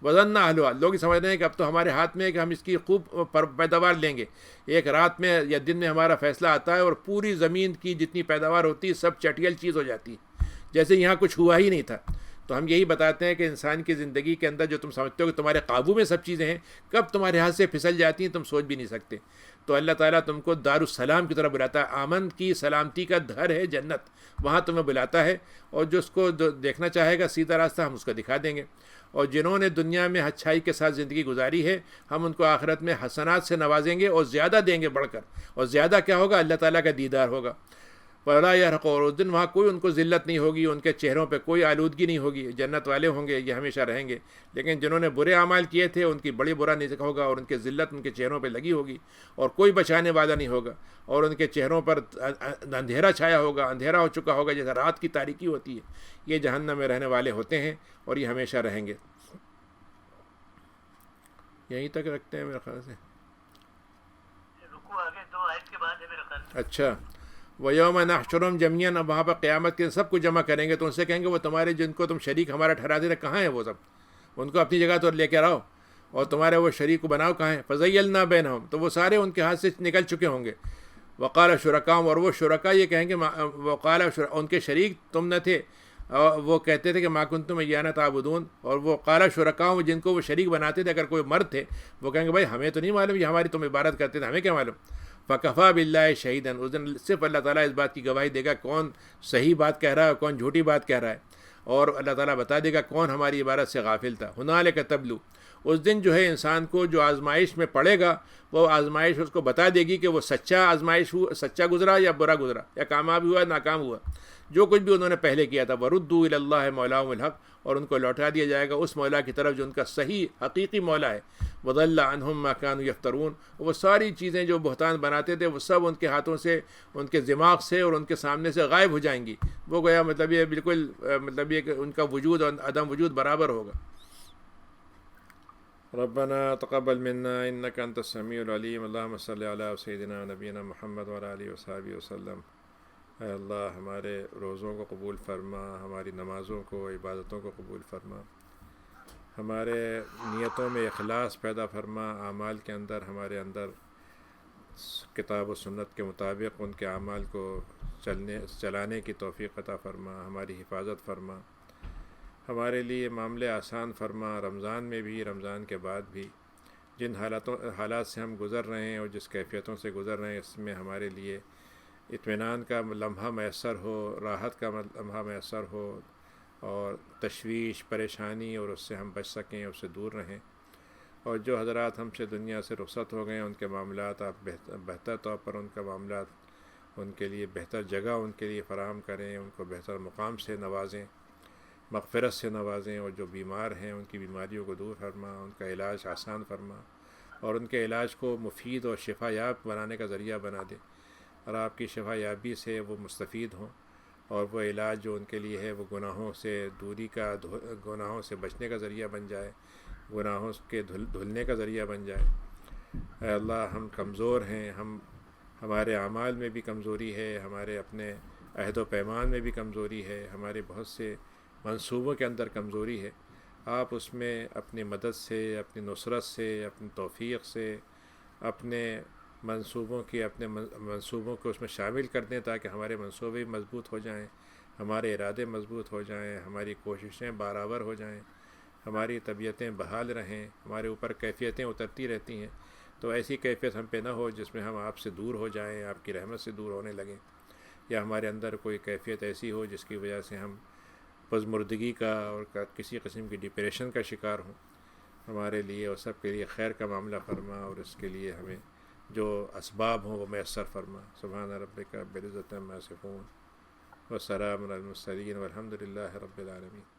وزن اہلها، لوگ سمجھتے ہیں کہ اب تو ہمارے ہاتھ میں ہے کہ ہم اس کی خوب پیداوار لیں گے، ایک رات میں یا دن میں ہمارا فیصلہ آتا ہے اور پوری زمین کی جتنی پیداوار ہوتی ہے سب چٹیل چیز ہو جاتی ہے، جیسے یہاں کچھ ہوا ہی نہیں تھا۔ تو ہم یہی بتاتے ہیں کہ انسان کی زندگی کے اندر جو تم سمجھتے ہو کہ تمہارے قابو میں سب چیزیں ہیں، کب تمہارے ہاتھ سے پھسل جاتی ہیں تم سوچ بھی نہیں سکتے۔ تو اللہ تعالیٰ تم کو دارالسلام کی طرف بلاتا ہے، آمن کی سلامتی کا گھر ہے جنت، وہاں تمہیں بلاتا ہے، اور جو اس کو دیکھنا چاہے گا سیدھا راستہ ہم اس کو دکھا دیں گے۔ اور جنہوں نے دنیا میں اچھائی کے ساتھ زندگی گزاری ہے ہم ان کو آخرت میں حسنات سے نوازیں گے اور زیادہ دیں گے بڑھ کر، اور زیادہ کیا ہوگا؟ اللہ تعالیٰ کا دیدار ہوگا۔ ولا یرحق، اور اس دن وہاں کوئی ان کو ذلت نہیں ہوگی، ان کے چہروں پہ کوئی آلودگی نہیں ہوگی، جنت والے ہوں گے، یہ ہمیشہ رہیں گے۔ لیکن جنہوں نے برے اعمال کیے تھے ان کی بڑی برا نہیں ہوگا، اور ان کے ذلت ان کے چہروں پہ لگی ہوگی، اور کوئی بچانے والا نہیں ہوگا، اور ان کے چہروں پر اندھیرا چھایا ہوگا، اندھیرا ہو چکا ہوگا جیسے رات کی تاریکی ہوتی ہے۔ یہ جہنم میں رہنے والے ہوتے ہیں اور یہ ہمیشہ رہیں گے۔ یہیں تک رکھتے ہیں میرے خیال سے۔ رکوع آگے 2 آیت کے بعد ہے میرے خیال میں۔ اچھا، وَيَوْمَ نَحْشُرُهُمْ جَمِيعًا، اب وہاں پر قیامت کے سب کو جمع کریں گے تو ان سے کہیں گے وہ تمہارے جن کو تم شریک ہمارا ٹھہراتے تھے کہاں ہیں وہ سب؟ ان کو اپنی جگہ تو لے کے آؤ، اور تمہارے وہ شریک کو بناؤ کہاں ہیں؟ فَزَيَّلْنَا بَيْنَهُمْ، تو وہ سارے ان کے ہاتھ سے نکل چکے ہوں گے۔ وَقَالَ شُرَكَاؤُهُمْ، اور وہ شرکا یہ کہیں گے، وَقَالَ ان کے شریک تم نہ تھے، وہ کہتے تھے کہ ما کنتم ایانا تعبدون، اور وہ قال شرکاؤں جن کو وہ شریک بناتے تھے اگر کوئی مرد تھے وہ کہیں گے بھائی ہمیں تو نہیں معلوم، یہ ہماری تم عبادت کرتے تھے، ہمیں کیا معلوم۔ فکفا باللہ شہیدا، اس دن صرف اللہ تعالیٰ اس بات کی گواہی دے گا کون صحیح بات کہہ رہا ہے اور کون جھوٹی بات کہہ رہا ہے، اور اللہ تعالیٰ بتا دے گا کون ہماری عبادت سے غافل تھا۔ ہنالک تبلو، اس دن جو ہے انسان کو جو آزمائش میں پڑے گا وہ آزمائش اس کو بتا دے گی کہ وہ سچا آزمائش ہوا، سچا گزرا یا برا گزرا، یا کامیاب ہوا ناکام ہوا، جو کچھ بھی انہوں نے پہلے کیا تھا۔ وردوا الی اللہ مولاہم الحق، اور ان کو لوٹا دیا جائے گا اس مولا کی طرف جو ان کا صحیح حقیقی مولا ہے۔ وضل عنہم ما کانوا یفترون، وہ ساری چیزیں جو بہتان بناتے تھے وہ سب ان کے ہاتھوں سے، ان کے دماغ سے اور ان کے سامنے سے غائب ہو جائیں گی۔ وہ گویا مطلب یہ بالکل مطلب یہ کہ ان کا وجود اور عدم وجود برابر ہوگا۔ ربنا تقبل منا انك انت السميع العليم اللهم صل على سيدنا نبينا محمد وعلى اله وصحبه وسلم۔ اے اللہ ہمارے روزوں کو قبول فرما، ہماری نمازوں کو، عبادتوں کو قبول فرما، ہمارے نیتوں میں اخلاص پیدا فرما، اعمال کے اندر ہمارے اندر کتاب و سنت کے مطابق ان کے اعمال کو چلانے کی توفیق عطا فرما، ہماری حفاظت فرما، ہمارے لیے معاملے آسان فرما، رمضان میں بھی، رمضان کے بعد بھی، جن حالات سے ہم گزر رہے ہیں اور جس کیفیتوں سے گزر رہے ہیں اس میں ہمارے لیے اطمینان کا لمحہ میسر ہو، راحت کا لمحہ میسر ہو، اور تشویش پریشانی اور اس سے ہم بچ سکیں، اس سے دور رہیں۔ اور جو حضرات ہم سے دنیا سے رخصت ہو گئے ہیں ان کے معاملات آپ بہتر طور پر ان کا معاملات ان کے لیے بہتر جگہ ان کے لیے فراہم کریں، ان کو بہتر مقام سے نوازیں، مغفرت سے نوازیں، اور جو بیمار ہیں ان کی بیماریوں کو دور فرما، ان کا علاج آسان فرما، اور ان کے علاج کو مفید اور شفا یاب بنانے کا ذریعہ بنا دے، اور آپ کی شفا یابی سے وہ مستفید ہوں، اور وہ علاج جو ان کے لیے ہے وہ گناہوں سے دوری کا، گناہوں سے بچنے کا ذریعہ بن جائے، گناہوں کے دھلنے کا ذریعہ بن جائے۔ اے اللہ، ہم کمزور ہیں، ہمارے اعمال میں بھی کمزوری ہے، ہمارے اپنے عہد و پیمان میں بھی کمزوری ہے، ہمارے بہت سے منصوبوں کے اندر کمزوری ہے۔ آپ اس میں اپنی مدد سے، اپنی نصرت سے، اپنی توفیق سے، اپنے منصوبوں کو اس میں شامل کر دیں تاکہ ہمارے منصوبے مضبوط ہو جائیں، ہمارے ارادے مضبوط ہو جائیں، ہماری کوششیں برابر ہو جائیں، ہماری طبیعتیں بحال رہیں، ہمارے اوپر کیفیتیں اترتی رہتی ہیں، تو ایسی کیفیت ہم پہ نہ ہو جس میں ہم آپ سے دور ہو جائیں، آپ کی رحمت سے دور ہونے لگیں، یا ہمارے اندر کوئی کیفیت ایسی ہو جس کی وجہ سے ہم پزمردگی کا اور کسی قسم کی ڈپریشن کا شکار ہوں۔ ہمارے لیے اور سب کے لیے خیر کا معاملہ فرما، اور اس کے لیے ہمیں جو اسباب ہوں وہ میسر فرما۔ سبحان ربک رب العزۃ عما یصفون وسلام علی المرسلین والحمد للہ رب العالمین۔